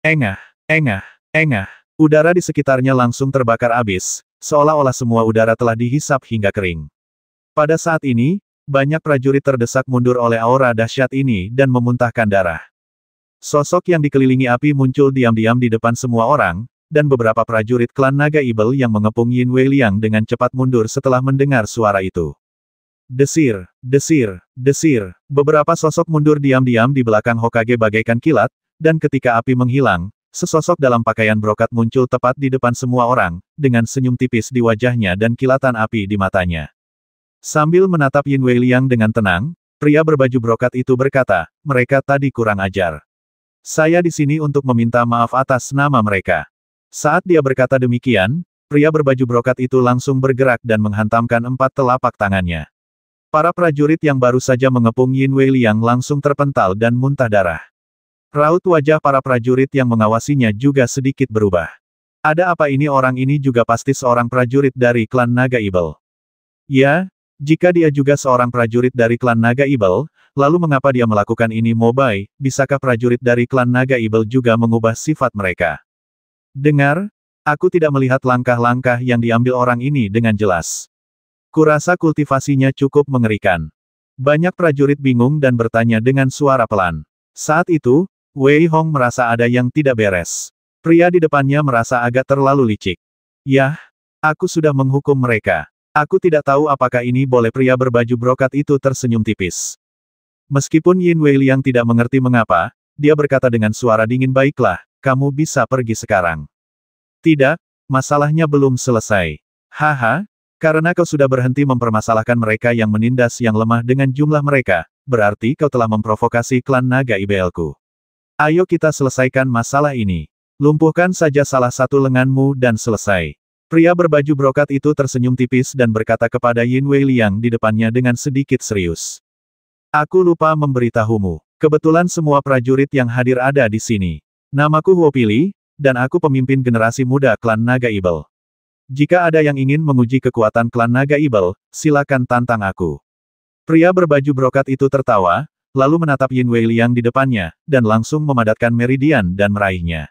Engah, engah, engah. Udara di sekitarnya langsung terbakar abis, seolah-olah semua udara telah dihisap hingga kering. Pada saat ini, banyak prajurit terdesak mundur oleh aura dahsyat ini dan memuntahkan darah. Sosok yang dikelilingi api muncul diam-diam di depan semua orang, dan beberapa prajurit klan Naga Ibel yang mengepung Yin Weiliang dengan cepat mundur setelah mendengar suara itu. Desir, desir, desir. Beberapa sosok mundur diam-diam di belakang Hokage bagaikan kilat, dan ketika api menghilang, sesosok dalam pakaian brokat muncul tepat di depan semua orang, dengan senyum tipis di wajahnya dan kilatan api di matanya. Sambil menatap Yin Weiliang dengan tenang, pria berbaju brokat itu berkata, mereka tadi kurang ajar. Saya di sini untuk meminta maaf atas nama mereka. Saat dia berkata demikian, pria berbaju brokat itu langsung bergerak dan menghantamkan 4 telapak tangannya. Para prajurit yang baru saja mengepung Yin Weiliang langsung terpental dan muntah darah. Raut wajah para prajurit yang mengawasinya juga sedikit berubah. Ada apa ini, orang ini juga pasti seorang prajurit dari klan Naga Ibel. Ya, jika dia juga seorang prajurit dari klan Naga Ibel, lalu mengapa dia melakukan ini? Mobai, bisakah prajurit dari klan Naga Ibel juga mengubah sifat mereka? Dengar, aku tidak melihat langkah-langkah yang diambil orang ini dengan jelas. Kurasa kultivasinya cukup mengerikan. Banyak prajurit bingung dan bertanya dengan suara pelan. Saat itu, Wei Hong merasa ada yang tidak beres. Pria di depannya merasa agak terlalu licik. Yah, aku sudah menghukum mereka. Aku tidak tahu apakah ini boleh. Pria berbaju brokat itu tersenyum tipis. Meskipun Yin Weiliang tidak mengerti mengapa, dia berkata dengan suara dingin, baiklah, kamu bisa pergi sekarang. Tidak, masalahnya belum selesai. Haha, karena kau sudah berhenti mempermasalahkan mereka yang menindas yang lemah dengan jumlah mereka, berarti kau telah memprovokasi klan Naga Ibelku. Ayo kita selesaikan masalah ini. Lumpuhkan saja salah satu lenganmu dan selesai. Pria berbaju brokat itu tersenyum tipis dan berkata kepada Yin Weiliang di depannya dengan sedikit serius. Aku lupa memberitahumu. Kebetulan semua prajurit yang hadir ada di sini. Namaku Huo Pili, dan aku pemimpin generasi muda klan Naga Ibel. Jika ada yang ingin menguji kekuatan klan Naga Ibel, silakan tantang aku. Pria berbaju brokat itu tertawa, lalu menatap Yin Weiliang di depannya, dan langsung memadatkan meridian dan meraihnya.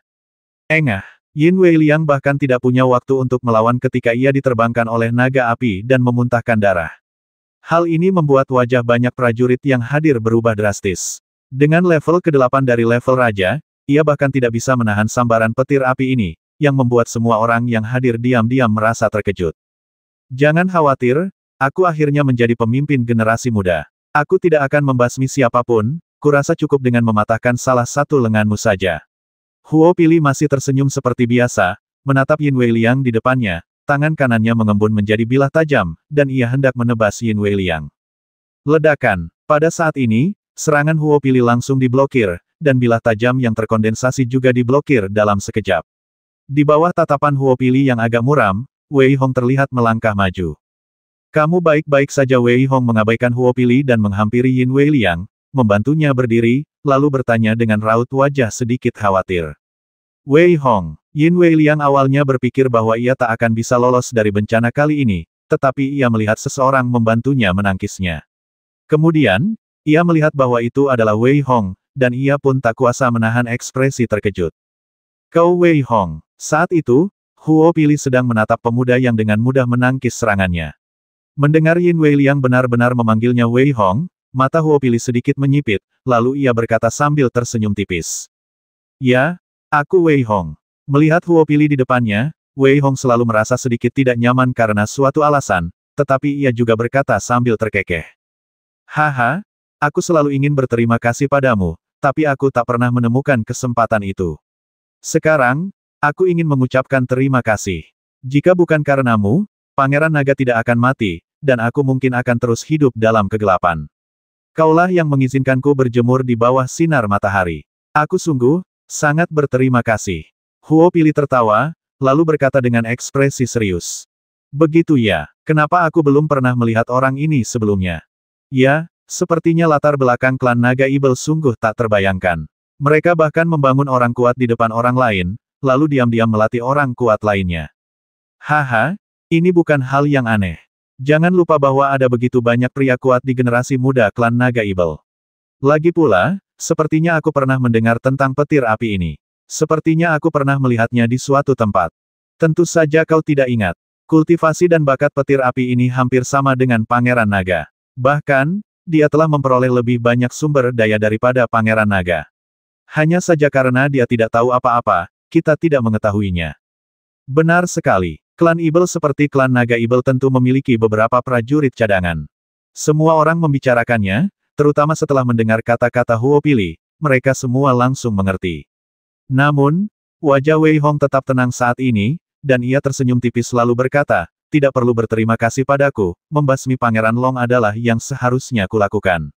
Engah, Yin Weiliang bahkan tidak punya waktu untuk melawan ketika ia diterbangkan oleh naga api dan memuntahkan darah. Hal ini membuat wajah banyak prajurit yang hadir berubah drastis. Dengan level ke-8 dari level raja, ia bahkan tidak bisa menahan sambaran petir api ini, yang membuat semua orang yang hadir diam-diam merasa terkejut. Jangan khawatir, aku akhirnya menjadi pemimpin generasi muda. Aku tidak akan membasmi siapapun, kurasa cukup dengan mematahkan salah satu lenganmu saja. Huo Pili masih tersenyum seperti biasa, menatap Yin Weiliang di depannya, tangan kanannya mengembun menjadi bilah tajam, dan ia hendak menebas Yin Weiliang. Ledakan. Pada saat ini, serangan Huo Pili langsung diblokir, dan bilah tajam yang terkondensasi juga diblokir dalam sekejap. Di bawah tatapan Huo Pili yang agak muram, Wei Hong terlihat melangkah maju. Kamu baik-baik saja? Wei Hong mengabaikan Huo Pili dan menghampiri Yin Weiliang, membantunya berdiri, lalu bertanya dengan raut wajah sedikit khawatir. Wei Hong, Yin Weiliang awalnya berpikir bahwa ia tak akan bisa lolos dari bencana kali ini, tetapi ia melihat seseorang membantunya menangkisnya. Kemudian, ia melihat bahwa itu adalah Wei Hong, dan ia pun tak kuasa menahan ekspresi terkejut. Kau Wei Hong. Saat itu, Huo Pili sedang menatap pemuda yang dengan mudah menangkis serangannya. Mendengar Yin Weiliang benar-benar memanggilnya Wei Hong, mata Huo Pili sedikit menyipit, lalu ia berkata sambil tersenyum tipis. Ya, aku Wei Hong. Melihat Huo Pili di depannya, Wei Hong selalu merasa sedikit tidak nyaman karena suatu alasan, tetapi ia juga berkata sambil terkekeh. Haha, aku selalu ingin berterima kasih padamu, tapi aku tak pernah menemukan kesempatan itu. Sekarang, aku ingin mengucapkan terima kasih. Jika bukan karenamu, Pangeran Naga tidak akan mati, dan aku mungkin akan terus hidup dalam kegelapan. Kaulah yang mengizinkanku berjemur di bawah sinar matahari. Aku sungguh, sangat berterima kasih. Huo Pili tertawa, lalu berkata dengan ekspresi serius. Begitu ya, kenapa aku belum pernah melihat orang ini sebelumnya? Ya, sepertinya latar belakang klan Naga Ibel sungguh tak terbayangkan. Mereka bahkan membangun orang kuat di depan orang lain, lalu diam-diam melatih orang kuat lainnya. Haha, ini bukan hal yang aneh. Jangan lupa bahwa ada begitu banyak pria kuat di generasi muda klan Naga Ibel. Lagi pula, sepertinya aku pernah mendengar tentang petir api ini. Sepertinya aku pernah melihatnya di suatu tempat. Tentu saja kau tidak ingat. Kultivasi dan bakat petir api ini hampir sama dengan Pangeran Naga. Bahkan, dia telah memperoleh lebih banyak sumber daya daripada Pangeran Naga. Hanya saja karena dia tidak tahu apa-apa, kita tidak mengetahuinya. Benar sekali. Klan Ibel seperti klan Naga Ibel tentu memiliki beberapa prajurit cadangan. Semua orang membicarakannya, terutama setelah mendengar kata-kata Huo Pili, mereka semua langsung mengerti. Namun, wajah Wei Hong tetap tenang saat ini, dan ia tersenyum tipis lalu berkata, tidak perlu berterima kasih padaku, membasmi Pangeran Long adalah yang seharusnya kulakukan.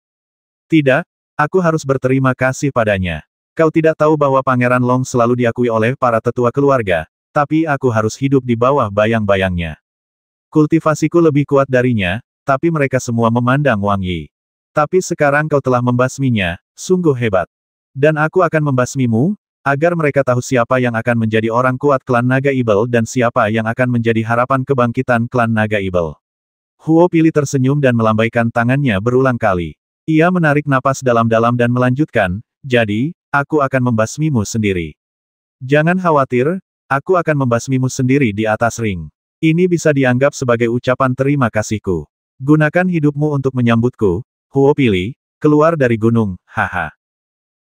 Tidak, aku harus berterima kasih padanya. Kau tidak tahu bahwa Pangeran Long selalu diakui oleh para tetua keluarga, tapi aku harus hidup di bawah bayang-bayangnya. Kultivasiku lebih kuat darinya, tapi mereka semua memandang Wang Yi. Tapi sekarang kau telah membasminya, sungguh hebat. Dan aku akan membasmimu, agar mereka tahu siapa yang akan menjadi orang kuat klan Naga Ibel dan siapa yang akan menjadi harapan kebangkitan klan Naga Ibel. Huo Pili tersenyum dan melambaikan tangannya berulang kali. Ia menarik napas dalam-dalam dan melanjutkan, jadi, aku akan membasmimu sendiri. Jangan khawatir, aku akan membasmimu sendiri di atas ring. Ini bisa dianggap sebagai ucapan terima kasihku. Gunakan hidupmu untuk menyambutku, Huo Pili, keluar dari gunung, haha.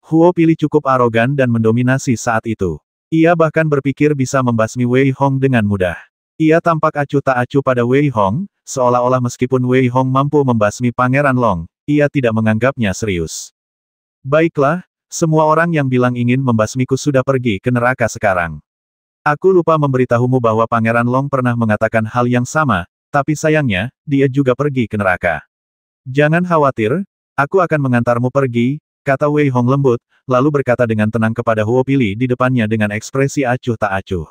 Huo Pili cukup arogan dan mendominasi saat itu. Ia bahkan berpikir bisa membasmi Wei Hong dengan mudah. Ia tampak acuh tak acuh pada Wei Hong, seolah-olah meskipun Wei Hong mampu membasmi Pangeran Long, ia tidak menganggapnya serius. Baiklah, semua orang yang bilang ingin membasmiku sudah pergi ke neraka sekarang. Aku lupa memberitahumu bahwa Pangeran Long pernah mengatakan hal yang sama, tapi sayangnya, dia juga pergi ke neraka. Jangan khawatir, aku akan mengantarmu pergi, kata Wei Hong lembut, lalu berkata dengan tenang kepada Huo Pili di depannya dengan ekspresi acuh tak acuh.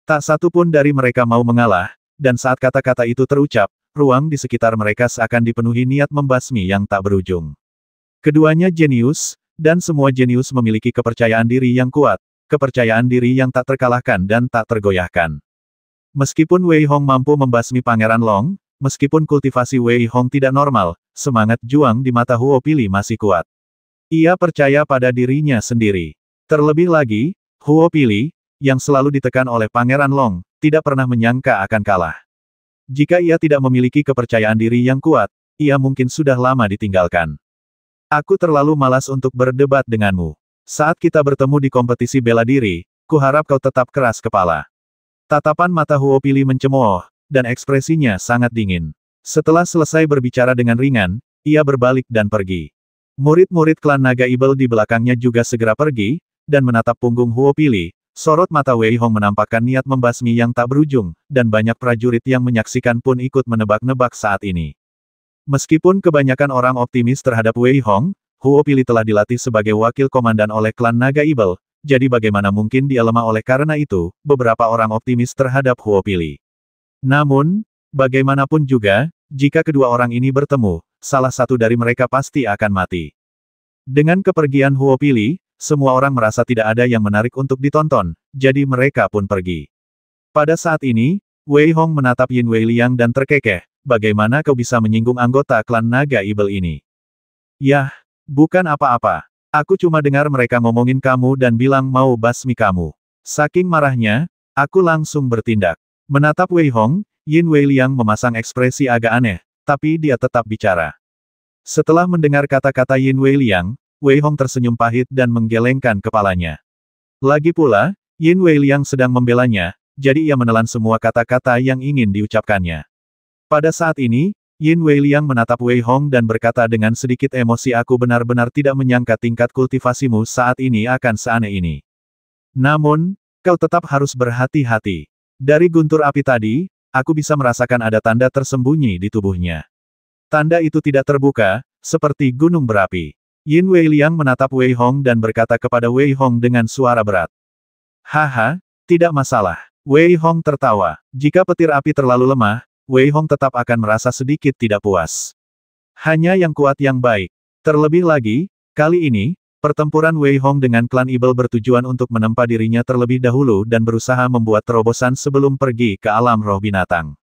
Tak satu pun dari mereka mau mengalah, dan saat kata-kata itu terucap, ruang di sekitar mereka seakan dipenuhi niat membasmi yang tak berujung. Keduanya jenius, dan semua jenius memiliki kepercayaan diri yang kuat, kepercayaan diri yang tak terkalahkan dan tak tergoyahkan. Meskipun Wei Hong mampu membasmi Pangeran Long, meskipun kultivasi Wei Hong tidak normal, semangat juang di mata Huo Pili masih kuat. Ia percaya pada dirinya sendiri. Terlebih lagi, Huo Pili, yang selalu ditekan oleh Pangeran Long, tidak pernah menyangka akan kalah. Jika ia tidak memiliki kepercayaan diri yang kuat, ia mungkin sudah lama ditinggalkan. Aku terlalu malas untuk berdebat denganmu. Saat kita bertemu di kompetisi bela diri, kuharap kau tetap keras kepala. Tatapan mata Huo Pili mencemooh, dan ekspresinya sangat dingin. Setelah selesai berbicara dengan ringan, ia berbalik dan pergi. Murid-murid klan Naga Ibel di belakangnya juga segera pergi, dan menatap punggung Huo Pili, sorot mata Wei Hong menampakkan niat membasmi yang tak berujung, dan banyak prajurit yang menyaksikan pun ikut menebak-nebak saat ini. Meskipun kebanyakan orang optimis terhadap Wei Hong, Huo Pili telah dilatih sebagai wakil komandan oleh klan Naga Ibel, jadi bagaimana mungkin dia lemah oleh karena itu, beberapa orang optimis terhadap Huo Pili. Namun, bagaimanapun juga, jika kedua orang ini bertemu, salah satu dari mereka pasti akan mati. Dengan kepergian Huo Pili, semua orang merasa tidak ada yang menarik untuk ditonton, jadi mereka pun pergi. Pada saat ini, Wei Hong menatap Yin Wei Liang dan terkekeh, bagaimana kau bisa menyinggung anggota klan Naga Ibel ini? Yah, bukan apa-apa. Aku cuma dengar mereka ngomongin kamu dan bilang mau basmi kamu. Saking marahnya, aku langsung bertindak. Menatap Wei Hong, Yin Wei Liang memasang ekspresi agak aneh, tapi dia tetap bicara. Setelah mendengar kata-kata Yin Wei Liang, Wei Hong tersenyum pahit dan menggelengkan kepalanya. Lagi pula, Yin Wei Liang sedang membelanya, jadi ia menelan semua kata-kata yang ingin diucapkannya. Pada saat ini, Yin Wei Liang menatap Wei Hong dan berkata dengan sedikit emosi, aku benar-benar tidak menyangka tingkat kultivasimu saat ini akan seaneh ini. Namun, kau tetap harus berhati-hati. Dari guntur api tadi, aku bisa merasakan ada tanda tersembunyi di tubuhnya. Tanda itu tidak terbuka, seperti gunung berapi. Yin Wei Liang menatap Wei Hong dan berkata kepada Wei Hong dengan suara berat. Haha, tidak masalah. Wei Hong tertawa. Jika petir api terlalu lemah, Wei Hong tetap akan merasa sedikit tidak puas. Hanya yang kuat yang baik. Terlebih lagi, kali ini, pertempuran Wei Hong dengan klan Ibel bertujuan untuk menempa dirinya terlebih dahulu dan berusaha membuat terobosan sebelum pergi ke alam roh binatang.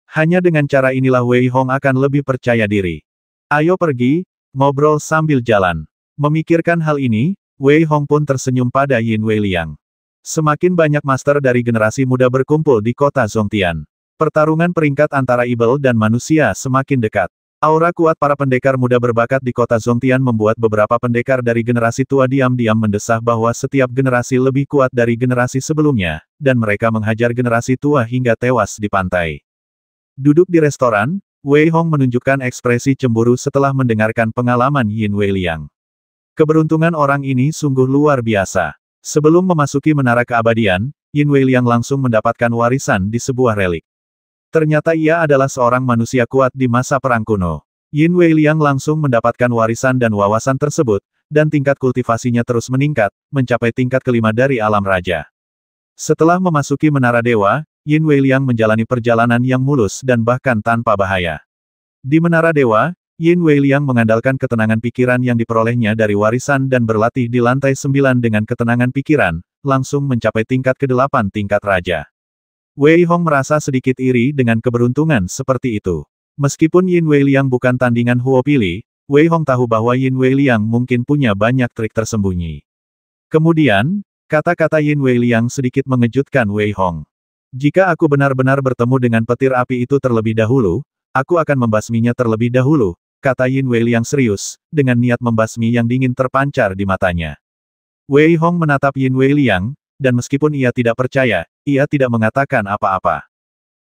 Hanya dengan cara inilah Wei Hong akan lebih percaya diri. Ayo pergi, ngobrol sambil jalan. Memikirkan hal ini, Wei Hong pun tersenyum pada Yin Weiliang. Semakin banyak master dari generasi muda berkumpul di kota Zhongtian. Pertarungan peringkat antara ibel dan manusia semakin dekat. Aura kuat para pendekar muda berbakat di kota Zhongtian membuat beberapa pendekar dari generasi tua diam-diam mendesah bahwa setiap generasi lebih kuat dari generasi sebelumnya, dan mereka menghajar generasi tua hingga tewas di pantai. Duduk di restoran, Wei Hong menunjukkan ekspresi cemburu setelah mendengarkan pengalaman Yin Weiliang. Keberuntungan orang ini sungguh luar biasa. Sebelum memasuki menara keabadian, Yin Weiliang langsung mendapatkan warisan di sebuah relik. Ternyata ia adalah seorang manusia kuat di masa perang kuno. Yin Weiliang langsung mendapatkan warisan dan wawasan tersebut, dan tingkat kultivasinya terus meningkat, mencapai tingkat kelima dari alam raja. Setelah memasuki menara dewa, Yin Weiliang menjalani perjalanan yang mulus dan bahkan tanpa bahaya. Di menara dewa, Yin Weiliang mengandalkan ketenangan pikiran yang diperolehnya dari warisan dan berlatih di lantai 9 dengan ketenangan pikiran, langsung mencapai tingkat ke-8 tingkat raja. Wei Hong merasa sedikit iri dengan keberuntungan seperti itu. Meskipun Yin Weiliang bukan tandingan Huo Pili, Wei Hong tahu bahwa Yin Weiliang mungkin punya banyak trik tersembunyi. Kemudian, kata-kata Yin Weiliang sedikit mengejutkan Wei Hong. Jika aku benar-benar bertemu dengan petir api itu terlebih dahulu, aku akan membasminya terlebih dahulu, kata Yin Weiliang serius, dengan niat membasmi yang dingin terpancar di matanya. Wei Hong menatap Yin Weiliang, dan meskipun ia tidak percaya, ia tidak mengatakan apa-apa.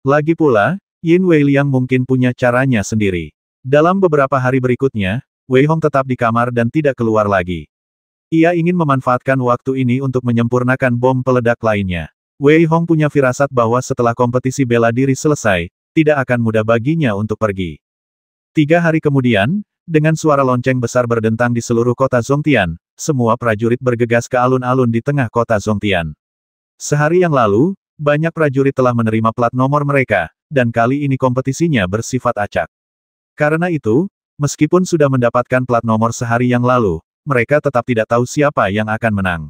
Lagi pula, Yin Weiliang mungkin punya caranya sendiri. Dalam beberapa hari berikutnya, Wei Hong tetap di kamar dan tidak keluar lagi. Ia ingin memanfaatkan waktu ini untuk menyempurnakan bom peledak lainnya. Wei Hong punya firasat bahwa setelah kompetisi bela diri selesai, tidak akan mudah baginya untuk pergi. 3 hari kemudian, dengan suara lonceng besar berdentang di seluruh kota Zhongtian, semua prajurit bergegas ke alun-alun di tengah kota Zhongtian. Sehari yang lalu, banyak prajurit telah menerima plat nomor mereka, dan kali ini kompetisinya bersifat acak. Karena itu, meskipun sudah mendapatkan plat nomor sehari yang lalu, mereka tetap tidak tahu siapa yang akan menang.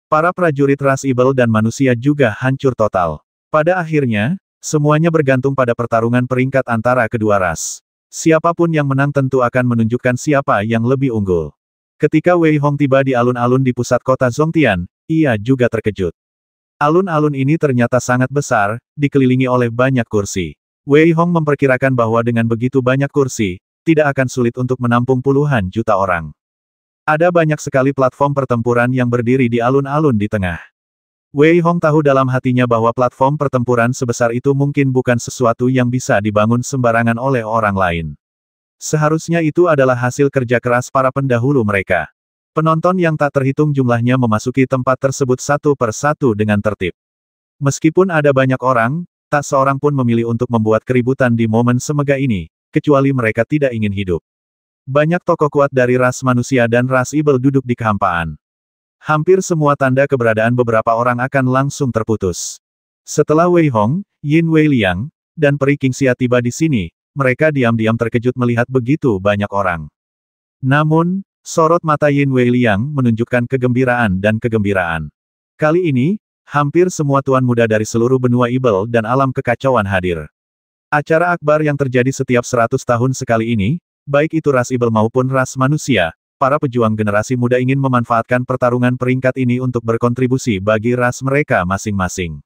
Para prajurit ras ibel dan manusia juga hancur total. Pada akhirnya, semuanya bergantung pada pertarungan peringkat antara kedua ras. Siapapun yang menang tentu akan menunjukkan siapa yang lebih unggul. Ketika Wei Hong tiba di alun-alun di pusat kota Zhongtian, ia juga terkejut. Alun-alun ini ternyata sangat besar, dikelilingi oleh banyak kursi. Wei Hong memperkirakan bahwa dengan begitu banyak kursi, tidak akan sulit untuk menampung puluhan juta orang. Ada banyak sekali platform pertempuran yang berdiri di alun-alun di tengah. Wei Hong tahu dalam hatinya bahwa platform pertempuran sebesar itu mungkin bukan sesuatu yang bisa dibangun sembarangan oleh orang lain. Seharusnya itu adalah hasil kerja keras para pendahulu mereka. Penonton yang tak terhitung jumlahnya memasuki tempat tersebut satu per satu dengan tertib. Meskipun ada banyak orang, tak seorang pun memilih untuk membuat keributan di momen semegah ini, kecuali mereka tidak ingin hidup. Banyak tokoh kuat dari ras manusia dan ras ibel duduk di kehampaan. Hampir semua tanda keberadaan beberapa orang akan langsung terputus. Setelah Wei Hong, Yin Weiliang, dan Peri Qingxia tiba di sini, mereka diam-diam terkejut melihat begitu banyak orang. Namun, sorot mata Yin Weiliang menunjukkan kegembiraan dan kegembiraan. Kali ini, hampir semua tuan muda dari seluruh benua ibel dan alam kekacauan hadir. Acara akbar yang terjadi setiap 100 tahun sekali ini, baik itu ras ibel maupun ras manusia, para pejuang generasi muda ingin memanfaatkan pertarungan peringkat ini untuk berkontribusi bagi ras mereka masing-masing.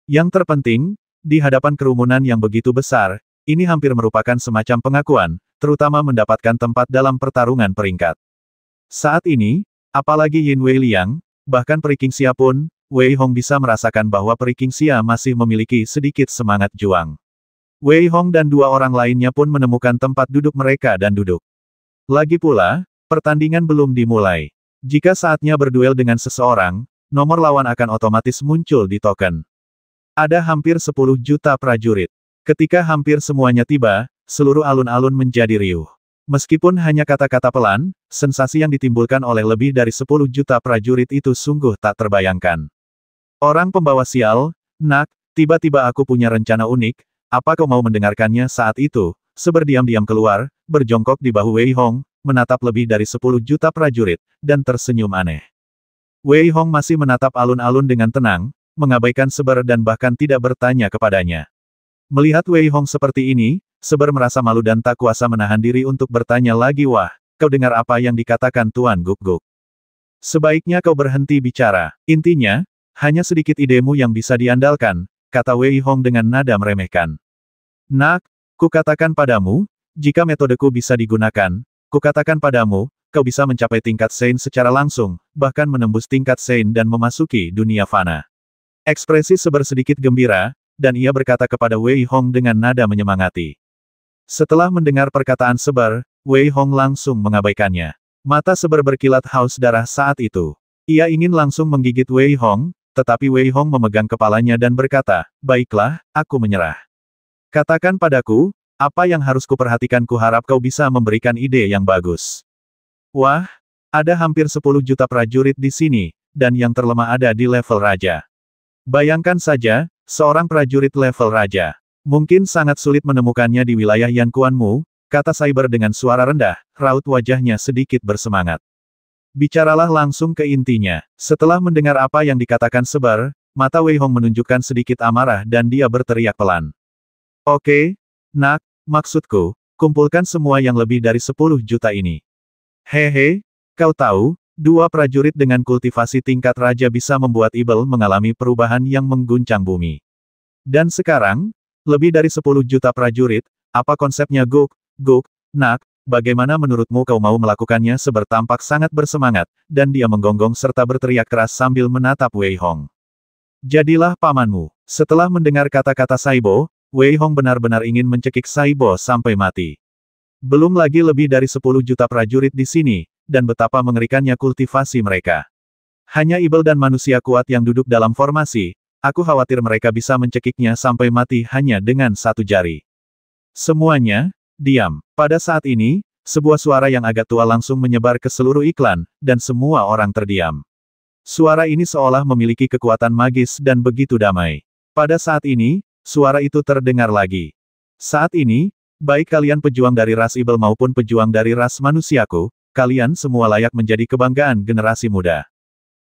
Yang terpenting, di hadapan kerumunan yang begitu besar, ini hampir merupakan semacam pengakuan, terutama mendapatkan tempat dalam pertarungan peringkat. Saat ini, apalagi Yin Weiliang, bahkan Peri Qingxia pun, Wei Hong bisa merasakan bahwa Peri Qingxia masih memiliki sedikit semangat juang. Wei Hong dan 2 orang lainnya pun menemukan tempat duduk mereka dan duduk. Lagi pula, pertandingan belum dimulai. Jika saatnya berduel dengan seseorang, nomor lawan akan otomatis muncul di token. Ada hampir 10 juta prajurit. Ketika hampir semuanya tiba, seluruh alun-alun menjadi riuh. Meskipun hanya kata-kata pelan, sensasi yang ditimbulkan oleh lebih dari 10 juta prajurit itu sungguh tak terbayangkan. Orang pembawa sial, nak, tiba-tiba aku punya rencana unik, apa kau mau mendengarkannya saat itu? Seberdiam-diam keluar, berjongkok di bahu Wei Hong, menatap lebih dari 10 juta prajurit, dan tersenyum aneh. Wei Hong masih menatap alun-alun dengan tenang, mengabaikan Seber dan bahkan tidak bertanya kepadanya. Melihat Wei Hong seperti ini, Seber merasa malu dan tak kuasa menahan diri untuk bertanya lagi. Wah, kau dengar apa yang dikatakan Tuan Guk-Guk? Sebaiknya kau berhenti bicara. Intinya, hanya sedikit idemu yang bisa diandalkan, kata Wei Hong dengan nada meremehkan. Nak, kukatakan padamu, jika metodeku bisa digunakan, kukatakan padamu, kau bisa mencapai tingkat Sein secara langsung, bahkan menembus tingkat Sein dan memasuki dunia fana. Ekspresi Seber sedikit gembira, dan ia berkata kepada Wei Hong dengan nada menyemangati. Setelah mendengar perkataan Seber, Wei Hong langsung mengabaikannya. Mata Seber berkilat haus darah saat itu. Ia ingin langsung menggigit Wei Hong, tetapi Wei Hong memegang kepalanya dan berkata, baiklah, aku menyerah. Katakan padaku, apa yang harus kuperhatikan? Kuharap kau bisa memberikan ide yang bagus. Wah, ada hampir 10 juta prajurit di sini, dan yang terlemah ada di level raja. Bayangkan saja, seorang prajurit level raja. Mungkin sangat sulit menemukannya di wilayah Yankuanmu, kata Cyber dengan suara rendah, raut wajahnya sedikit bersemangat. Bicaralah langsung ke intinya. Setelah mendengar apa yang dikatakan Seber, mata Wei Hong menunjukkan sedikit amarah dan dia berteriak pelan. Oke, nak, maksudku, kumpulkan semua yang lebih dari 10 juta ini. Hehe, kau tahu, 2 prajurit dengan kultivasi tingkat raja bisa membuat Ibel mengalami perubahan yang mengguncang bumi. Dan sekarang, lebih dari 10 juta prajurit, apa konsepnya Guk, nak? Bagaimana menurutmu kau mau melakukannya? Seber tampak sangat bersemangat, dan dia menggonggong serta berteriak keras sambil menatap Wei Hong. Jadilah pamanmu. Setelah mendengar kata-kata Saibo, Wei Hong benar-benar ingin mencekik Saibo sampai mati. Belum lagi lebih dari 10 juta prajurit di sini, dan betapa mengerikannya kultivasi mereka. Hanya Ibel dan manusia kuat yang duduk dalam formasi, aku khawatir mereka bisa mencekiknya sampai mati hanya dengan 1 jari. Semuanya, diam. Pada saat ini, sebuah suara yang agak tua langsung menyebar ke seluruh iklan, dan semua orang terdiam. Suara ini seolah memiliki kekuatan magis dan begitu damai. Pada saat ini, suara itu terdengar lagi. Saat ini, baik kalian pejuang dari ras Ibel maupun pejuang dari ras manusiaku, kalian semua layak menjadi kebanggaan generasi muda.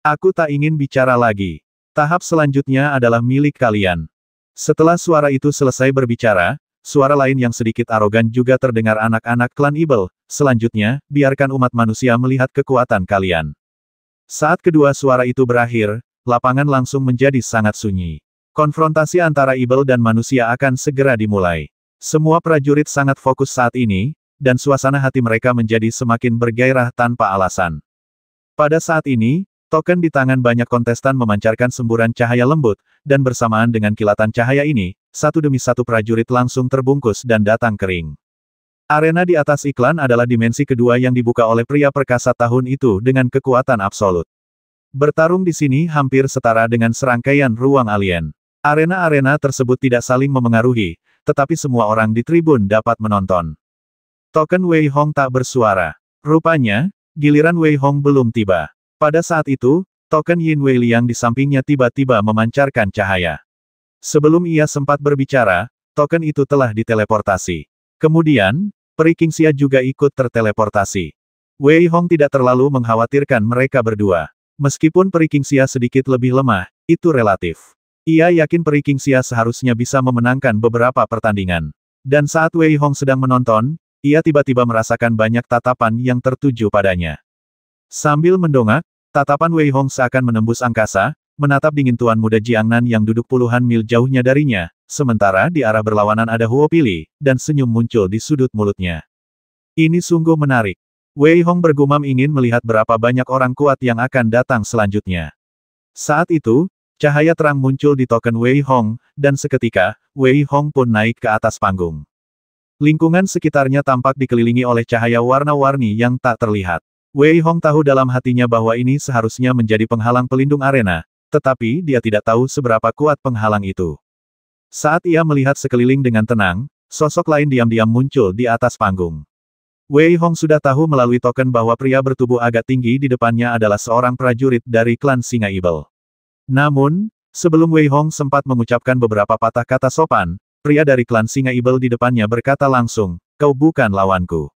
Aku tak ingin bicara lagi. Tahap selanjutnya adalah milik kalian. Setelah suara itu selesai berbicara, suara lain yang sedikit arogan juga terdengar anak-anak klan Ibel. Selanjutnya, biarkan umat manusia melihat kekuatan kalian. Saat kedua suara itu berakhir, lapangan langsung menjadi sangat sunyi. Konfrontasi antara Ibel dan manusia akan segera dimulai. Semua prajurit sangat fokus saat ini, dan suasana hati mereka menjadi semakin bergairah tanpa alasan. Pada saat ini, token di tangan banyak kontestan memancarkan semburan cahaya lembut, dan bersamaan dengan kilatan cahaya ini, satu demi satu prajurit langsung terbungkus dan datang kering. Arena di atas iklan adalah dimensi kedua yang dibuka oleh pria perkasa tahun itu dengan kekuatan absolut. Bertarung di sini hampir setara dengan serangkaian ruang alien. Arena-arena tersebut tidak saling memengaruhi, tetapi semua orang di tribun dapat menonton. Token Wei Hong tak bersuara. Rupanya, giliran Wei Hong belum tiba. Pada saat itu, token Yin Wei Liang di sampingnya tiba-tiba memancarkan cahaya. Sebelum ia sempat berbicara, token itu telah diteleportasi. Kemudian, Peri Qingxia juga ikut terteleportasi. Wei Hong tidak terlalu mengkhawatirkan mereka berdua. Meskipun Peri Qingxia sedikit lebih lemah, itu relatif. Ia yakin Peri Qingxia seharusnya bisa memenangkan beberapa pertandingan. Dan saat Wei Hong sedang menonton, ia tiba-tiba merasakan banyak tatapan yang tertuju padanya. Sambil mendongak, tatapan Wei Hong seakan menembus angkasa, menatap dingin Tuan Muda Jiangnan yang duduk puluhan mil jauhnya darinya, sementara di arah berlawanan ada Huo Pili, dan senyum muncul di sudut mulutnya. Ini sungguh menarik. Wei Hong bergumam ingin melihat berapa banyak orang kuat yang akan datang selanjutnya. Saat itu, cahaya terang muncul di token Wei Hong, dan seketika, Wei Hong pun naik ke atas panggung. Lingkungan sekitarnya tampak dikelilingi oleh cahaya warna-warni yang tak terlihat. Wei Hong tahu dalam hatinya bahwa ini seharusnya menjadi penghalang pelindung arena, tetapi dia tidak tahu seberapa kuat penghalang itu. Saat ia melihat sekeliling dengan tenang, sosok lain diam-diam muncul di atas panggung. Wei Hong sudah tahu melalui token bahwa pria bertubuh agak tinggi di depannya adalah seorang prajurit dari klan Singa Ibel. Namun, sebelum Wei Hong sempat mengucapkan beberapa patah kata sopan, pria dari klan Singa Ibel di depannya berkata langsung, "Kau bukan lawanku.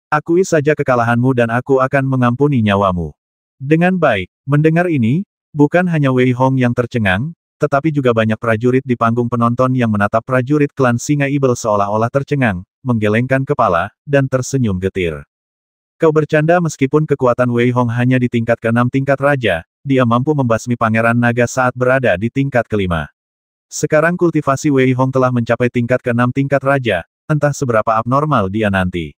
Akui saja kekalahanmu dan aku akan mengampuni nyawamu." Dengan baik, mendengar ini, bukan hanya Wei Hong yang tercengang, tetapi juga banyak prajurit di panggung penonton yang menatap prajurit klan Singa Ibel seolah-olah tercengang, menggelengkan kepala, dan tersenyum getir. Kau bercanda meskipun kekuatan Wei Hong hanya di tingkat ke-6 tingkat raja, dia mampu membasmi Pangeran Naga saat berada di tingkat ke-5. Sekarang kultivasi Wei Hong telah mencapai tingkat ke-6 tingkat raja, entah seberapa abnormal dia nanti.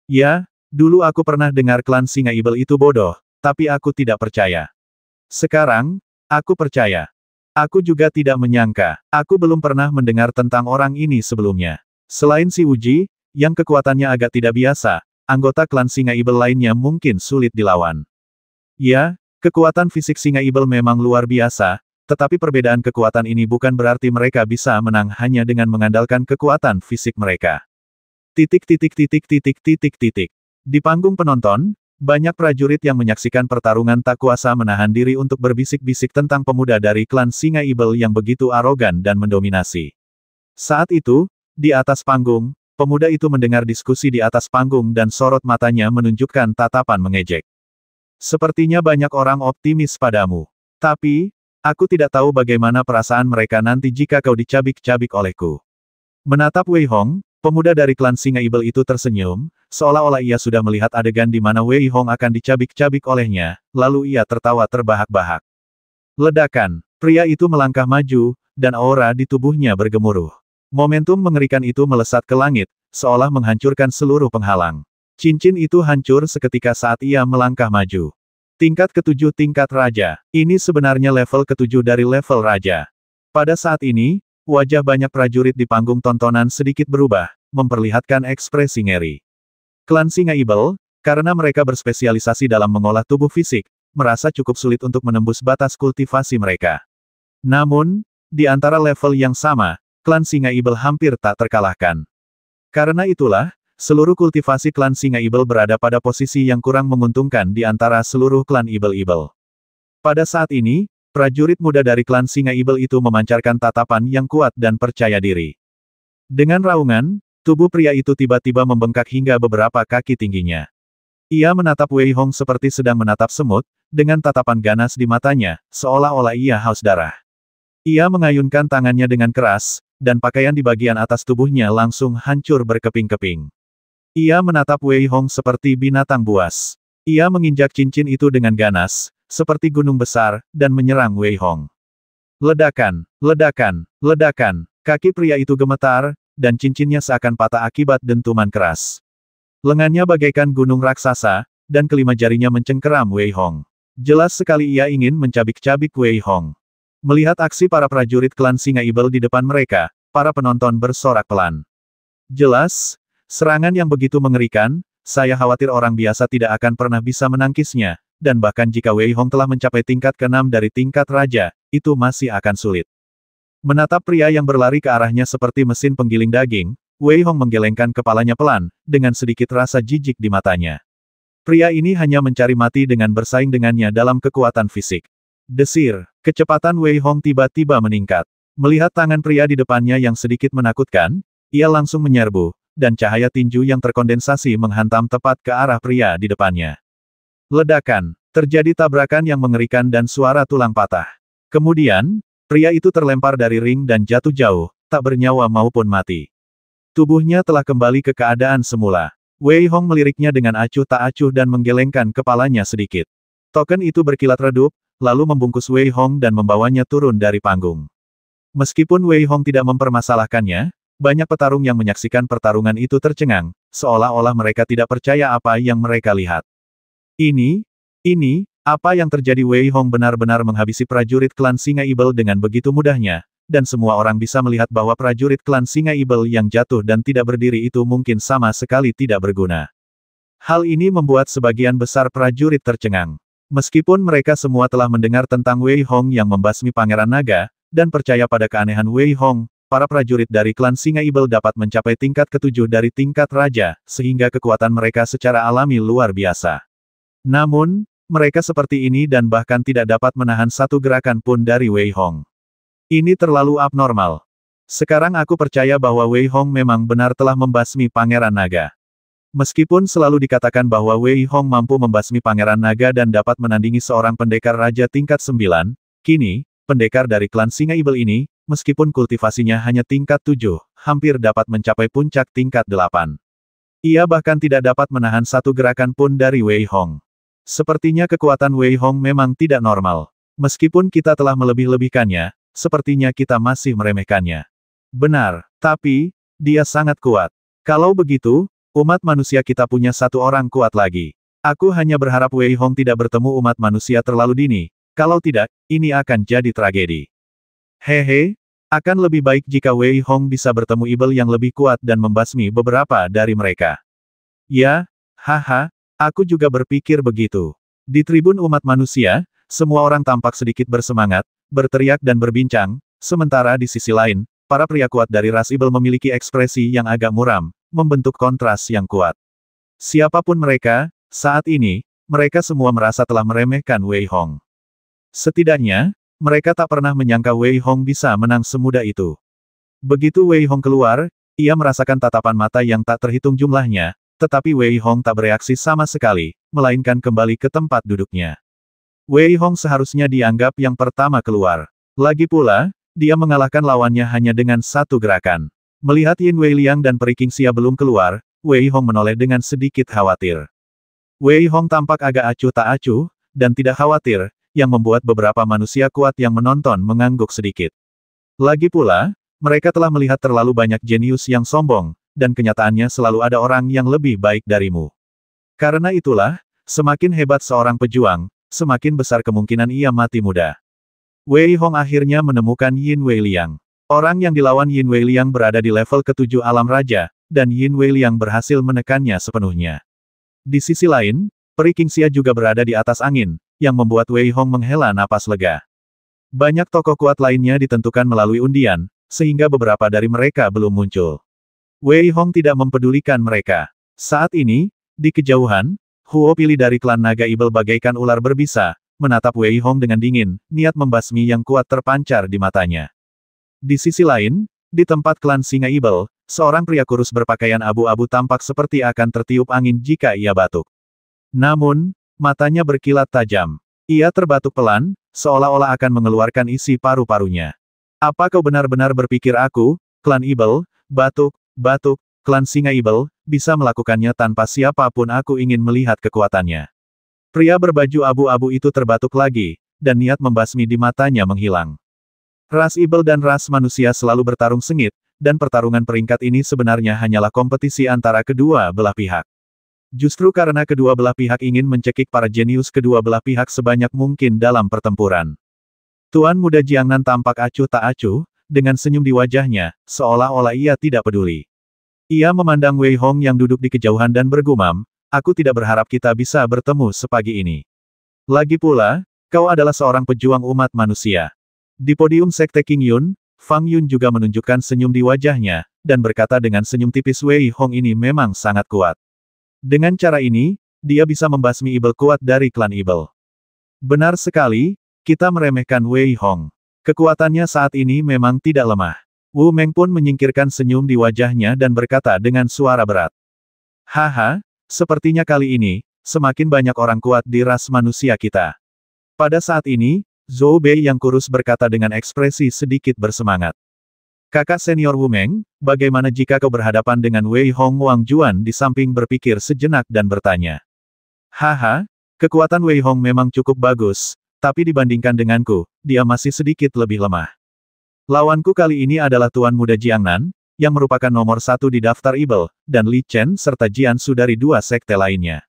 Ya, dulu aku pernah dengar klan Singa Ibel itu bodoh, tapi aku tidak percaya. Sekarang, aku percaya. Aku juga tidak menyangka, aku belum pernah mendengar tentang orang ini sebelumnya. Selain si Uji, yang kekuatannya agak tidak biasa, anggota klan Singa Ibel lainnya mungkin sulit dilawan. Ya, kekuatan fisik Singa Ibel memang luar biasa, tetapi perbedaan kekuatan ini bukan berarti mereka bisa menang hanya dengan mengandalkan kekuatan fisik mereka. Di panggung penonton, banyak prajurit yang menyaksikan pertarungan tak kuasa menahan diri untuk berbisik-bisik tentang pemuda dari klan Singa Ibel yang begitu arogan dan mendominasi. Saat itu, di atas panggung, pemuda itu mendengar diskusi di atas panggung dan sorot matanya menunjukkan tatapan mengejek. Sepertinya banyak orang optimis padamu. Tapi, aku tidak tahu bagaimana perasaan mereka nanti jika kau dicabik-cabik olehku. Menatap Wei Hong, pemuda dari klan Singa Ibel itu tersenyum, seolah-olah ia sudah melihat adegan di mana Wei Hong akan dicabik-cabik olehnya, lalu ia tertawa terbahak-bahak. Ledakan, pria itu melangkah maju, dan aura di tubuhnya bergemuruh. Momentum mengerikan itu melesat ke langit, seolah menghancurkan seluruh penghalang. Cincin itu hancur seketika saat ia melangkah maju. Tingkat ke-7 tingkat raja. Ini sebenarnya level ke-7 dari level raja. Pada saat ini, wajah banyak prajurit di panggung tontonan sedikit berubah, memperlihatkan ekspresi ngeri. Klan Singa Ibel, karena mereka berspesialisasi dalam mengolah tubuh fisik, merasa cukup sulit untuk menembus batas kultivasi mereka. Namun, di antara level yang sama, klan Singa Ibel hampir tak terkalahkan. Karena itulah, seluruh kultivasi klan Singa Ibel berada pada posisi yang kurang menguntungkan di antara seluruh klan Ibel-Ibel. Pada saat ini, prajurit muda dari klan Singa Ibel itu memancarkan tatapan yang kuat dan percaya diri. Dengan raungan, tubuh pria itu tiba-tiba membengkak hingga beberapa kaki tingginya. Ia menatap Wei Hong seperti sedang menatap semut, dengan tatapan ganas di matanya, seolah-olah ia haus darah. Ia mengayunkan tangannya dengan keras, dan pakaian di bagian atas tubuhnya langsung hancur berkeping-keping. Ia menatap Wei Hong seperti binatang buas. Ia menginjak cincin itu dengan ganas, seperti gunung besar, dan menyerang Wei Hong. Ledakan, ledakan, ledakan, kaki pria itu gemetar, dan cincinnya seakan patah akibat dentuman keras. Lengannya bagaikan gunung raksasa, dan kelima jarinya mencengkeram Wei Hong. Jelas sekali ia ingin mencabik-cabik Wei Hong. Melihat aksi para prajurit klan Singa Ibel di depan mereka, para penonton bersorak pelan. Jelas, serangan yang begitu mengerikan, saya khawatir orang biasa tidak akan pernah bisa menangkisnya, dan bahkan jika Wei Hong telah mencapai tingkat ke-6 dari tingkat raja, itu masih akan sulit. Menatap pria yang berlari ke arahnya seperti mesin penggiling daging, Wei Hong menggelengkan kepalanya pelan, dengan sedikit rasa jijik di matanya. Pria ini hanya mencari mati dengan bersaing dengannya dalam kekuatan fisik. Desir, kecepatan Wei Hong tiba-tiba meningkat. Melihat tangan pria di depannya yang sedikit menakutkan, ia langsung menyerbu, dan cahaya tinju yang terkondensasi menghantam tepat ke arah pria di depannya. Ledakan, terjadi tabrakan yang mengerikan dan suara tulang patah. Kemudian, pria itu terlempar dari ring dan jatuh jauh, tak bernyawa maupun mati. Tubuhnya telah kembali ke keadaan semula. Wei Hong meliriknya dengan acuh tak acuh dan menggelengkan kepalanya sedikit. Token itu berkilat redup, lalu membungkus Wei Hong dan membawanya turun dari panggung. Meskipun Wei Hong tidak mempermasalahkannya, banyak petarung yang menyaksikan pertarungan itu tercengang, seolah-olah mereka tidak percaya apa yang mereka lihat. Ini, apa yang terjadi? Wei Hong benar-benar menghabisi prajurit klan Singa Ibel dengan begitu mudahnya, dan semua orang bisa melihat bahwa prajurit klan Singa Ibel yang jatuh dan tidak berdiri itu mungkin sama sekali tidak berguna. Hal ini membuat sebagian besar prajurit tercengang. Meskipun mereka semua telah mendengar tentang Wei Hong yang membasmi Pangeran Naga, dan percaya pada keanehan Wei Hong, para prajurit dari klan Singa Ibel dapat mencapai tingkat ke-7 dari tingkat raja, sehingga kekuatan mereka secara alami luar biasa. Namun, mereka seperti ini dan bahkan tidak dapat menahan satu gerakan pun dari Wei Hong. Ini terlalu abnormal. Sekarang aku percaya bahwa Wei Hong memang benar telah membasmi Pangeran Naga. Meskipun selalu dikatakan bahwa Wei Hong mampu membasmi Pangeran Naga dan dapat menandingi seorang pendekar raja tingkat 9, kini, pendekar dari klan Singa Ibel ini, meskipun kultivasinya hanya tingkat 7, hampir dapat mencapai puncak tingkat 8. Ia bahkan tidak dapat menahan satu gerakan pun dari Wei Hong. Sepertinya kekuatan Wei Hong memang tidak normal. Meskipun kita telah melebih-lebihkannya, sepertinya kita masih meremehkannya. Benar, tapi, dia sangat kuat. Kalau begitu, umat manusia kita punya satu orang kuat lagi. Aku hanya berharap Wei Hong tidak bertemu umat manusia terlalu dini. Kalau tidak, ini akan jadi tragedi. Hehe, akan lebih baik jika Wei Hong bisa bertemu Ibel yang lebih kuat dan membasmi beberapa dari mereka. Ya, haha, aku juga berpikir begitu. Di tribun umat manusia, semua orang tampak sedikit bersemangat, berteriak dan berbincang, sementara di sisi lain, para pria kuat dari ras Ibel memiliki ekspresi yang agak muram, membentuk kontras yang kuat. Siapapun mereka, saat ini, mereka semua merasa telah meremehkan Wei Hong. Setidaknya, mereka tak pernah menyangka Wei Hong bisa menang semudah itu. Begitu Wei Hong keluar, ia merasakan tatapan mata yang tak terhitung jumlahnya, tetapi Wei Hong tak bereaksi sama sekali, melainkan kembali ke tempat duduknya. Wei Hong seharusnya dianggap yang pertama keluar. Lagi pula, dia mengalahkan lawannya hanya dengan satu gerakan. Melihat Yin Weiliang dan Peri Qingxia belum keluar, Wei Hong menoleh dengan sedikit khawatir. Wei Hong tampak agak acuh tak acuh, dan tidak khawatir, yang membuat beberapa manusia kuat yang menonton mengangguk sedikit. Lagi pula, mereka telah melihat terlalu banyak jenius yang sombong, dan kenyataannya selalu ada orang yang lebih baik darimu. Karena itulah, semakin hebat seorang pejuang, semakin besar kemungkinan ia mati muda. Wei Hong akhirnya menemukan Yin Weiliang. Orang yang dilawan Yin Weiliang berada di level ke-7 alam raja, dan Yin Weiliang berhasil menekannya sepenuhnya. Di sisi lain, Peri Qingxia juga berada di atas angin, yang membuat Wei Hong menghela napas lega. Banyak tokoh kuat lainnya ditentukan melalui undian, sehingga beberapa dari mereka belum muncul. Wei Hong tidak mempedulikan mereka. Saat ini, di kejauhan, Huo Pilih dari klan naga Ibel bagaikan ular berbisa, menatap Wei Hong dengan dingin, niat membasmi yang kuat terpancar di matanya. Di sisi lain, di tempat klan Singa Ibel, seorang pria kurus berpakaian abu-abu tampak seperti akan tertiup angin jika ia batuk. Namun, matanya berkilat tajam. Ia terbatuk pelan, seolah-olah akan mengeluarkan isi paru-parunya. Apa kau benar-benar berpikir aku, klan Ibel, batuk, klan Singa Ibel, bisa melakukannya tanpa siapapun aku ingin melihat kekuatannya. Pria berbaju abu-abu itu terbatuk lagi, dan niat membasmi di matanya menghilang. Ras Ibel dan ras manusia selalu bertarung sengit, dan pertarungan peringkat ini sebenarnya hanyalah kompetisi antara kedua belah pihak. Justru karena kedua belah pihak ingin mencekik para jenius kedua belah pihak sebanyak mungkin dalam pertempuran. Tuan Muda Jiangnan tampak acuh tak acuh, dengan senyum di wajahnya, seolah-olah ia tidak peduli. Ia memandang Wei Hong yang duduk di kejauhan dan bergumam, aku tidak berharap kita bisa bertemu sepagi ini. Lagi pula, kau adalah seorang pejuang umat manusia. Di podium Sekte King Yun, Fang Yun juga menunjukkan senyum di wajahnya, dan berkata dengan senyum tipis Wei Hong ini memang sangat kuat. Dengan cara ini, dia bisa membasmi Ibel kuat dari klan Ibel. Benar sekali, kita meremehkan Wei Hong. Kekuatannya saat ini memang tidak lemah. Wu Meng pun menyingkirkan senyum di wajahnya dan berkata dengan suara berat. Haha, sepertinya kali ini, semakin banyak orang kuat di ras manusia kita. Pada saat ini, Zhou Bei yang kurus berkata dengan ekspresi sedikit bersemangat. Kakak senior Wu Meng, bagaimana jika kau berhadapan dengan Wei Hong? Wang Juan di samping berpikir sejenak dan bertanya. Haha, kekuatan Wei Hong memang cukup bagus, tapi dibandingkan denganku, dia masih sedikit lebih lemah. Lawanku kali ini adalah Tuan Muda Jiangnan, yang merupakan nomor 1 di daftar Ibel, dan Li Chen serta Jian Su dari 2 sekte lainnya.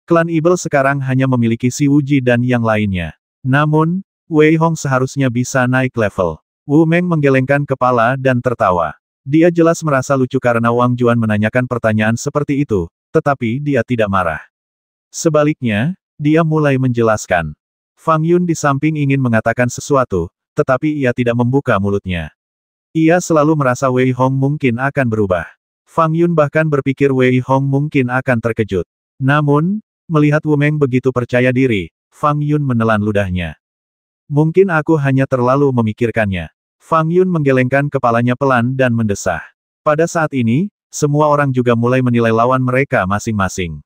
Klan Ibel sekarang hanya memiliki Si Wuji dan yang lainnya. Namun, Wei Hong seharusnya bisa naik level. Wu Meng menggelengkan kepala dan tertawa. Dia jelas merasa lucu karena Wang Juan menanyakan pertanyaan seperti itu, tetapi dia tidak marah. Sebaliknya, dia mulai menjelaskan. Fang Yun di samping ingin mengatakan sesuatu, tetapi ia tidak membuka mulutnya. Ia selalu merasa Wei Hong mungkin akan berubah. Fang Yun bahkan berpikir Wei Hong mungkin akan terkejut. Namun, melihat Wu Meng begitu percaya diri, Fang Yun menelan ludahnya. Mungkin aku hanya terlalu memikirkannya. Fang Yun menggelengkan kepalanya pelan dan mendesah. Pada saat ini, semua orang juga mulai menilai lawan mereka masing-masing.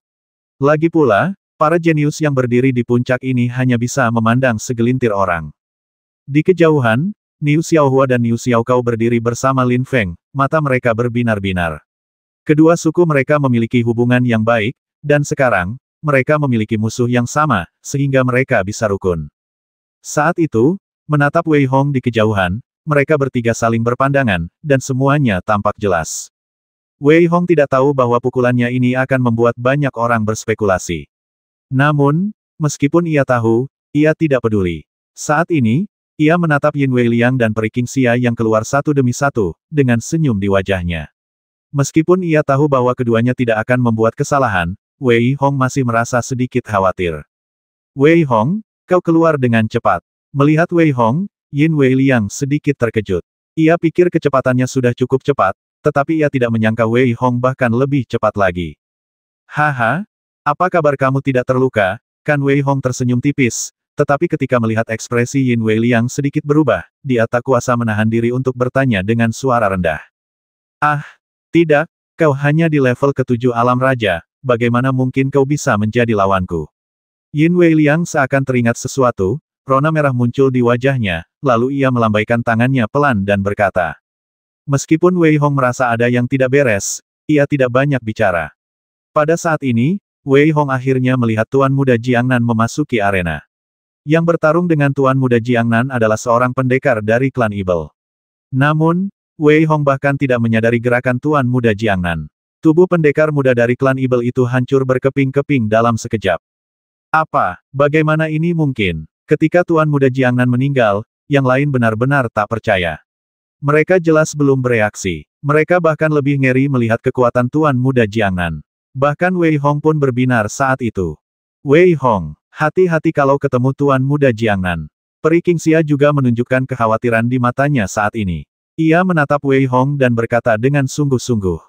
Lagi pula, para jenius yang berdiri di puncak ini hanya bisa memandang segelintir orang. Di kejauhan, Niu Xiaohua dan Niu Xiaokao berdiri bersama Lin Feng, mata mereka berbinar-binar. Kedua suku mereka memiliki hubungan yang baik, dan sekarang, mereka memiliki musuh yang sama, sehingga mereka bisa rukun. Saat itu, menatap Wei Hong di kejauhan, mereka bertiga saling berpandangan, dan semuanya tampak jelas. Wei Hong tidak tahu bahwa pukulannya ini akan membuat banyak orang berspekulasi. Namun, meskipun ia tahu, ia tidak peduli. Saat ini, ia menatap Yin Weiliang dan Peri Qingxia yang keluar satu demi satu, dengan senyum di wajahnya. Meskipun ia tahu bahwa keduanya tidak akan membuat kesalahan, Wei Hong masih merasa sedikit khawatir. Wei Hong, kau keluar dengan cepat. Melihat Wei Hong, Yin Weiliang sedikit terkejut. Ia pikir kecepatannya sudah cukup cepat, tetapi ia tidak menyangka Wei Hong bahkan lebih cepat lagi. Haha, apa kabar kamu tidak terluka? Kan Wei Hong tersenyum tipis, tetapi ketika melihat ekspresi Yin Weiliang sedikit berubah, dia tak kuasa menahan diri untuk bertanya dengan suara rendah. Ah, tidak, kau hanya di level ke-7 alam raja, bagaimana mungkin kau bisa menjadi lawanku? Yin Weiliang seakan teringat sesuatu, rona merah muncul di wajahnya, lalu ia melambaikan tangannya pelan dan berkata. Meskipun Wei Hong merasa ada yang tidak beres, ia tidak banyak bicara. Pada saat ini, Wei Hong akhirnya melihat Tuan Muda Jiangnan memasuki arena. Yang bertarung dengan Tuan Muda Jiangnan adalah seorang pendekar dari klan Ibel. Namun, Wei Hong bahkan tidak menyadari gerakan Tuan Muda Jiangnan. Tubuh pendekar muda dari klan Ibel itu hancur berkeping-keping dalam sekejap. Apa? Bagaimana ini mungkin? Ketika Tuan Muda Jiangnan meninggal, yang lain benar-benar tak percaya. Mereka jelas belum bereaksi. Mereka bahkan lebih ngeri melihat kekuatan Tuan Muda Jiangnan. Bahkan Wei Hong pun berbinar saat itu. Wei Hong, hati-hati kalau ketemu Tuan Muda Jiangnan. Peri Qingxia juga menunjukkan kekhawatiran di matanya saat ini. Ia menatap Wei Hong dan berkata dengan sungguh-sungguh.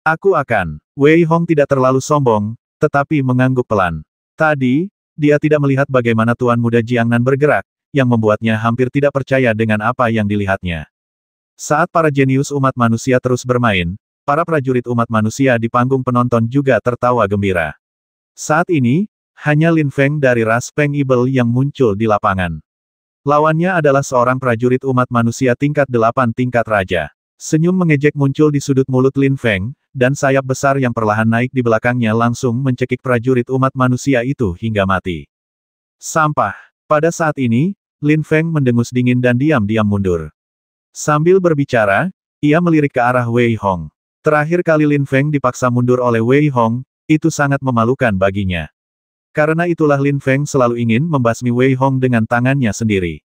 Aku akan. Wei Hong tidak terlalu sombong, tetapi mengangguk pelan. Tadi, dia tidak melihat bagaimana Tuan Muda Jiangnan bergerak, yang membuatnya hampir tidak percaya dengan apa yang dilihatnya. Saat para jenius umat manusia terus bermain, para prajurit umat manusia di panggung penonton juga tertawa gembira. Saat ini, hanya Lin Feng dari ras Peng Ibel yang muncul di lapangan. Lawannya adalah seorang prajurit umat manusia tingkat 8 tingkat raja. Senyum mengejek muncul di sudut mulut Lin Feng, dan sayap besar yang perlahan naik di belakangnya langsung mencekik prajurit umat manusia itu hingga mati. Sampah. Pada saat ini, Lin Feng mendengus dingin dan diam-diam mundur. Sambil berbicara, ia melirik ke arah Wei Hong. Terakhir kali Lin Feng dipaksa mundur oleh Wei Hong, itu sangat memalukan baginya. Karena itulah Lin Feng selalu ingin membasmi Wei Hong dengan tangannya sendiri.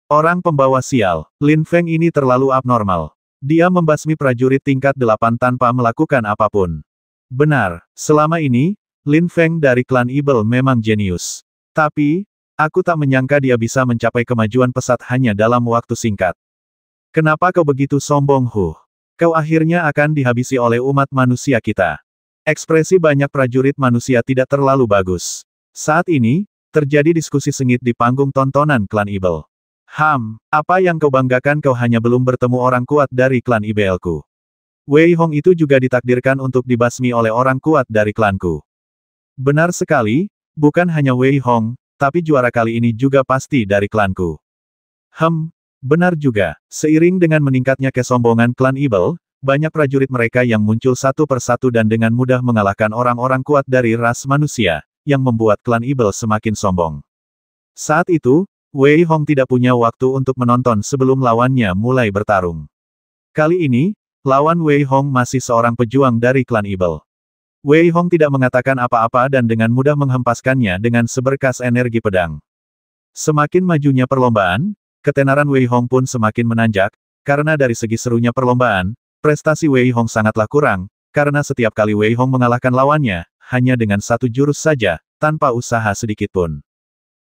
Orang pembawa sial, Lin Feng ini terlalu abnormal. Dia membasmi prajurit tingkat 8 tanpa melakukan apapun. Benar, selama ini, Lin Feng dari klan Ibel memang jenius. Tapi, aku tak menyangka dia bisa mencapai kemajuan pesat hanya dalam waktu singkat. Kenapa kau begitu sombong, Hu? Kau akhirnya akan dihabisi oleh umat manusia kita. Ekspresi banyak prajurit manusia tidak terlalu bagus. Saat ini, terjadi diskusi sengit di panggung tontonan klan Ibel. Apa yang kau banggakan kau hanya belum bertemu orang kuat dari klan Ibelku. Wei Hong itu juga ditakdirkan untuk dibasmi oleh orang kuat dari klanku. Benar sekali, bukan hanya Wei Hong, tapi juara kali ini juga pasti dari klanku. Benar juga, seiring dengan meningkatnya kesombongan klan Ibel, banyak prajurit mereka yang muncul satu persatu dan dengan mudah mengalahkan orang-orang kuat dari ras manusia, yang membuat klan Ibel semakin sombong. Saat itu, Wei Hong tidak punya waktu untuk menonton sebelum lawannya mulai bertarung. Kali ini, lawan Wei Hong masih seorang pejuang dari klan Ibel. Wei Hong tidak mengatakan apa-apa dan dengan mudah menghempaskannya dengan seberkas energi pedang. Semakin majunya perlombaan, ketenaran Wei Hong pun semakin menanjak, karena dari segi serunya perlombaan, prestasi Wei Hong sangatlah kurang, karena setiap kali Wei Hong mengalahkan lawannya, hanya dengan satu jurus saja, tanpa usaha sedikitpun.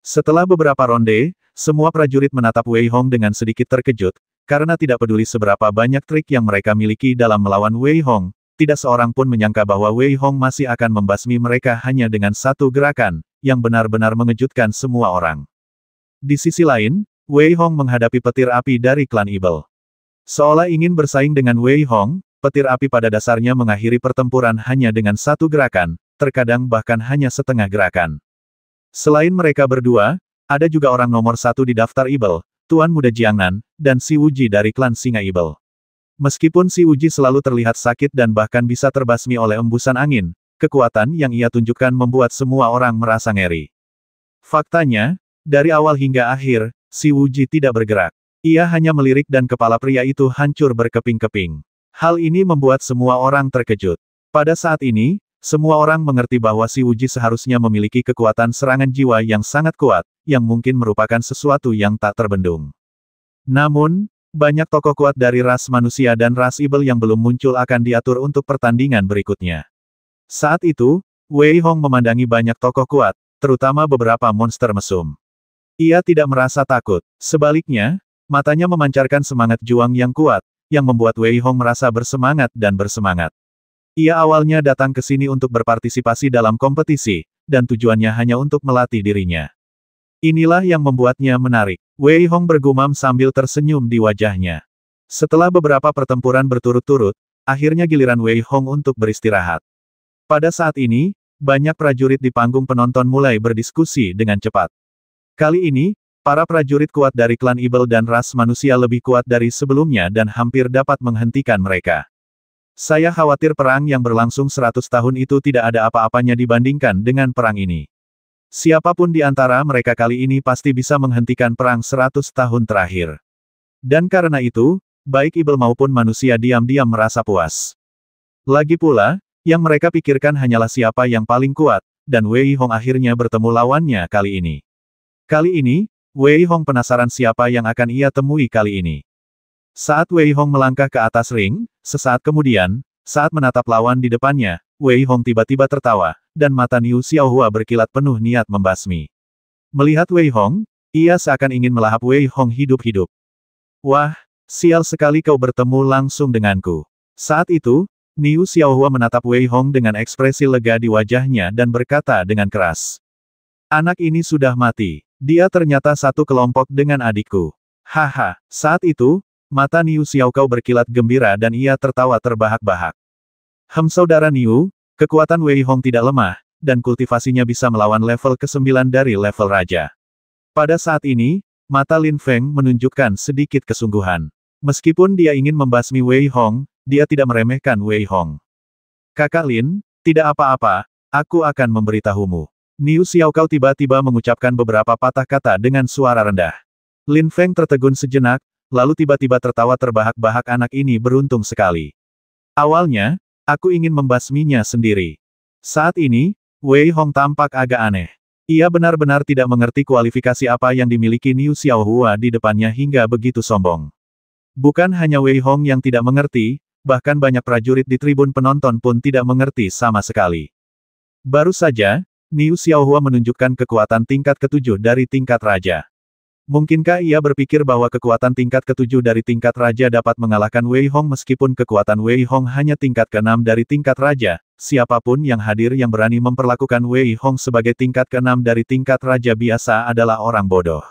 Setelah beberapa ronde, semua prajurit menatap Wei Hong dengan sedikit terkejut, karena tidak peduli seberapa banyak trik yang mereka miliki dalam melawan Wei Hong, tidak seorang pun menyangka bahwa Wei Hong masih akan membasmi mereka hanya dengan satu gerakan, yang benar-benar mengejutkan semua orang. Di sisi lain, Wei Hong menghadapi petir api dari klan Ibel. Seolah ingin bersaing dengan Wei Hong, petir api pada dasarnya mengakhiri pertempuran hanya dengan satu gerakan, terkadang bahkan hanya setengah gerakan. Selain mereka berdua, ada juga orang nomor 1 di daftar Ibel, Tuan Muda Jiangnan, dan Si Wuji dari klan Singa Ibel. Meskipun si Uji selalu terlihat sakit dan bahkan bisa terbasmi oleh embusan angin, kekuatan yang ia tunjukkan membuat semua orang merasa ngeri. Faktanya, dari awal hingga akhir, si Uji tidak bergerak. Ia hanya melirik dan kepala pria itu hancur berkeping-keping. Hal ini membuat semua orang terkejut. Pada saat ini, semua orang mengerti bahwa si Uji seharusnya memiliki kekuatan serangan jiwa yang sangat kuat, yang mungkin merupakan sesuatu yang tak terbendung. Namun, banyak tokoh kuat dari ras manusia dan ras ibel yang belum muncul akan diatur untuk pertandingan berikutnya. Saat itu, Wei Hong memandangi banyak tokoh kuat, terutama beberapa monster mesum. Ia tidak merasa takut. Sebaliknya, matanya memancarkan semangat juang yang kuat, yang membuat Wei Hong merasa bersemangat dan bersemangat. Ia awalnya datang ke sini untuk berpartisipasi dalam kompetisi, dan tujuannya hanya untuk melatih dirinya. Inilah yang membuatnya menarik. Wei Hong bergumam sambil tersenyum di wajahnya. Setelah beberapa pertempuran berturut-turut, akhirnya giliran Wei Hong untuk beristirahat. Pada saat ini, banyak prajurit di panggung penonton mulai berdiskusi dengan cepat. Kali ini, para prajurit kuat dari klan Ibel dan ras manusia lebih kuat dari sebelumnya dan hampir dapat menghentikan mereka. Saya khawatir perang yang berlangsung 100 tahun itu tidak ada apa-apanya dibandingkan dengan perang ini. Siapapun di antara mereka kali ini pasti bisa menghentikan perang 100 tahun terakhir. Dan karena itu, baik Ibel maupun manusia diam-diam merasa puas. Lagi pula, yang mereka pikirkan hanyalah siapa yang paling kuat, dan Wei Hong akhirnya bertemu lawannya kali ini. Kali ini, Wei Hong penasaran siapa yang akan ia temui kali ini. Saat Wei Hong melangkah ke atas ring, sesaat kemudian, saat menatap lawan di depannya, Wei Hong tiba-tiba tertawa, dan mata Niu Xiaohua berkilat penuh niat membasmi. Melihat Wei Hong, ia seakan ingin melahap Wei Hong hidup-hidup. Wah, sial sekali kau bertemu langsung denganku. Saat itu, Niu Xiaohua menatap Wei Hong dengan ekspresi lega di wajahnya dan berkata dengan keras. Anak ini sudah mati. Dia ternyata satu kelompok dengan adikku. Haha, saat itu, mata Niu Xiaokao berkilat gembira dan ia tertawa terbahak-bahak. Saudara Niu, kekuatan Wei Hong tidak lemah, dan kultivasinya bisa melawan level ke-9 dari level raja. Pada saat ini, mata Lin Feng menunjukkan sedikit kesungguhan. Meskipun dia ingin membasmi Wei Hong, dia tidak meremehkan Wei Hong. Kakak Lin, tidak apa-apa, aku akan memberitahumu. Niu Xiaokao tiba-tiba mengucapkan beberapa patah kata dengan suara rendah. Lin Feng tertegun sejenak, lalu tiba-tiba tertawa terbahak-bahak. Anak ini beruntung sekali. Awalnya, aku ingin membasminya sendiri. Saat ini, Wei Hong tampak agak aneh. Ia benar-benar tidak mengerti kualifikasi apa yang dimiliki Niu Xiaohua di depannya hingga begitu sombong. Bukan hanya Wei Hong yang tidak mengerti, bahkan banyak prajurit di tribun penonton pun tidak mengerti sama sekali. Baru saja, Niu Xiaohua menunjukkan kekuatan tingkat ke-7 dari tingkat raja. Mungkinkah ia berpikir bahwa kekuatan tingkat ke-7 dari tingkat raja dapat mengalahkan Wei Hong meskipun kekuatan Wei Hong hanya tingkat ke-6 dari tingkat raja? Siapapun yang hadir yang berani memperlakukan Wei Hong sebagai tingkat ke-6 dari tingkat raja biasa adalah orang bodoh.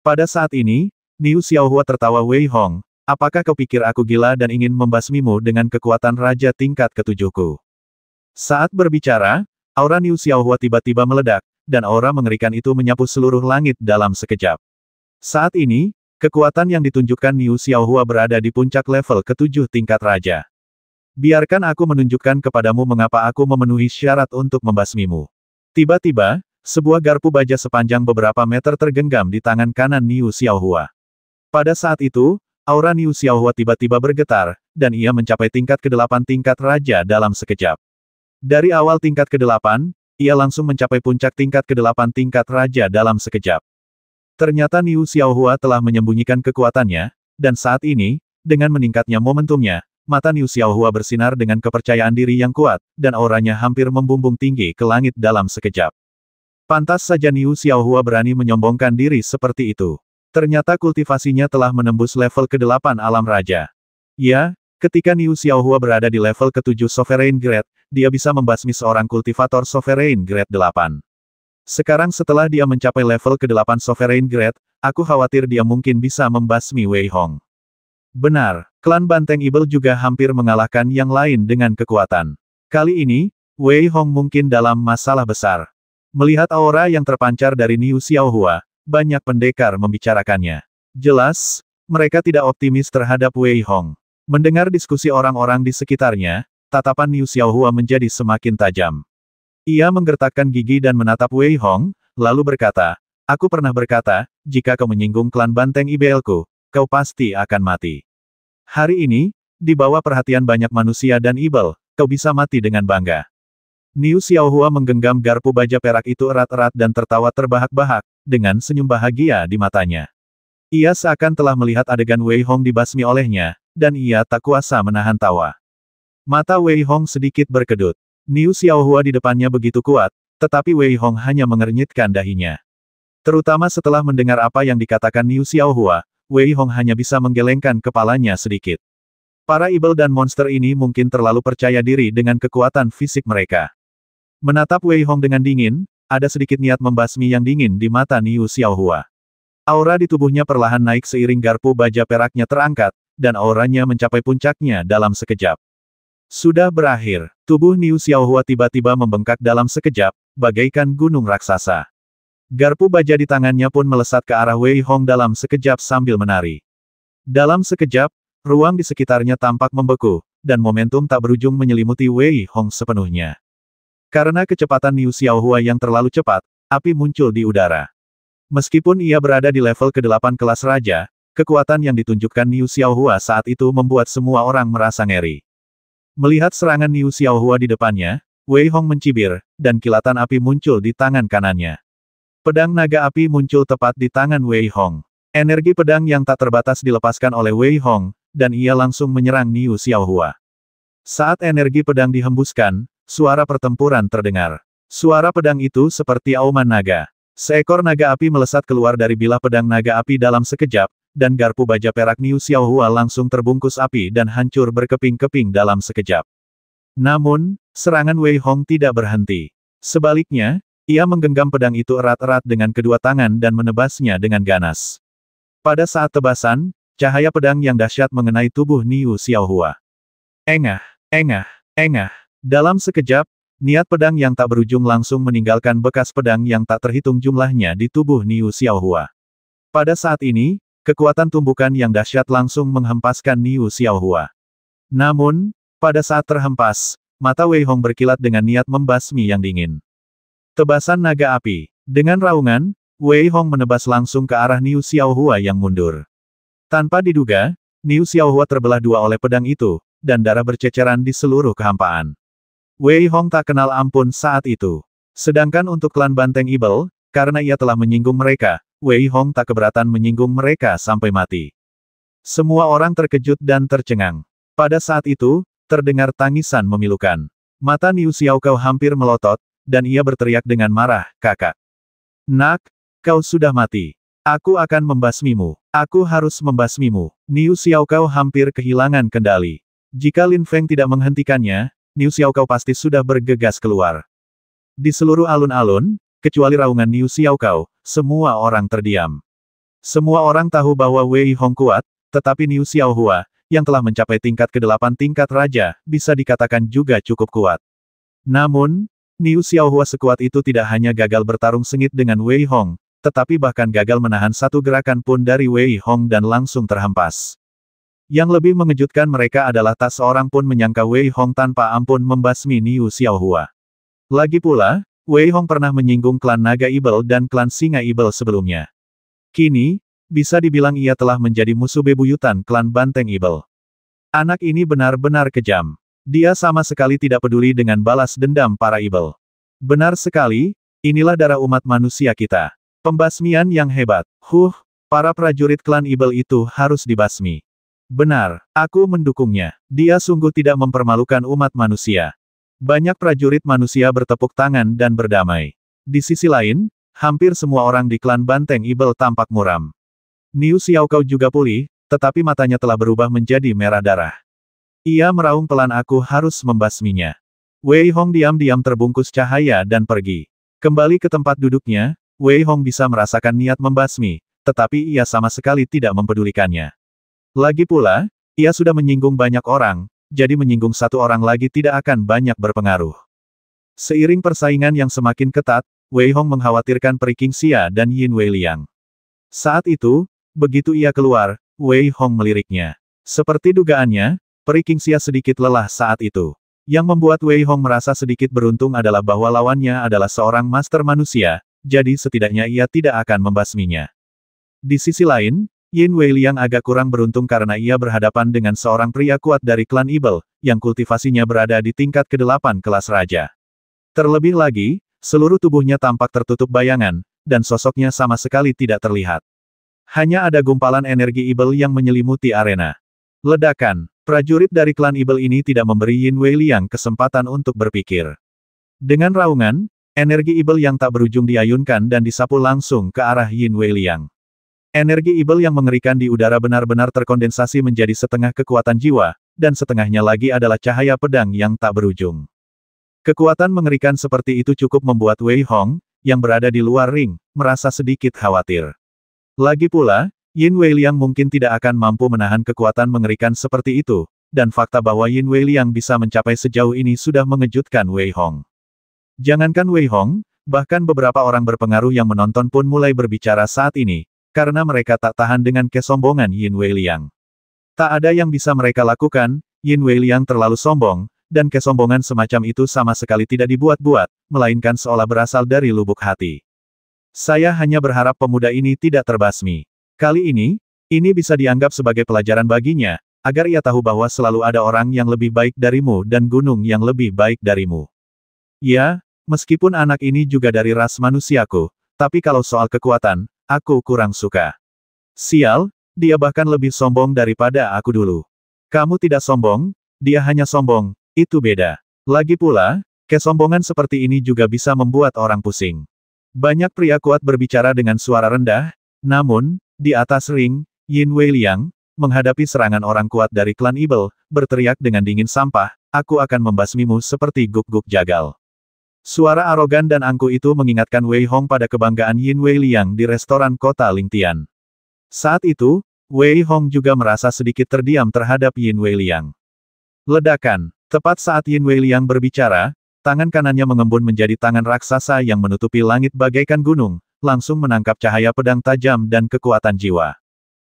Pada saat ini, Niu Xiaohua tertawa. Wei Hong, apakah kau pikir aku gila dan ingin membasmimu dengan kekuatan raja tingkat ke-7ku? Saat berbicara, aura Niu Xiaohua tiba-tiba meledak, dan aura mengerikan itu menyapu seluruh langit dalam sekejap. Saat ini, kekuatan yang ditunjukkan Niu Xiaohua berada di puncak level ke-7 tingkat raja. Biarkan aku menunjukkan kepadamu mengapa aku memenuhi syarat untuk membasmimu. Tiba-tiba, sebuah garpu baja sepanjang beberapa meter tergenggam di tangan kanan Niu Xiaohua. Pada saat itu, aura Niu Xiaohua tiba-tiba bergetar, dan ia mencapai tingkat ke-8 tingkat raja dalam sekejap. Dari awal tingkat ke-8, ia langsung mencapai puncak tingkat ke-8 tingkat raja dalam sekejap. Ternyata Niu Xiaohua telah menyembunyikan kekuatannya, dan saat ini, dengan meningkatnya momentumnya, mata Niu Xiaohua bersinar dengan kepercayaan diri yang kuat, dan auranya hampir membumbung tinggi ke langit dalam sekejap. Pantas saja Niu Xiaohua berani menyombongkan diri seperti itu. Ternyata kultivasinya telah menembus level ke-8 alam raja. Ya, ketika Niu Xiaohua berada di level ke-7 Sovereign Grade, dia bisa membasmi seorang kultivator Sovereign Grade 8. Sekarang setelah dia mencapai level ke-8 Sovereign Grade, aku khawatir dia mungkin bisa membasmi Wei Hong. Benar, klan Banteng Ibel juga hampir mengalahkan yang lain dengan kekuatan. Kali ini, Wei Hong mungkin dalam masalah besar. Melihat aura yang terpancar dari Niu Xiaohua, banyak pendekar membicarakannya. Jelas, mereka tidak optimis terhadap Wei Hong. Mendengar diskusi orang-orang di sekitarnya, tatapan Niu Xiaohua menjadi semakin tajam. Ia menggertakkan gigi dan menatap Wei Hong, lalu berkata, "Aku pernah berkata, jika kau menyinggung klan banteng IBL-ku, kau pasti akan mati. Hari ini, di bawah perhatian banyak manusia dan IBL, kau bisa mati dengan bangga." Niu Xiaohua menggenggam garpu baja perak itu erat-erat dan tertawa terbahak-bahak, dengan senyum bahagia di matanya. Ia seakan telah melihat adegan Wei Hong dibasmi olehnya, dan ia tak kuasa menahan tawa. Mata Wei Hong sedikit berkedut. Niu Xiaohua di depannya begitu kuat, tetapi Wei Hong hanya mengernyitkan dahinya. Terutama setelah mendengar apa yang dikatakan Niu Xiaohua, Wei Hong hanya bisa menggelengkan kepalanya sedikit. Para ibel dan monster ini mungkin terlalu percaya diri dengan kekuatan fisik mereka. Menatap Wei Hong dengan dingin, ada sedikit niat membasmi yang dingin di mata Niu Xiaohua. Aura di tubuhnya perlahan naik seiring garpu baja peraknya terangkat, dan auranya mencapai puncaknya dalam sekejap. Sudah berakhir, tubuh Niu Xiaohua tiba-tiba membengkak dalam sekejap, bagaikan gunung raksasa. Garpu baja di tangannya pun melesat ke arah Wei Hong dalam sekejap sambil menari. Dalam sekejap, ruang di sekitarnya tampak membeku, dan momentum tak berujung menyelimuti Wei Hong sepenuhnya. Karena kecepatan Niu Xiaohua yang terlalu cepat, api muncul di udara. Meskipun ia berada di level ke-8 kelas raja, kekuatan yang ditunjukkan Niu Xiaohua saat itu membuat semua orang merasa ngeri. Melihat serangan Niu Xiaohua di depannya, Wei Hong mencibir, dan kilatan api muncul di tangan kanannya. Pedang naga api muncul tepat di tangan Wei Hong. Energi pedang yang tak terbatas dilepaskan oleh Wei Hong, dan ia langsung menyerang Niu Xiaohua. Saat energi pedang dihembuskan, suara pertempuran terdengar. Suara pedang itu seperti auman naga. Seekor naga api melesat keluar dari bilah pedang naga api dalam sekejap, dan garpu baja perak Niu Xiaohua langsung terbungkus api dan hancur berkeping-keping dalam sekejap. Namun, serangan Wei Hong tidak berhenti. Sebaliknya, ia menggenggam pedang itu erat-erat dengan kedua tangan dan menebasnya dengan ganas. Pada saat tebasan, cahaya pedang yang dahsyat mengenai tubuh Niu Xiaohua. Engah, engah, engah. Dalam sekejap, niat pedang yang tak berujung langsung meninggalkan bekas pedang yang tak terhitung jumlahnya di tubuh Niu Xiaohua. Pada saat ini, kekuatan tumbukan yang dahsyat langsung menghempaskan Niu Xiaohua. Namun, pada saat terhempas, mata Wei Hong berkilat dengan niat membasmi yang dingin. Tebasan naga api. Dengan raungan, Wei Hong menebas langsung ke arah Niu Xiaohua yang mundur. Tanpa diduga, Niu Xiaohua terbelah dua oleh pedang itu, dan darah berceceran di seluruh kehampaan. Wei Hong tak kenal ampun saat itu. Sedangkan untuk klan Banteng Ibel, karena ia telah menyinggung mereka, Wei Hong tak keberatan menyinggung mereka sampai mati. Semua orang terkejut dan tercengang. Pada saat itu, terdengar tangisan memilukan. Mata Niu Xiaohua hampir melotot, dan ia berteriak dengan marah, "Kakak! Nak, kau sudah mati. Aku akan membasmimu. Aku harus membasmimu." Niu Xiaohua hampir kehilangan kendali. Jika Lin Feng tidak menghentikannya, Niu Xiaohua pasti sudah bergegas keluar. Di seluruh alun-alun, kecuali raungan Niu Xiaohua, semua orang terdiam. Semua orang tahu bahwa Wei Hong kuat, tetapi Niu Xiaohua, yang telah mencapai tingkat ke-8 tingkat raja, bisa dikatakan juga cukup kuat. Namun, Niu Xiaohua sekuat itu tidak hanya gagal bertarung sengit dengan Wei Hong, tetapi bahkan gagal menahan satu gerakan pun dari Wei Hong dan langsung terhempas. Yang lebih mengejutkan mereka adalah tak seorang pun menyangka Wei Hong tanpa ampun membasmi Niu Xiaohua. Lagi pula, Wei Hong pernah menyinggung klan Naga Ibel dan klan Singa Ibel sebelumnya. Kini, bisa dibilang ia telah menjadi musuh bebuyutan klan Banteng Ibel. Anak ini benar-benar kejam. Dia sama sekali tidak peduli dengan balas dendam para Ibel. Benar sekali, inilah darah umat manusia kita. Pembasmian yang hebat. Para prajurit klan Ibel itu harus dibasmi. Benar, aku mendukungnya. Dia sungguh tidak mempermalukan umat manusia. Banyak prajurit manusia bertepuk tangan dan berdamai. Di sisi lain, hampir semua orang di klan Banteng Ibel tampak muram. Niu Xiaohua juga pulih, tetapi matanya telah berubah menjadi merah darah. Ia meraung pelan, "Aku harus membasminya." Wei Hong diam-diam terbungkus cahaya dan pergi. Kembali ke tempat duduknya, Wei Hong bisa merasakan niat membasmi, tetapi ia sama sekali tidak mempedulikannya. Lagi pula, ia sudah menyinggung banyak orang, jadi menyinggung satu orang lagi tidak akan banyak berpengaruh. Seiring persaingan yang semakin ketat, Wei Hong mengkhawatirkan Peri Qingxia dan Yin Weiliang. Saat itu, begitu ia keluar, Wei Hong meliriknya. Seperti dugaannya, Peri Qingxia sedikit lelah saat itu. Yang membuat Wei Hong merasa sedikit beruntung adalah bahwa lawannya adalah seorang master manusia, jadi setidaknya ia tidak akan membasminya. Di sisi lain, Yin Weiliang agak kurang beruntung karena ia berhadapan dengan seorang pria kuat dari klan Ibel, yang kultivasinya berada di tingkat ke-8 kelas raja. Terlebih lagi, seluruh tubuhnya tampak tertutup bayangan, dan sosoknya sama sekali tidak terlihat. Hanya ada gumpalan energi Ibel yang menyelimuti arena. Ledakan. Prajurit dari klan Ibel ini tidak memberi Yin Weiliang kesempatan untuk berpikir. Dengan raungan, energi Ibel yang tak berujung diayunkan dan disapu langsung ke arah Yin Weiliang. Energi Ibel yang mengerikan di udara benar-benar terkondensasi menjadi setengah kekuatan jiwa, dan setengahnya lagi adalah cahaya pedang yang tak berujung. Kekuatan mengerikan seperti itu cukup membuat Wei Hong, yang berada di luar ring, merasa sedikit khawatir. Lagi pula, Yin Weiliang mungkin tidak akan mampu menahan kekuatan mengerikan seperti itu, dan fakta bahwa Yin Weiliang bisa mencapai sejauh ini sudah mengejutkan Wei Hong. Jangankan Wei Hong, bahkan beberapa orang berpengaruh yang menonton pun mulai berbicara saat ini, karena mereka tak tahan dengan kesombongan Yin Weiliang. Tak ada yang bisa mereka lakukan, Yin Weiliang terlalu sombong, dan kesombongan semacam itu sama sekali tidak dibuat-buat, melainkan seolah berasal dari lubuk hati. Saya hanya berharap pemuda ini tidak terbasmi. Kali ini bisa dianggap sebagai pelajaran baginya, agar ia tahu bahwa selalu ada orang yang lebih baik darimu dan gunung yang lebih baik darimu. Ya, meskipun anak ini juga dari ras manusiaku, tapi kalau soal kekuatan, aku kurang suka. Sial, dia bahkan lebih sombong daripada aku dulu. Kamu tidak sombong, dia hanya sombong, itu beda. Lagi pula, kesombongan seperti ini juga bisa membuat orang pusing. Banyak pria kuat berbicara dengan suara rendah, namun, di atas ring, Yin Weiliang, menghadapi serangan orang kuat dari klan Ibel, berteriak dengan dingin sampah, aku akan membasmimu seperti guk-guk jagal. Suara arogan dan angkuh itu mengingatkan Wei Hong pada kebanggaan Yin Weiliang di restoran kota Lingtian. Saat itu, Wei Hong juga merasa sedikit terdiam terhadap Yin Weiliang. Ledakan. Tepat saat Yin Weiliang berbicara, tangan kanannya mengembun menjadi tangan raksasa yang menutupi langit bagaikan gunung, langsung menangkap cahaya pedang tajam dan kekuatan jiwa.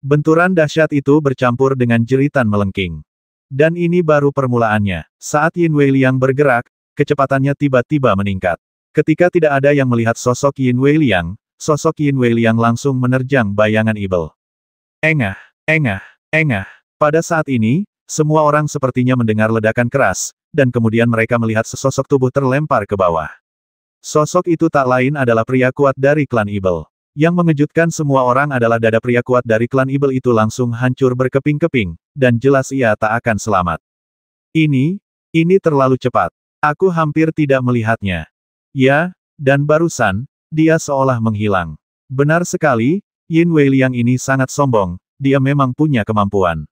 Benturan dahsyat itu bercampur dengan jeritan melengking. Dan ini baru permulaannya. Saat Yin Weiliang bergerak, kecepatannya tiba-tiba meningkat. Ketika tidak ada yang melihat sosok Yin Weiliang, sosok Yin Weiliang langsung menerjang bayangan Ibel. Engah, engah, engah. Pada saat ini, semua orang sepertinya mendengar ledakan keras, dan kemudian mereka melihat sesosok tubuh terlempar ke bawah. Sosok itu tak lain adalah pria kuat dari klan Ibel. Yang mengejutkan semua orang adalah dada pria kuat dari klan Ibel itu langsung hancur berkeping-keping, dan jelas ia tak akan selamat. Ini terlalu cepat. Aku hampir tidak melihatnya. Ya, dan barusan, dia seolah menghilang. Benar sekali, Yin Weiliang ini sangat sombong, dia memang punya kemampuan.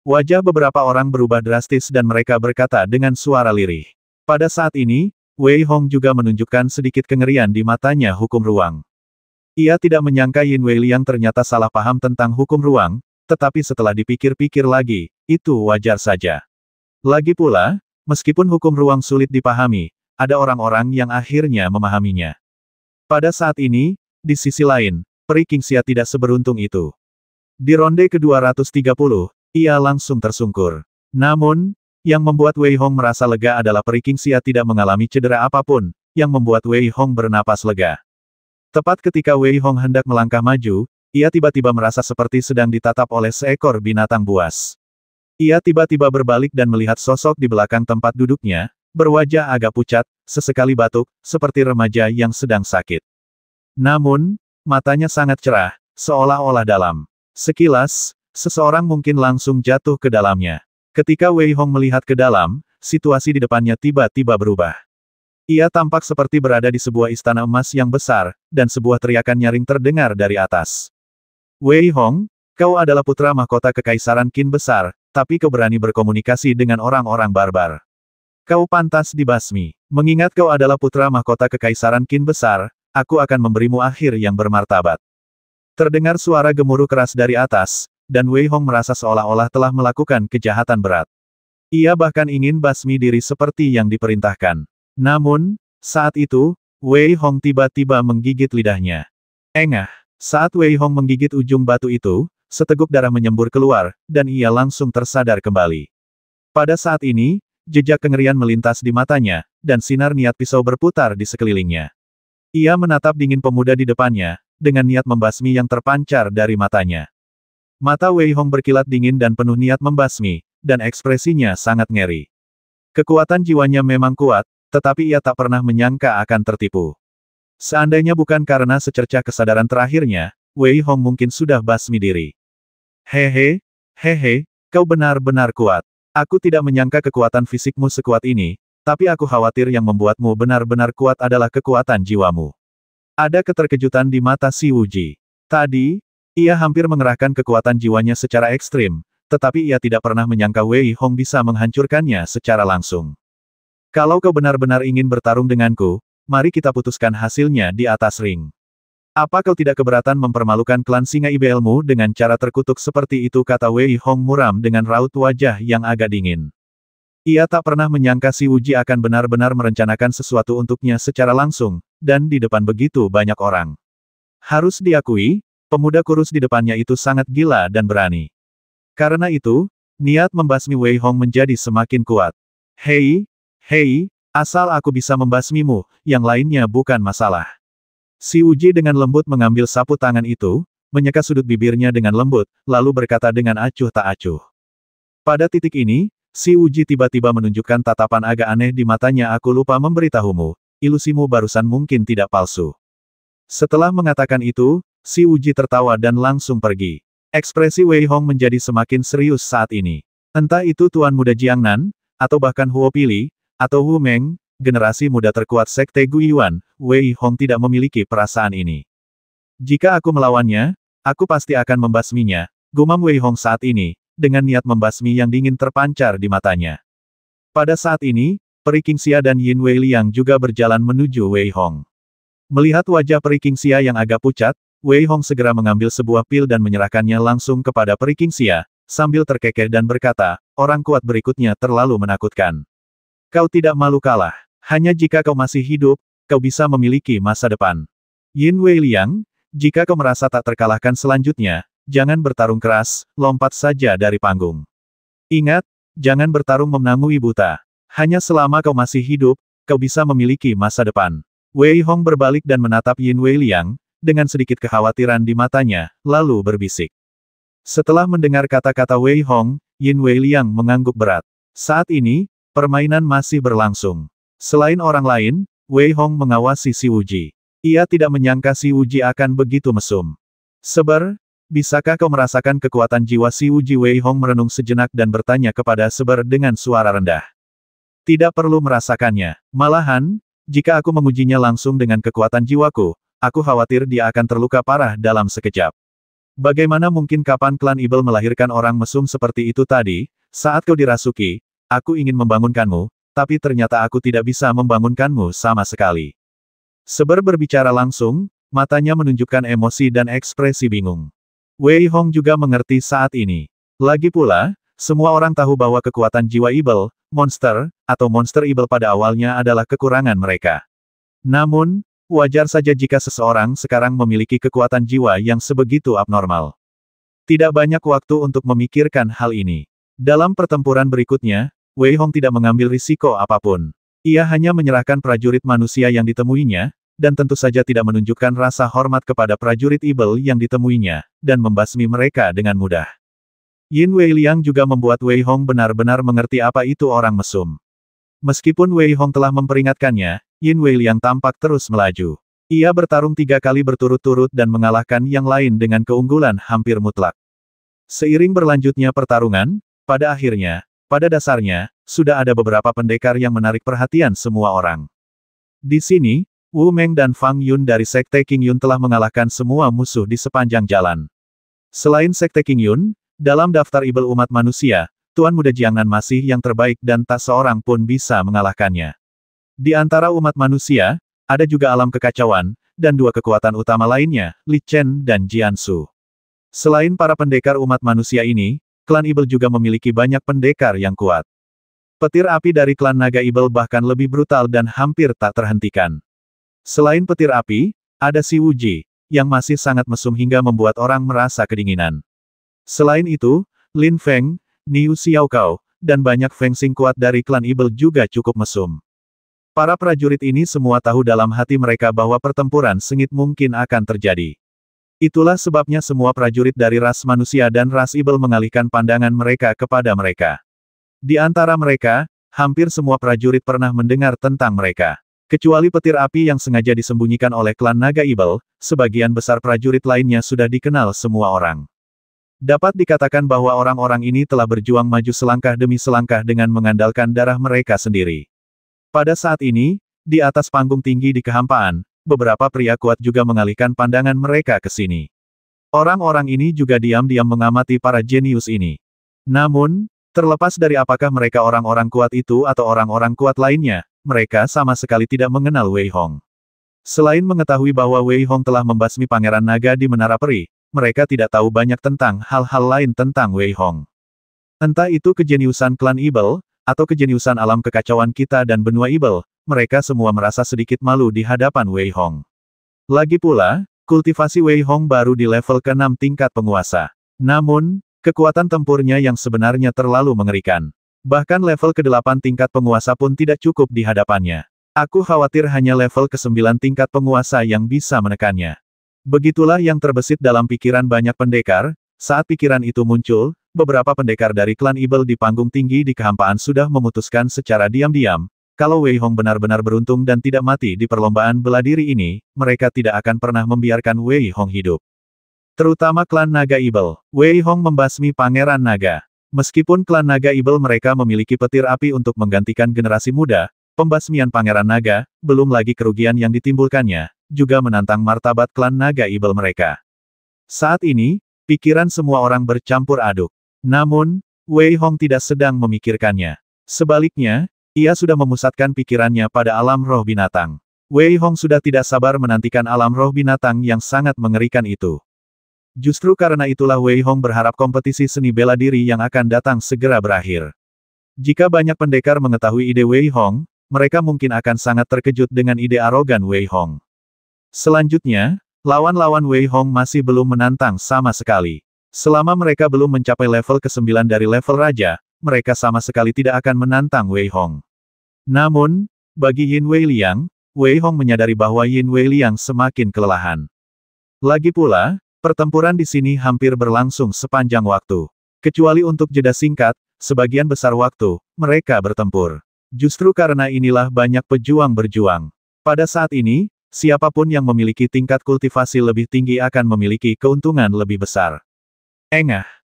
Wajah beberapa orang berubah drastis dan mereka berkata dengan suara lirih. Pada saat ini, Wei Hong juga menunjukkan sedikit kengerian di matanya hukum ruang. Ia tidak menyangka Yin Weiliang ternyata salah paham tentang hukum ruang, tetapi setelah dipikir-pikir lagi, itu wajar saja. Lagi pula, meskipun hukum ruang sulit dipahami, ada orang-orang yang akhirnya memahaminya. Pada saat ini, di sisi lain, Peri Qingxia tidak seberuntung itu. Di ronde ke-230, ia langsung tersungkur. Namun, yang membuat Wei Hong merasa lega adalah Peri Qingxia tidak mengalami cedera apapun, yang membuat Wei Hong bernapas lega. Tepat ketika Wei Hong hendak melangkah maju, ia tiba-tiba merasa seperti sedang ditatap oleh seekor binatang buas. Ia tiba-tiba berbalik dan melihat sosok di belakang tempat duduknya, berwajah agak pucat, sesekali batuk, seperti remaja yang sedang sakit. Namun, matanya sangat cerah, seolah-olah dalam. Sekilas, seseorang mungkin langsung jatuh ke dalamnya. Ketika Wei Hong melihat ke dalam, situasi di depannya tiba-tiba berubah. Ia tampak seperti berada di sebuah istana emas yang besar, dan sebuah teriakan nyaring terdengar dari atas. Wei Hong, kau adalah putra mahkota kekaisaran Qin besar, tapi kau berani berkomunikasi dengan orang-orang barbar. Kau pantas dibasmi. Mengingat kau adalah putra mahkota kekaisaran Qin besar, aku akan memberimu akhir yang bermartabat. Terdengar suara gemuruh keras dari atas, dan Wei Hong merasa seolah-olah telah melakukan kejahatan berat. Ia bahkan ingin basmi diri seperti yang diperintahkan. Namun, saat itu, Wei Hong tiba-tiba menggigit lidahnya. Engah. Saat Wei Hong menggigit ujung batu itu, seteguk darah menyembur keluar, dan ia langsung tersadar kembali. Pada saat ini, jejak kengerian melintas di matanya, dan sinar niat pisau berputar di sekelilingnya. Ia menatap dingin pemuda di depannya, dengan niat membasmi yang terpancar dari matanya. Mata Wei Hong berkilat dingin dan penuh niat membasmi, dan ekspresinya sangat ngeri. Kekuatan jiwanya memang kuat, tetapi ia tak pernah menyangka akan tertipu. Seandainya bukan karena secercah kesadaran terakhirnya, Wei Hong mungkin sudah basmi diri. Hehe, kau benar-benar kuat. Aku tidak menyangka kekuatan fisikmu sekuat ini, tapi aku khawatir yang membuatmu benar-benar kuat adalah kekuatan jiwamu. Ada keterkejutan di mata Si Wuji. Tadi, ia hampir mengerahkan kekuatan jiwanya secara ekstrim, tetapi ia tidak pernah menyangka Wei Hong bisa menghancurkannya secara langsung. Kalau kau benar-benar ingin bertarung denganku, mari kita putuskan hasilnya di atas ring. Apa kau tidak keberatan mempermalukan klan Singa IBL-mu dengan cara terkutuk seperti itu, kata Wei Hong muram dengan raut wajah yang agak dingin. Ia tak pernah menyangka Si Wuji akan benar-benar merencanakan sesuatu untuknya secara langsung, dan di depan begitu banyak orang. Harus diakui, pemuda kurus di depannya itu sangat gila dan berani. Karena itu, niat membasmi Wei Hong menjadi semakin kuat. Hei, asal aku bisa membasmimu, yang lainnya bukan masalah. Si Wuji dengan lembut mengambil sapu tangan itu, menyeka sudut bibirnya dengan lembut, lalu berkata dengan acuh tak acuh. Pada titik ini, Si Wuji tiba-tiba menunjukkan tatapan agak aneh di matanya. Aku lupa memberitahumu, ilusimu barusan mungkin tidak palsu. Setelah mengatakan itu, Si Wuji tertawa dan langsung pergi. Ekspresi Wei Hong menjadi semakin serius saat ini. Entah itu Tuan Muda Jiangnan, atau bahkan Huo Pili, atau Wu Meng, generasi muda terkuat Sekte Guiyuan, Wei Hong tidak memiliki perasaan ini. Jika aku melawannya, aku pasti akan membasminya, gumam Wei Hong saat ini, dengan niat membasmi yang dingin terpancar di matanya. Pada saat ini, Peri Qingxia dan Yin Wei Liang juga berjalan menuju Wei Hong. Melihat wajah Peri Qingxia yang agak pucat, Wei Hong segera mengambil sebuah pil dan menyerahkannya langsung kepada Peri Qingxia, sambil terkekeh dan berkata, orang kuat berikutnya terlalu menakutkan. Kau tidak malu kalah. Hanya jika kau masih hidup, kau bisa memiliki masa depan. Yin Wei Liang, jika kau merasa tak terkalahkan selanjutnya, jangan bertarung keras, lompat saja dari panggung. Ingat, jangan bertarung menangui buta. Hanya selama kau masih hidup, kau bisa memiliki masa depan. Wei Hong berbalik dan menatap Yin Wei Liang, dengan sedikit kekhawatiran di matanya, lalu berbisik. Setelah mendengar kata-kata Wei Hong, Yin Wei Liang mengangguk berat. Saat ini, permainan masih berlangsung. Selain orang lain, Wei Hong mengawasi Si Wuji. Ia tidak menyangka Si Wuji akan begitu mesum. Seber, bisakah kau merasakan kekuatan jiwa Si Wuji? Wei Hong merenung sejenak dan bertanya kepada Seber dengan suara rendah. Tidak perlu merasakannya. Malahan, jika aku mengujinya langsung dengan kekuatan jiwaku, aku khawatir dia akan terluka parah dalam sekejap. Bagaimana mungkin kapan klan Ibel melahirkan orang mesum seperti itu tadi? Saat kau dirasuki, aku ingin membangunkanmu, tapi ternyata aku tidak bisa membangunkanmu sama sekali. Seber berbicara langsung, matanya menunjukkan emosi dan ekspresi bingung. Wei Hong juga mengerti saat ini. Lagi pula, semua orang tahu bahwa kekuatan jiwa Ibel, monster, atau monster Ibel pada awalnya adalah kekurangan mereka. Namun, wajar saja jika seseorang sekarang memiliki kekuatan jiwa yang sebegitu abnormal. Tidak banyak waktu untuk memikirkan hal ini. Dalam pertempuran berikutnya, Wei Hong tidak mengambil risiko apapun. Ia hanya menyerahkan prajurit manusia yang ditemuinya, dan tentu saja tidak menunjukkan rasa hormat kepada prajurit Ibel yang ditemuinya, dan membasmi mereka dengan mudah. Yin Wei Liang juga membuat Wei Hong benar-benar mengerti apa itu orang mesum. Meskipun Wei Hong telah memperingatkannya, Yin Wei Liang tampak terus melaju. Ia bertarung 3 kali berturut-turut dan mengalahkan yang lain dengan keunggulan hampir mutlak. Seiring berlanjutnya pertarungan, pada dasarnya, sudah ada beberapa pendekar yang menarik perhatian semua orang. Di sini, Wu Meng dan Fang Yun dari Sekte King Yun telah mengalahkan semua musuh di sepanjang jalan. Selain Sekte King Yun, dalam daftar Ibel umat manusia, Tuan Muda Jiangnan masih yang terbaik dan tak seorang pun bisa mengalahkannya. Di antara umat manusia, ada juga alam kekacauan, dan 2 kekuatan utama lainnya, Li Chen dan Jiansu. Selain para pendekar umat manusia ini, klan Ibel juga memiliki banyak pendekar yang kuat. Petir api dari klan Naga Ibel bahkan lebih brutal dan hampir tak terhentikan. Selain petir api, ada Si Wuji, yang masih sangat mesum hingga membuat orang merasa kedinginan. Selain itu, Lin Feng, Niu Xiaokao, dan banyak fengsing kuat dari klan Ibel juga cukup mesum. Para prajurit ini semua tahu dalam hati mereka bahwa pertempuran sengit mungkin akan terjadi. Itulah sebabnya semua prajurit dari ras manusia dan ras Ibel mengalihkan pandangan mereka kepada mereka. Di antara mereka, hampir semua prajurit pernah mendengar tentang mereka. Kecuali petir api yang sengaja disembunyikan oleh klan naga Ibel, sebagian besar prajurit lainnya sudah dikenal semua orang. Dapat dikatakan bahwa orang-orang ini telah berjuang maju selangkah demi selangkah dengan mengandalkan darah mereka sendiri. Pada saat ini, di atas panggung tinggi di kehampaan, beberapa pria kuat juga mengalihkan pandangan mereka ke sini. Orang-orang ini juga diam-diam mengamati para jenius ini. Namun, terlepas dari apakah mereka orang-orang kuat itu atau orang-orang kuat lainnya, mereka sama sekali tidak mengenal Wei Hong. Selain mengetahui bahwa Wei Hong telah membasmi Pangeran Naga di Menara Peri, mereka tidak tahu banyak tentang hal-hal lain tentang Wei Hong. Entah itu kejeniusan klan Ibel, atau kejeniusan alam kekacauan kita dan benua Ibel, mereka semua merasa sedikit malu di hadapan Wei Hong. Lagi pula, kultivasi Wei Hong baru di level ke-6 tingkat penguasa. Namun, kekuatan tempurnya yang sebenarnya terlalu mengerikan. Bahkan level ke-8 tingkat penguasa pun tidak cukup di hadapannya. Aku khawatir hanya level ke-9 tingkat penguasa yang bisa menekannya. Begitulah yang terbesit dalam pikiran banyak pendekar. Saat pikiran itu muncul, beberapa pendekar dari klan Ibel di panggung tinggi di kehampaan sudah memutuskan secara diam-diam, kalau Wei Hong benar-benar beruntung dan tidak mati di perlombaan bela diri ini, mereka tidak akan pernah membiarkan Wei Hong hidup. Terutama klan Naga Ibel. Wei Hong membasmi Pangeran Naga. Meskipun klan Naga Ibel mereka memiliki petir api untuk menggantikan generasi muda, pembasmian Pangeran Naga, belum lagi kerugian yang ditimbulkannya, juga menantang martabat klan Naga Ibel mereka. Saat ini, pikiran semua orang bercampur aduk. Namun, Wei Hong tidak sedang memikirkannya. Sebaliknya, ia sudah memusatkan pikirannya pada alam roh binatang. Wei Hong sudah tidak sabar menantikan alam roh binatang yang sangat mengerikan itu. Justru karena itulah Wei Hong berharap kompetisi seni bela diri yang akan datang segera berakhir. Jika banyak pendekar mengetahui ide Wei Hong, mereka mungkin akan sangat terkejut dengan ide arogan Wei Hong. Selanjutnya, lawan-lawan Wei Hong masih belum menantang sama sekali. Selama mereka belum mencapai level ke-9 dari level Raja, mereka sama sekali tidak akan menantang Wei Hong. Namun, bagi Yin Wei Liang, Wei Hong menyadari bahwa Yin Wei Liang semakin kelelahan. Lagi pula, pertempuran di sini hampir berlangsung sepanjang waktu. Kecuali untuk jeda singkat, sebagian besar waktu, mereka bertempur. Justru karena inilah banyak pejuang berjuang. Pada saat ini, siapapun yang memiliki tingkat kultivasi lebih tinggi akan memiliki keuntungan lebih besar.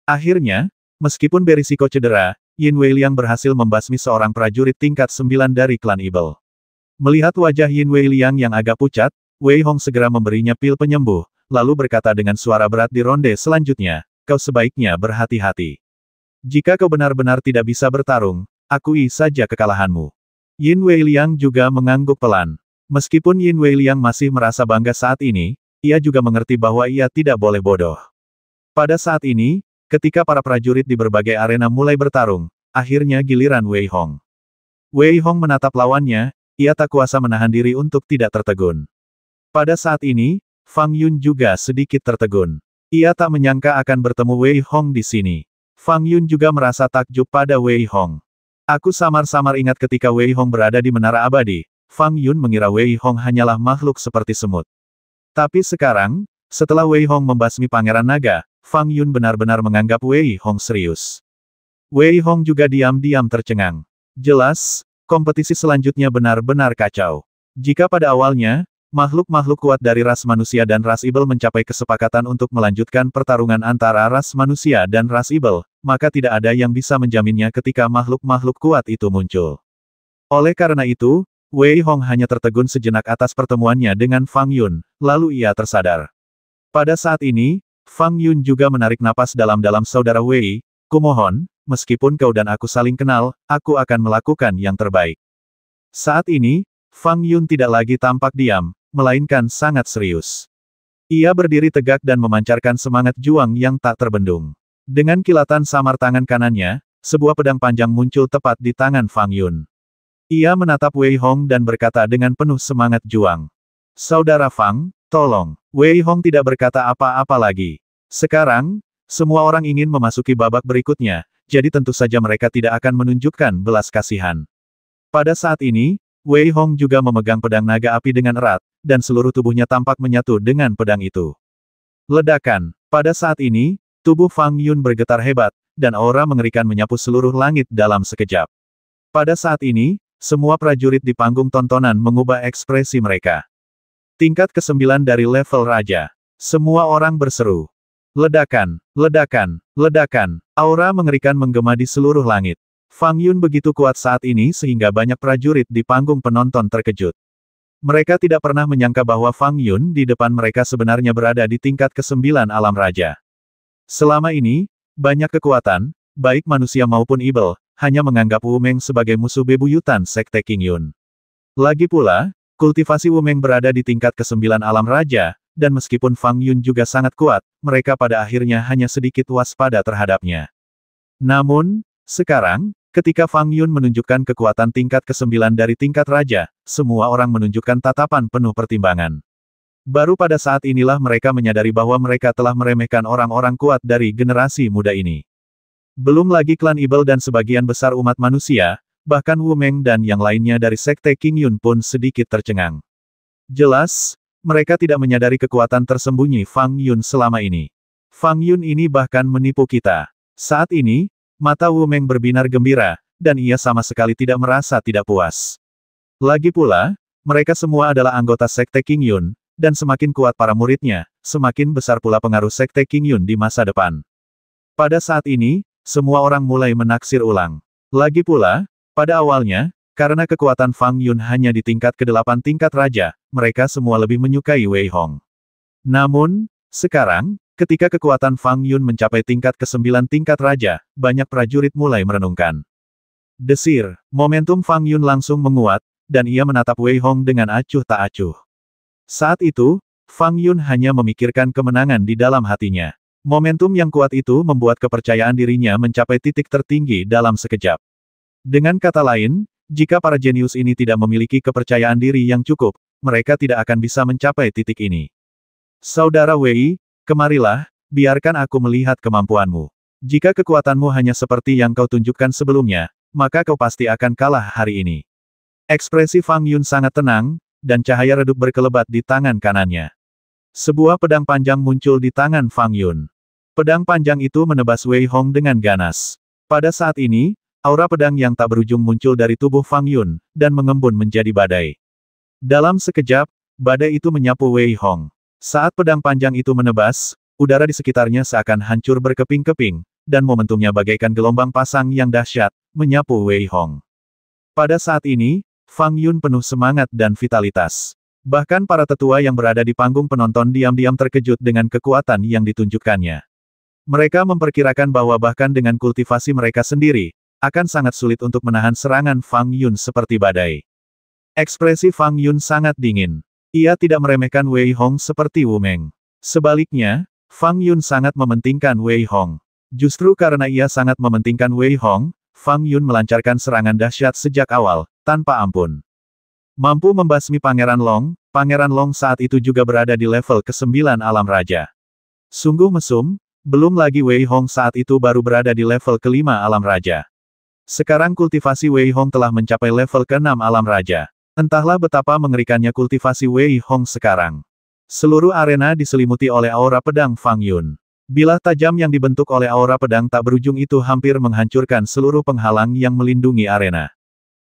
Akhirnya, meskipun berisiko cedera, Yin Wei Liang berhasil membasmi seorang prajurit tingkat 9 dari klan Ibel. Melihat wajah Yin Wei Liang yang agak pucat, Wei Hong segera memberinya pil penyembuh, lalu berkata dengan suara berat di ronde selanjutnya, kau sebaiknya berhati-hati. Jika kau benar-benar tidak bisa bertarung, akui saja kekalahanmu. Yin Wei Liang juga mengangguk pelan. Meskipun Yin Wei Liang masih merasa bangga saat ini, ia juga mengerti bahwa ia tidak boleh bodoh. Pada saat ini, ketika para prajurit di berbagai arena mulai bertarung, akhirnya giliran Wei Hong. Wei Hong menatap lawannya, ia tak kuasa menahan diri untuk tidak tertegun. Pada saat ini, Fang Yun juga sedikit tertegun. Ia tak menyangka akan bertemu Wei Hong di sini. Fang Yun juga merasa takjub pada Wei Hong. Aku samar-samar ingat ketika Wei Hong berada di Menara Abadi, Fang Yun mengira Wei Hong hanyalah makhluk seperti semut. Tapi sekarang, setelah Wei Hong membasmi Pangeran Naga, Fang Yun benar-benar menganggap Wei Hong serius. Wei Hong juga diam-diam tercengang. Jelas, kompetisi selanjutnya benar-benar kacau. Jika pada awalnya, makhluk-makhluk kuat dari ras manusia dan ras Ibel mencapai kesepakatan untuk melanjutkan pertarungan antara ras manusia dan ras Ibel, maka tidak ada yang bisa menjaminnya ketika makhluk-makhluk kuat itu muncul. Oleh karena itu, Wei Hong hanya tertegun sejenak atas pertemuannya dengan Fang Yun, lalu ia tersadar. Pada saat ini, Fang Yun juga menarik napas dalam-dalam. Saudara Wei, kumohon, meskipun kau dan aku saling kenal, aku akan melakukan yang terbaik. Saat ini, Fang Yun tidak lagi tampak diam, melainkan sangat serius. Ia berdiri tegak dan memancarkan semangat juang yang tak terbendung. Dengan kilatan samar tangan kanannya, sebuah pedang panjang muncul tepat di tangan Fang Yun. Ia menatap Wei Hong dan berkata dengan penuh semangat juang. Saudara Fang, tolong. Wei Hong tidak berkata apa-apa lagi. Sekarang, Semua orang ingin memasuki babak berikutnya, jadi tentu saja mereka tidak akan menunjukkan belas kasihan. Pada saat ini, Wei Hong juga memegang pedang naga api dengan erat, dan seluruh tubuhnya tampak menyatu dengan pedang itu. Ledakan. Pada saat ini, tubuh Fang Yun bergetar hebat, dan aura mengerikan menyapu seluruh langit dalam sekejap. Pada saat ini, semua prajurit di panggung tontonan mengubah ekspresi mereka. Tingkat ke-9 dari level Raja. Semua orang berseru. Ledakan, ledakan, ledakan. Aura mengerikan menggema di seluruh langit. Fang Yun begitu kuat saat ini sehingga banyak prajurit di panggung penonton terkejut. Mereka tidak pernah menyangka bahwa Fang Yun di depan mereka sebenarnya berada di tingkat ke-9 alam raja. Selama ini, banyak kekuatan, baik manusia maupun ibel, hanya menganggap Wu Meng sebagai musuh bebuyutan Sekte King Yun. Lagi pula, kultivasi Wu Meng berada di tingkat ke-9 alam raja, dan meskipun Fang Yun juga sangat kuat, mereka pada akhirnya hanya sedikit waspada terhadapnya. Namun, sekarang, ketika Fang Yun menunjukkan kekuatan tingkat ke-9 dari tingkat raja, semua orang menunjukkan tatapan penuh pertimbangan. Baru pada saat inilah mereka menyadari bahwa mereka telah meremehkan orang-orang kuat dari generasi muda ini. Belum lagi klan Ibel dan sebagian besar umat manusia, bahkan Wu Meng dan yang lainnya dari Sekte King Yun pun sedikit tercengang. Jelas, mereka tidak menyadari kekuatan tersembunyi Fang Yun selama ini. Fang Yun ini bahkan menipu kita. Saat ini, mata Wu Meng berbinar gembira, dan ia sama sekali tidak merasa tidak puas. Lagi pula, mereka semua adalah anggota Sekte King Yun, dan semakin kuat para muridnya, semakin besar pula pengaruh Sekte King Yun di masa depan. Pada saat ini, semua orang mulai menaksir ulang. Lagi pula, pada awalnya, karena kekuatan Fang Yun hanya di tingkat ke-8 tingkat raja, mereka semua lebih menyukai Wei Hong. Namun, sekarang, ketika kekuatan Fang Yun mencapai tingkat ke-9 tingkat raja, banyak prajurit mulai merenungkan. Desir, momentum Fang Yun langsung menguat, dan ia menatap Wei Hong dengan acuh tak acuh. Saat itu, Fang Yun hanya memikirkan kemenangan di dalam hatinya. Momentum yang kuat itu membuat kepercayaan dirinya mencapai titik tertinggi dalam sekejap. Dengan kata lain, jika para jenius ini tidak memiliki kepercayaan diri yang cukup, mereka tidak akan bisa mencapai titik ini. Saudara Wei, kemarilah, biarkan aku melihat kemampuanmu. Jika kekuatanmu hanya seperti yang kau tunjukkan sebelumnya, maka kau pasti akan kalah hari ini. Ekspresi Fang Yun sangat tenang, dan cahaya redup berkelebat di tangan kanannya. Sebuah pedang panjang muncul di tangan Fang Yun. Pedang panjang itu menebas Wei Hong dengan ganas. Pada saat ini, aura pedang yang tak berujung muncul dari tubuh Fang Yun, dan mengembun menjadi badai. Dalam sekejap, badai itu menyapu Wei Hong. Saat pedang panjang itu menebas, udara di sekitarnya seakan hancur berkeping-keping, dan momentumnya bagaikan gelombang pasang yang dahsyat, menyapu Wei Hong. Pada saat ini, Fang Yun penuh semangat dan vitalitas. Bahkan para tetua yang berada di panggung penonton diam-diam terkejut dengan kekuatan yang ditunjukkannya. Mereka memperkirakan bahwa bahkan dengan kultivasi mereka sendiri, akan sangat sulit untuk menahan serangan Fang Yun seperti badai. Ekspresi Fang Yun sangat dingin. Ia tidak meremehkan Wei Hong seperti Wu Meng. Sebaliknya, Fang Yun sangat mementingkan Wei Hong. Justru karena ia sangat mementingkan Wei Hong, Fang Yun melancarkan serangan dahsyat sejak awal, tanpa ampun. Mampu membasmi Pangeran Long saat itu juga berada di level ke-9 alam raja. Sungguh mesum, belum lagi Wei Hong saat itu baru berada di level ke-5 alam raja. Sekarang kultivasi Wei Hong telah mencapai level ke-6 alam raja. Entahlah betapa mengerikannya kultivasi Wei Hong sekarang. Seluruh arena diselimuti oleh aura pedang Fang Yun. Bilah tajam yang dibentuk oleh aura pedang tak berujung itu hampir menghancurkan seluruh penghalang yang melindungi arena.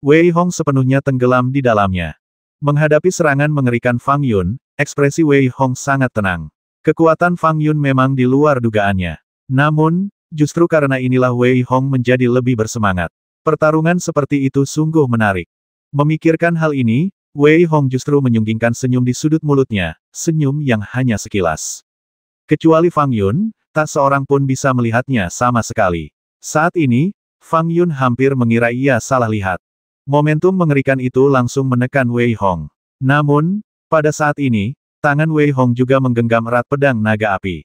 Wei Hong sepenuhnya tenggelam di dalamnya. Menghadapi serangan mengerikan Fang Yun, ekspresi Wei Hong sangat tenang. Kekuatan Fang Yun memang di luar dugaannya. Namun, justru karena inilah Wei Hong menjadi lebih bersemangat. Pertarungan seperti itu sungguh menarik. Memikirkan hal ini, Wei Hong justru menyunggingkan senyum di sudut mulutnya, senyum yang hanya sekilas. Kecuali Fang Yun, tak seorang pun bisa melihatnya sama sekali. Saat ini, Fang Yun hampir mengira ia salah lihat. Momentum mengerikan itu langsung menekan Wei Hong. Namun, pada saat ini, tangan Wei Hong juga menggenggam erat pedang naga api.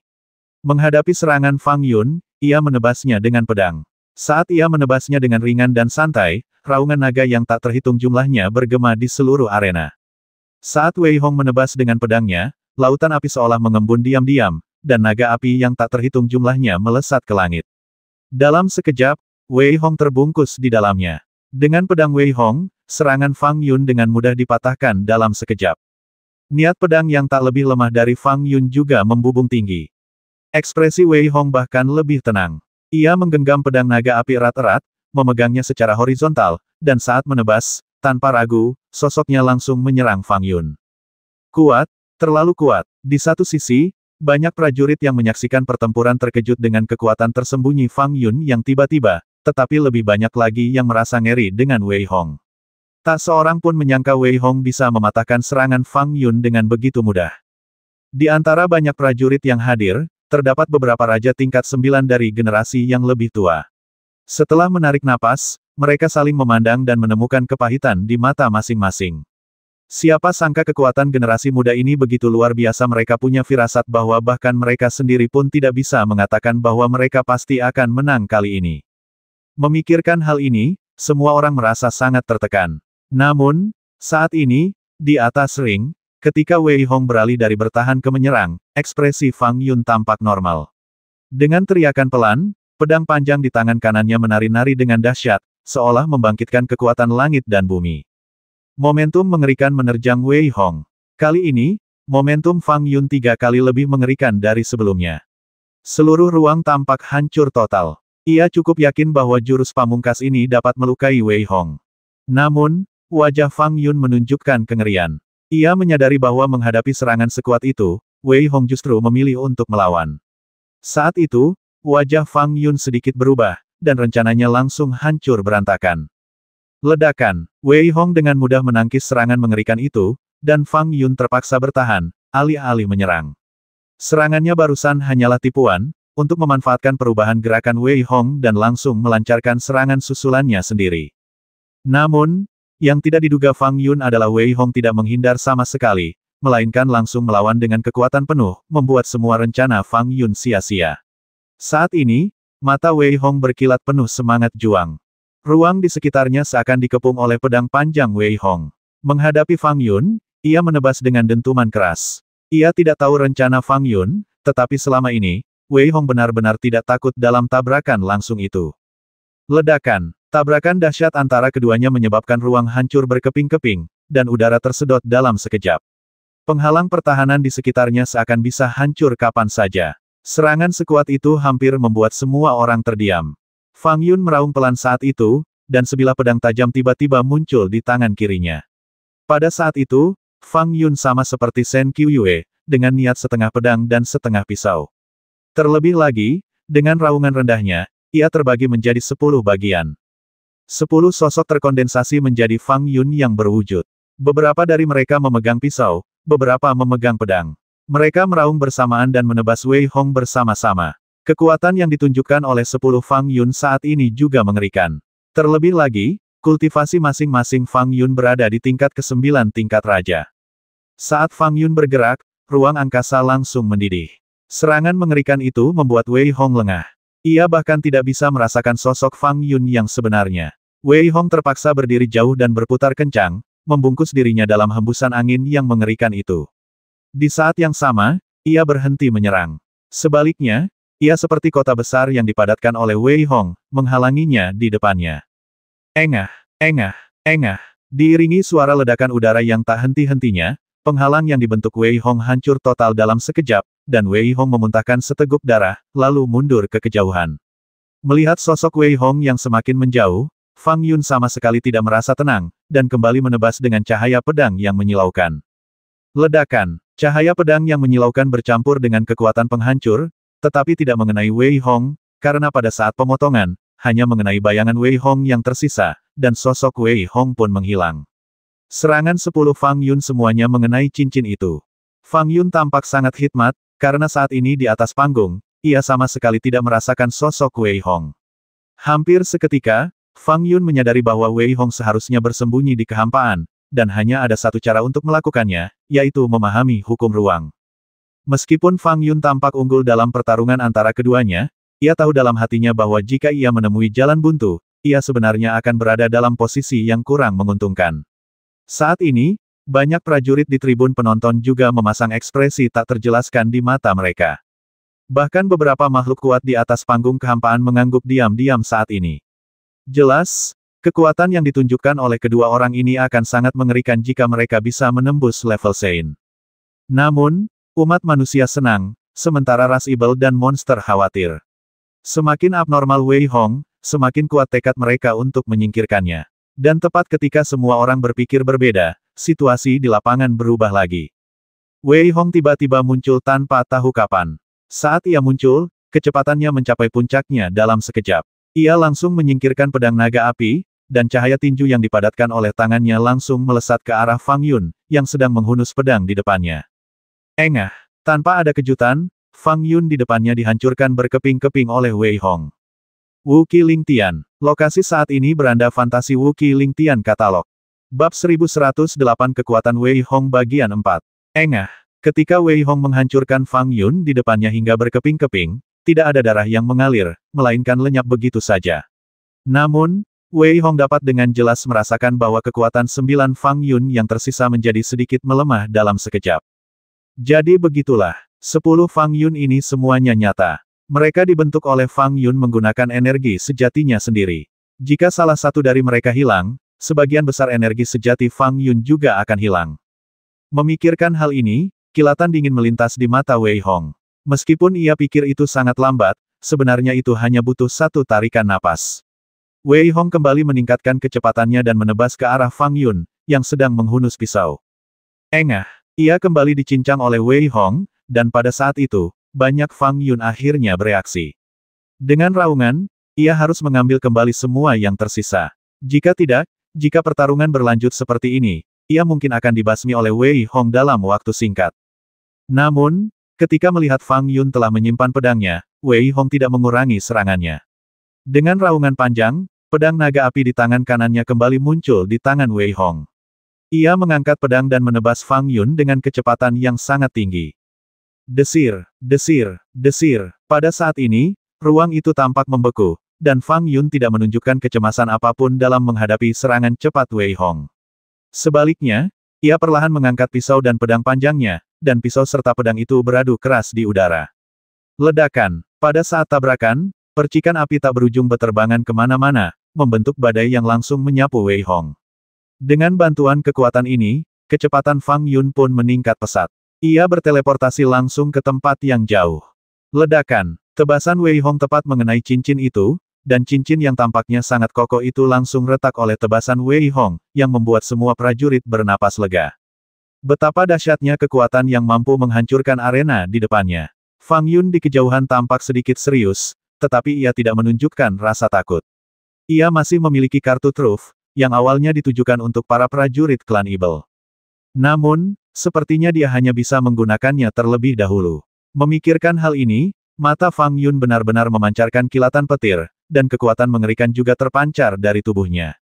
Menghadapi serangan Fang Yun, ia menebasnya dengan pedang. Saat ia menebasnya dengan ringan dan santai, raungan naga yang tak terhitung jumlahnya bergema di seluruh arena. Saat Wei Hong menebas dengan pedangnya, lautan api seolah mengembun diam-diam, dan naga api yang tak terhitung jumlahnya melesat ke langit. Dalam sekejap, Wei Hong terbungkus di dalamnya. Dengan pedang Wei Hong, serangan Fang Yun dengan mudah dipatahkan dalam sekejap. Niat pedang yang tak lebih lemah dari Fang Yun juga membubung tinggi. Ekspresi Wei Hong bahkan lebih tenang. Ia menggenggam pedang naga api erat-erat, memegangnya secara horizontal, dan saat menebas, tanpa ragu, sosoknya langsung menyerang Fang Yun. Kuat, terlalu kuat. Di satu sisi, banyak prajurit yang menyaksikan pertempuran terkejut dengan kekuatan tersembunyi Fang Yun yang tiba-tiba, tetapi lebih banyak lagi yang merasa ngeri dengan Wei Hong. Tak seorang pun menyangka Wei Hong bisa mematahkan serangan Fang Yun dengan begitu mudah. Di antara banyak prajurit yang hadir, terdapat beberapa raja tingkat 9 dari generasi yang lebih tua. Setelah menarik napas, mereka saling memandang dan menemukan kepahitan di mata masing-masing. Siapa sangka kekuatan generasi muda ini begitu luar biasa, mereka punya firasat bahwa bahkan mereka sendiri pun tidak bisa mengatakan bahwa mereka pasti akan menang kali ini. Memikirkan hal ini, semua orang merasa sangat tertekan. Namun, saat ini, di atas ring, ketika Wei Hong beralih dari bertahan ke menyerang, ekspresi Fang Yun tampak normal. Dengan teriakan pelan, pedang panjang di tangan kanannya menari-nari dengan dahsyat, seolah membangkitkan kekuatan langit dan bumi. Momentum mengerikan menerjang Wei Hong. Kali ini, momentum Fang Yun 3 kali lebih mengerikan dari sebelumnya. Seluruh ruang tampak hancur total. Ia cukup yakin bahwa jurus pamungkas ini dapat melukai Wei Hong. Namun, wajah Fang Yun menunjukkan kengerian. Ia menyadari bahwa menghadapi serangan sekuat itu, Wei Hong justru memilih untuk melawan. Saat itu, wajah Fang Yun sedikit berubah, dan rencananya langsung hancur berantakan. Ledakan, Wei Hong dengan mudah menangkis serangan mengerikan itu, dan Fang Yun terpaksa bertahan, alih-alih menyerang. Serangannya barusan hanyalah tipuan, untuk memanfaatkan perubahan gerakan Wei Hong dan langsung melancarkan serangan susulannya sendiri. Namun, yang tidak diduga Fang Yun adalah Wei Hong tidak menghindar sama sekali, melainkan langsung melawan dengan kekuatan penuh, membuat semua rencana Fang Yun sia-sia. Saat ini, mata Wei Hong berkilat penuh semangat juang. Ruang di sekitarnya seakan dikepung oleh pedang panjang Wei Hong. Menghadapi Fang Yun, ia menebas dengan dentuman keras. Ia tidak tahu rencana Fang Yun, tetapi selama ini, Wei Hong benar-benar tidak takut dalam tabrakan langsung itu. Ledakan, tabrakan dahsyat antara keduanya menyebabkan ruang hancur berkeping-keping, dan udara tersedot dalam sekejap. Penghalang pertahanan di sekitarnya seakan bisa hancur kapan saja. Serangan sekuat itu hampir membuat semua orang terdiam. Fang Yun meraung pelan saat itu, dan sebilah pedang tajam tiba-tiba muncul di tangan kirinya. Pada saat itu, Fang Yun sama seperti Shen Qiuyue, dengan niat setengah pedang dan setengah pisau. Terlebih lagi, dengan raungan rendahnya, ia terbagi menjadi 10 bagian. 10 sosok terkondensasi menjadi Fang Yun yang berwujud. Beberapa dari mereka memegang pisau, beberapa memegang pedang. Mereka meraung bersamaan dan menebas Wei Hong bersama-sama. Kekuatan yang ditunjukkan oleh 10 Fang Yun saat ini juga mengerikan. Terlebih lagi, kultivasi masing-masing Fang Yun berada di tingkat ke-9 tingkat raja. Saat Fang Yun bergerak, ruang angkasa langsung mendidih. Serangan mengerikan itu membuat Wei Hong lengah. Ia bahkan tidak bisa merasakan sosok Fang Yun yang sebenarnya. Wei Hong terpaksa berdiri jauh dan berputar kencang, membungkus dirinya dalam hembusan angin yang mengerikan itu. Di saat yang sama, ia berhenti menyerang. Sebaliknya, ia seperti kota besar yang dipadatkan oleh Wei Hong, menghalanginya di depannya. Engah, engah, engah. Diiringi suara ledakan udara yang tak henti-hentinya, penghalang yang dibentuk Wei Hong hancur total dalam sekejap, dan Wei Hong memuntahkan seteguk darah, lalu mundur ke kejauhan. Melihat sosok Wei Hong yang semakin menjauh, Fang Yun sama sekali tidak merasa tenang, dan kembali menebas dengan cahaya pedang yang menyilaukan. Ledakan, cahaya pedang yang menyilaukan bercampur dengan kekuatan penghancur, tetapi tidak mengenai Wei Hong, karena pada saat pemotongan, hanya mengenai bayangan Wei Hong yang tersisa, dan sosok Wei Hong pun menghilang. Serangan 10 Fang Yun semuanya mengenai cincin itu. Fang Yun tampak sangat hikmat, karena saat ini di atas panggung, ia sama sekali tidak merasakan sosok Wei Hong. Hampir seketika, Fang Yun menyadari bahwa Wei Hong seharusnya bersembunyi di kehampaan, dan hanya ada satu cara untuk melakukannya, yaitu memahami hukum ruang. Meskipun Fang Yun tampak unggul dalam pertarungan antara keduanya, ia tahu dalam hatinya bahwa jika ia menemui jalan buntu, ia sebenarnya akan berada dalam posisi yang kurang menguntungkan. Saat ini, banyak prajurit di tribun penonton juga memasang ekspresi tak terjelaskan di mata mereka. Bahkan beberapa makhluk kuat di atas panggung kehampaan mengangguk diam-diam saat ini. Jelas, kekuatan yang ditunjukkan oleh kedua orang ini akan sangat mengerikan jika mereka bisa menembus level Sein. Namun, umat manusia senang, sementara ras ibel dan monster khawatir. Semakin abnormal Wei Hong, semakin kuat tekad mereka untuk menyingkirkannya. Dan tepat ketika semua orang berpikir berbeda, situasi di lapangan berubah lagi. Wei Hong tiba-tiba muncul tanpa tahu kapan. Saat ia muncul, kecepatannya mencapai puncaknya dalam sekejap. Ia langsung menyingkirkan pedang naga api, dan cahaya tinju yang dipadatkan oleh tangannya langsung melesat ke arah Fang Yun, yang sedang menghunus pedang di depannya. Engah, tanpa ada kejutan, Fang Yun di depannya dihancurkan berkeping-keping oleh Wei Hong. Wu Qiling Tian. Lokasi saat ini beranda fantasi Wu Qiling Tian katalog. Bab 1108 Kekuatan Wei Hong bagian 4. Engah. Ketika Wei Hong menghancurkan Fang Yun di depannya hingga berkeping-keping, tidak ada darah yang mengalir, melainkan lenyap begitu saja. Namun, Wei Hong dapat dengan jelas merasakan bahwa kekuatan 9 Fang Yun yang tersisa menjadi sedikit melemah dalam sekejap. Jadi begitulah, 10 Fang Yun ini semuanya nyata. Mereka dibentuk oleh Fang Yun menggunakan energi sejatinya sendiri. Jika salah satu dari mereka hilang, sebagian besar energi sejati Fang Yun juga akan hilang. Memikirkan hal ini, kilatan dingin melintas di mata Wei Hong. Meskipun ia pikir itu sangat lambat, sebenarnya itu hanya butuh satu tarikan napas. Wei Hong kembali meningkatkan kecepatannya dan menebas ke arah Fang Yun, yang sedang menghunus pisau. Engah, ia kembali dicincang oleh Wei Hong, dan pada saat itu, banyak Fang Yun akhirnya bereaksi. Dengan raungan, ia harus mengambil kembali semua yang tersisa. Jika tidak, jika pertarungan berlanjut seperti ini, ia mungkin akan dibasmi oleh Wei Hong dalam waktu singkat. Namun, ketika melihat Fang Yun telah menyimpan pedangnya, Wei Hong tidak mengurangi serangannya. Dengan raungan panjang, pedang naga api di tangan kanannya kembali muncul di tangan Wei Hong. Ia mengangkat pedang dan menebas Fang Yun dengan kecepatan yang sangat tinggi. Desir, desir, desir. Pada saat ini, ruang itu tampak membeku, dan Fang Yun tidak menunjukkan kecemasan apapun dalam menghadapi serangan cepat Wei Hong. Sebaliknya, ia perlahan mengangkat pisau dan pedang panjangnya, dan pisau serta pedang itu beradu keras di udara. Ledakan. Pada saat tabrakan, percikan api tak berujung beterbangan kemana-mana, membentuk badai yang langsung menyapu Wei Hong. Dengan bantuan kekuatan ini, kecepatan Fang Yun pun meningkat pesat. Ia berteleportasi langsung ke tempat yang jauh. Ledakan. Tebasan Wei Hong tepat mengenai cincin itu, dan cincin yang tampaknya sangat kokoh itu langsung retak oleh tebasan Wei Hong, yang membuat semua prajurit bernapas lega. Betapa dahsyatnya kekuatan yang mampu menghancurkan arena di depannya. Fang Yun di kejauhan tampak sedikit serius, tetapi ia tidak menunjukkan rasa takut. Ia masih memiliki kartu truf, yang awalnya ditujukan untuk para prajurit klan Ibel. Namun, sepertinya dia hanya bisa menggunakannya terlebih dahulu. Memikirkan hal ini, mata Fang Yun benar-benar memancarkan kilatan petir, dan kekuatan mengerikan juga terpancar dari tubuhnya.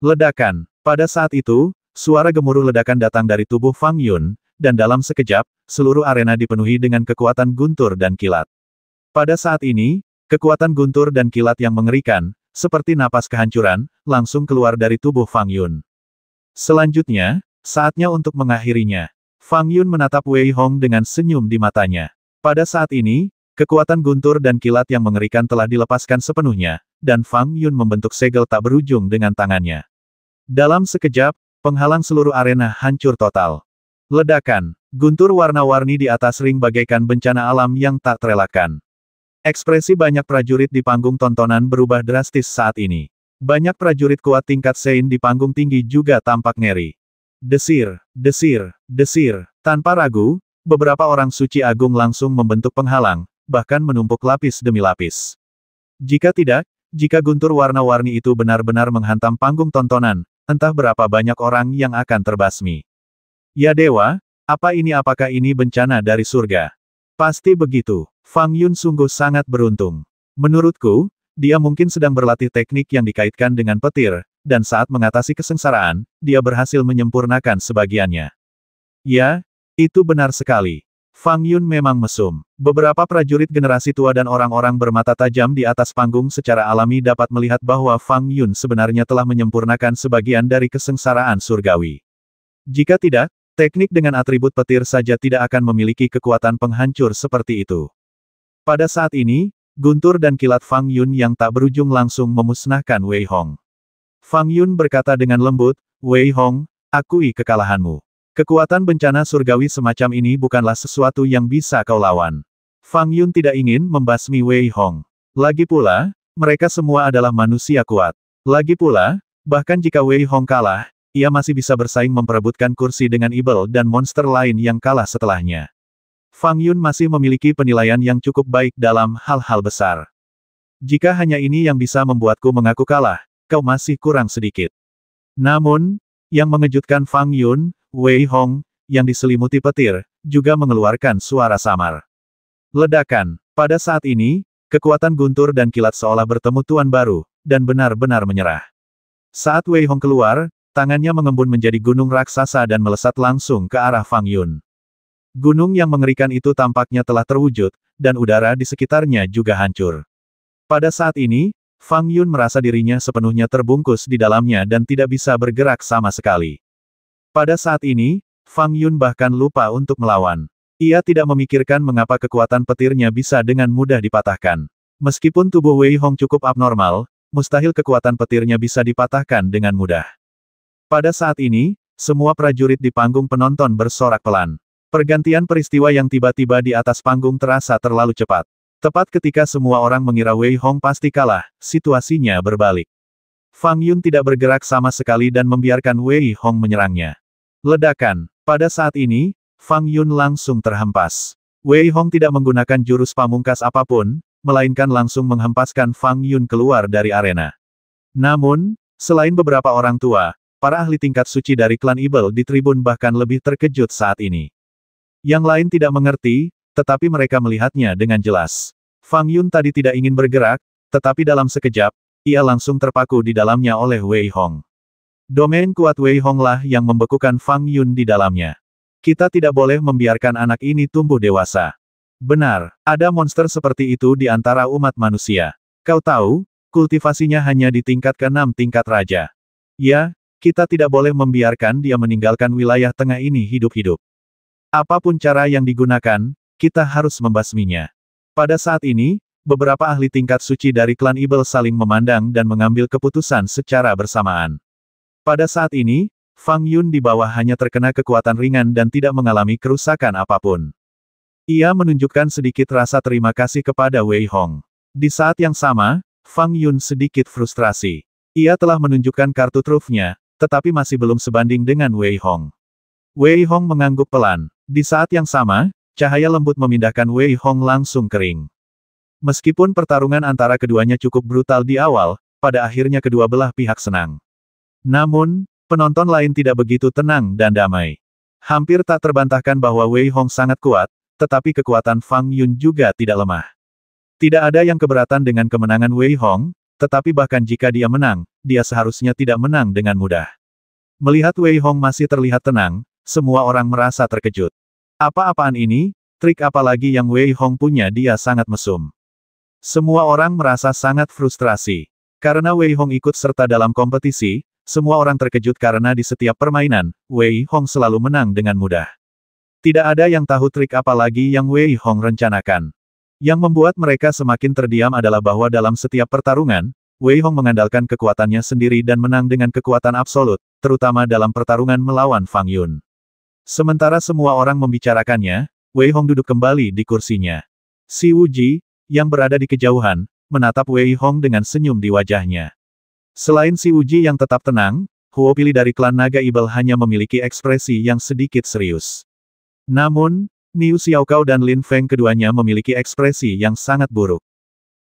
Ledakan. Pada saat itu, suara gemuruh ledakan datang dari tubuh Fang Yun, dan dalam sekejap, seluruh arena dipenuhi dengan kekuatan guntur dan kilat. Pada saat ini, kekuatan guntur dan kilat yang mengerikan, seperti napas kehancuran, langsung keluar dari tubuh Fang Yun. Selanjutnya, saatnya untuk mengakhirinya. Fang Yun menatap Wei Hong dengan senyum di matanya. Pada saat ini, kekuatan guntur dan kilat yang mengerikan telah dilepaskan sepenuhnya, dan Fang Yun membentuk segel tak berujung dengan tangannya. Dalam sekejap, penghalang seluruh arena hancur total. Ledakan. Guntur warna-warni di atas ring bagaikan bencana alam yang tak terelakkan. Ekspresi banyak prajurit di panggung tontonan berubah drastis saat ini. Banyak prajurit kuat tingkat Sein di panggung tinggi juga tampak ngeri. Desir, desir, desir. Tanpa ragu, beberapa orang suci agung langsung membentuk penghalang, bahkan menumpuk lapis demi lapis. Jika tidak, jika guntur warna-warni itu benar-benar menghantam panggung tontonan, entah berapa banyak orang yang akan terbasmi. Ya dewa, apakah ini bencana dari surga? Pasti begitu. Fang Yun sungguh sangat beruntung. Menurutku, dia mungkin sedang berlatih teknik yang dikaitkan dengan petir, dan saat mengatasi kesengsaraan, dia berhasil menyempurnakan sebagiannya. Ya, itu benar sekali. Fang Yun memang mesum. Beberapa prajurit generasi tua dan orang-orang bermata tajam di atas panggung secara alami dapat melihat bahwa Fang Yun sebenarnya telah menyempurnakan sebagian dari kesengsaraan surgawi. Jika tidak, teknik dengan atribut petir saja tidak akan memiliki kekuatan penghancur seperti itu. Pada saat ini, guntur dan kilat Fang Yun yang tak berujung langsung memusnahkan Wei Hong. Fang Yun berkata dengan lembut, "Wei Hong, akui kekalahanmu. Kekuatan bencana surgawi semacam ini bukanlah sesuatu yang bisa kau lawan." Fang Yun tidak ingin membasmi Wei Hong. Lagi pula, mereka semua adalah manusia kuat. Lagi pula, bahkan jika Wei Hong kalah, ia masih bisa bersaing memperebutkan kursi dengan Ibel dan monster lain yang kalah setelahnya. Fang Yun masih memiliki penilaian yang cukup baik dalam hal-hal besar. Jika hanya ini yang bisa membuatku mengaku kalah, kau masih kurang sedikit. Namun, yang mengejutkan Fang Yun, Wei Hong, yang diselimuti petir, juga mengeluarkan suara samar. Ledakan. Pada saat ini, kekuatan guntur dan kilat seolah bertemu tuan baru, dan benar-benar menyerah. Saat Wei Hong keluar, tangannya mengembun menjadi gunung raksasa dan melesat langsung ke arah Fang Yun. Gunung yang mengerikan itu tampaknya telah terwujud, dan udara di sekitarnya juga hancur. Pada saat ini, Fang Yun merasa dirinya sepenuhnya terbungkus di dalamnya dan tidak bisa bergerak sama sekali. Pada saat ini, Fang Yun bahkan lupa untuk melawan. Ia tidak memikirkan mengapa kekuatan petirnya bisa dengan mudah dipatahkan. Meskipun tubuh Wei Hong cukup abnormal, mustahil kekuatan petirnya bisa dipatahkan dengan mudah. Pada saat ini, semua prajurit di panggung penonton bersorak pelan. Pergantian peristiwa yang tiba-tiba di atas panggung terasa terlalu cepat. Tepat ketika semua orang mengira Wei Hong pasti kalah, situasinya berbalik. Fang Yun tidak bergerak sama sekali dan membiarkan Wei Hong menyerangnya. Ledakan. Pada saat ini, Fang Yun langsung terhempas. Wei Hong tidak menggunakan jurus pamungkas apapun, melainkan langsung menghempaskan Fang Yun keluar dari arena. Namun, selain beberapa orang tua, para ahli tingkat suci dari klan Ibel di tribun bahkan lebih terkejut saat ini. Yang lain tidak mengerti, tetapi mereka melihatnya dengan jelas. Fang Yun tadi tidak ingin bergerak, tetapi dalam sekejap, ia langsung terpaku di dalamnya oleh Wei Hong. Domain kuat Wei Hong lah yang membekukan Fang Yun di dalamnya. Kita tidak boleh membiarkan anak ini tumbuh dewasa. Benar, ada monster seperti itu di antara umat manusia. Kau tahu, kultivasinya hanya di tingkat ke-6 tingkat raja. Ya, kita tidak boleh membiarkan dia meninggalkan wilayah tengah ini hidup-hidup. Apapun cara yang digunakan, kita harus membasminya. Pada saat ini, beberapa ahli tingkat suci dari klan Ibel saling memandang dan mengambil keputusan secara bersamaan. Pada saat ini, Fang Yun di bawah hanya terkena kekuatan ringan dan tidak mengalami kerusakan apapun. Ia menunjukkan sedikit rasa terima kasih kepada Wei Hong. Di saat yang sama, Fang Yun sedikit frustrasi. Ia telah menunjukkan kartu trufnya, tetapi masih belum sebanding dengan Wei Hong. Wei Hong mengangguk pelan. Di saat yang sama, cahaya lembut memindahkan Wei Hong langsung kering. Meskipun pertarungan antara keduanya cukup brutal di awal, pada akhirnya kedua belah pihak senang. Namun, penonton lain tidak begitu tenang dan damai. Hampir tak terbantahkan bahwa Wei Hong sangat kuat, tetapi kekuatan Fang Yun juga tidak lemah. Tidak ada yang keberatan dengan kemenangan Wei Hong, tetapi bahkan jika dia menang, dia seharusnya tidak menang dengan mudah. Melihat Wei Hong masih terlihat tenang, semua orang merasa terkejut. Apa-apaan ini, trik apa lagi yang Wei Hong punya, dia sangat mesum. Semua orang merasa sangat frustrasi. Karena Wei Hong ikut serta dalam kompetisi, semua orang terkejut karena di setiap permainan, Wei Hong selalu menang dengan mudah. Tidak ada yang tahu trik apa lagi yang Wei Hong rencanakan. Yang membuat mereka semakin terdiam adalah bahwa dalam setiap pertarungan, Wei Hong mengandalkan kekuatannya sendiri dan menang dengan kekuatan absolut, terutama dalam pertarungan melawan Fang Yun. Sementara semua orang membicarakannya, Wei Hong duduk kembali di kursinya. Si Wuji, yang berada di kejauhan, menatap Wei Hong dengan senyum di wajahnya. Selain si Wuji yang tetap tenang, Huo Pili dari klan Naga Ibel hanya memiliki ekspresi yang sedikit serius. Namun, Niu Xiaokao dan Lin Feng keduanya memiliki ekspresi yang sangat buruk.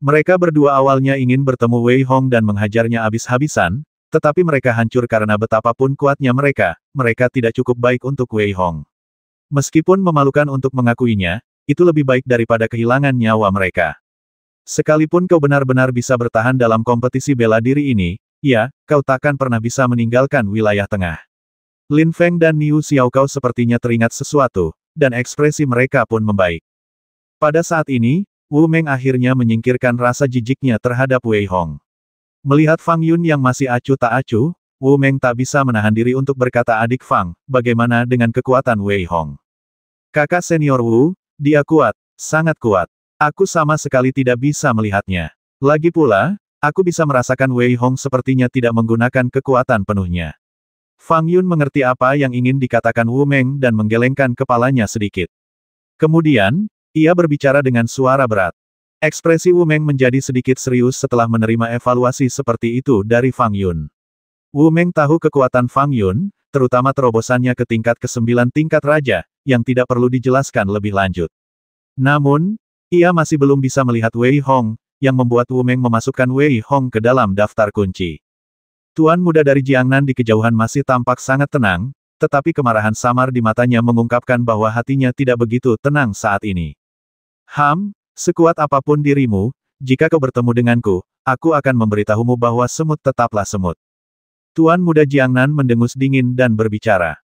Mereka berdua awalnya ingin bertemu Wei Hong dan menghajarnya habis-habisan, tetapi mereka hancur karena betapapun kuatnya mereka tidak cukup baik untuk Wei Hong. Meskipun memalukan untuk mengakuinya, itu lebih baik daripada kehilangan nyawa mereka. Sekalipun kau benar-benar bisa bertahan dalam kompetisi bela diri ini, ya, kau takkan pernah bisa meninggalkan wilayah tengah. Lin Feng dan Niu Xiaokao sepertinya teringat sesuatu, dan ekspresi mereka pun membaik. Pada saat ini, Wu Meng akhirnya menyingkirkan rasa jijiknya terhadap Wei Hong. Melihat Fang Yun yang masih acuh tak acuh, Wu Meng tak bisa menahan diri untuk berkata, "Adik Fang, bagaimana dengan kekuatan Wei Hong?" "Kakak senior Wu, dia kuat, sangat kuat. Aku sama sekali tidak bisa melihatnya. Lagi pula, aku bisa merasakan Wei Hong sepertinya tidak menggunakan kekuatan penuhnya. Fang Yun mengerti apa yang ingin dikatakan Wu Meng dan menggelengkan kepalanya sedikit. Kemudian, ia berbicara dengan suara berat. Ekspresi Wu Meng menjadi sedikit serius setelah menerima evaluasi seperti itu dari Fang Yun. Wu Meng tahu kekuatan Fang Yun, terutama terobosannya ke tingkat ke-9 tingkat raja, yang tidak perlu dijelaskan lebih lanjut. Namun, ia masih belum bisa melihat Wei Hong, yang membuat Wu Meng memasukkan Wei Hong ke dalam daftar kunci. Tuan muda dari Jiangnan di kejauhan masih tampak sangat tenang, tetapi kemarahan samar di matanya mengungkapkan bahwa hatinya tidak begitu tenang saat ini. Sekuat apapun dirimu, jika kau bertemu denganku, aku akan memberitahumu bahwa semut tetaplah semut. Tuan muda Jiangnan mendengus dingin dan berbicara.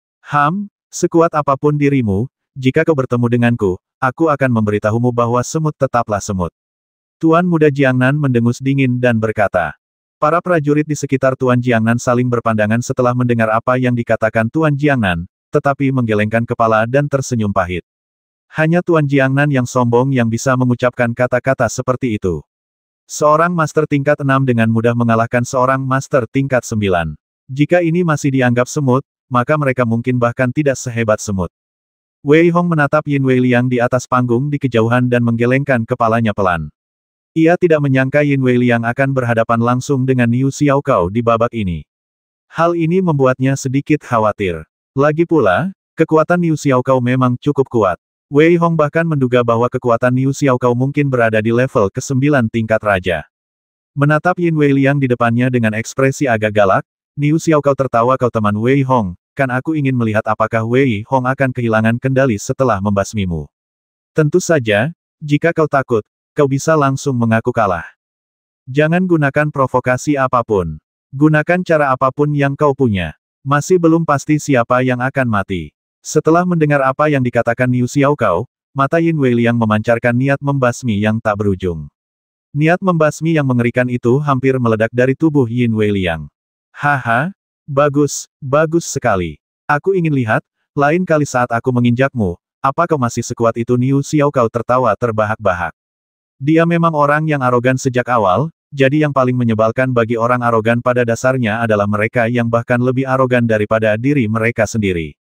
Sekuat apapun dirimu, jika kau bertemu denganku, aku akan memberitahumu bahwa semut tetaplah semut. Tuan muda Jiangnan mendengus dingin dan berkata. Para prajurit di sekitar Tuan Jiangnan saling berpandangan setelah mendengar apa yang dikatakan Tuan Jiangnan, tetapi menggelengkan kepala dan tersenyum pahit. Hanya Tuan Jiangnan yang sombong yang bisa mengucapkan kata-kata seperti itu. Seorang master tingkat 6 dengan mudah mengalahkan seorang master tingkat 9. Jika ini masih dianggap semut, maka mereka mungkin bahkan tidak sehebat semut. Wei Hong menatap Yin Wei Liang di atas panggung di kejauhan dan menggelengkan kepalanya pelan. Ia tidak menyangka Yin Wei Liang akan berhadapan langsung dengan Niu Xiaokao di babak ini. Hal ini membuatnya sedikit khawatir. Lagi pula, kekuatan Niu Xiaokao memang cukup kuat. Wei Hong bahkan menduga bahwa kekuatan Niu Xiaokao mungkin berada di level ke-9 tingkat raja. Menatap Yin Wei Liang di depannya dengan ekspresi agak galak, Niu Xiaokao tertawa. Kau teman Wei Hong, kan aku ingin melihat apakah Wei Hong akan kehilangan kendali setelah membasmimu. Tentu saja, jika kau takut, kau bisa langsung mengaku kalah. Jangan gunakan provokasi apapun. Gunakan cara apapun yang kau punya. Masih belum pasti siapa yang akan mati. Setelah mendengar apa yang dikatakan Niu Xiaokao, mata Yin Wei Liang memancarkan niat membasmi yang tak berujung. Niat membasmi yang mengerikan itu hampir meledak dari tubuh Yin Wei Liang. Haha, bagus, bagus sekali. Aku ingin lihat, lain kali saat aku menginjakmu, apa kau masih sekuat itu? Niu Xiaokao tertawa terbahak-bahak. Dia memang orang yang arogan sejak awal, jadi yang paling menyebalkan bagi orang arogan pada dasarnya adalah mereka yang bahkan lebih arogan daripada diri mereka sendiri.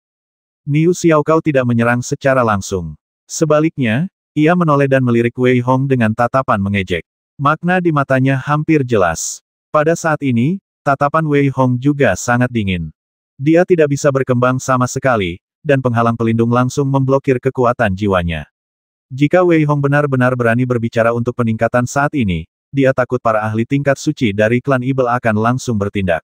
Niu Xiaokao tidak menyerang secara langsung. Sebaliknya, ia menoleh dan melirik Wei Hong dengan tatapan mengejek. Makna di matanya hampir jelas. Pada saat ini, tatapan Wei Hong juga sangat dingin. Dia tidak bisa berkembang sama sekali, dan penghalang pelindung langsung memblokir kekuatan jiwanya. Jika Wei Hong benar-benar berani berbicara untuk peningkatan saat ini, dia takut para ahli tingkat suci dari klan Ibel akan langsung bertindak.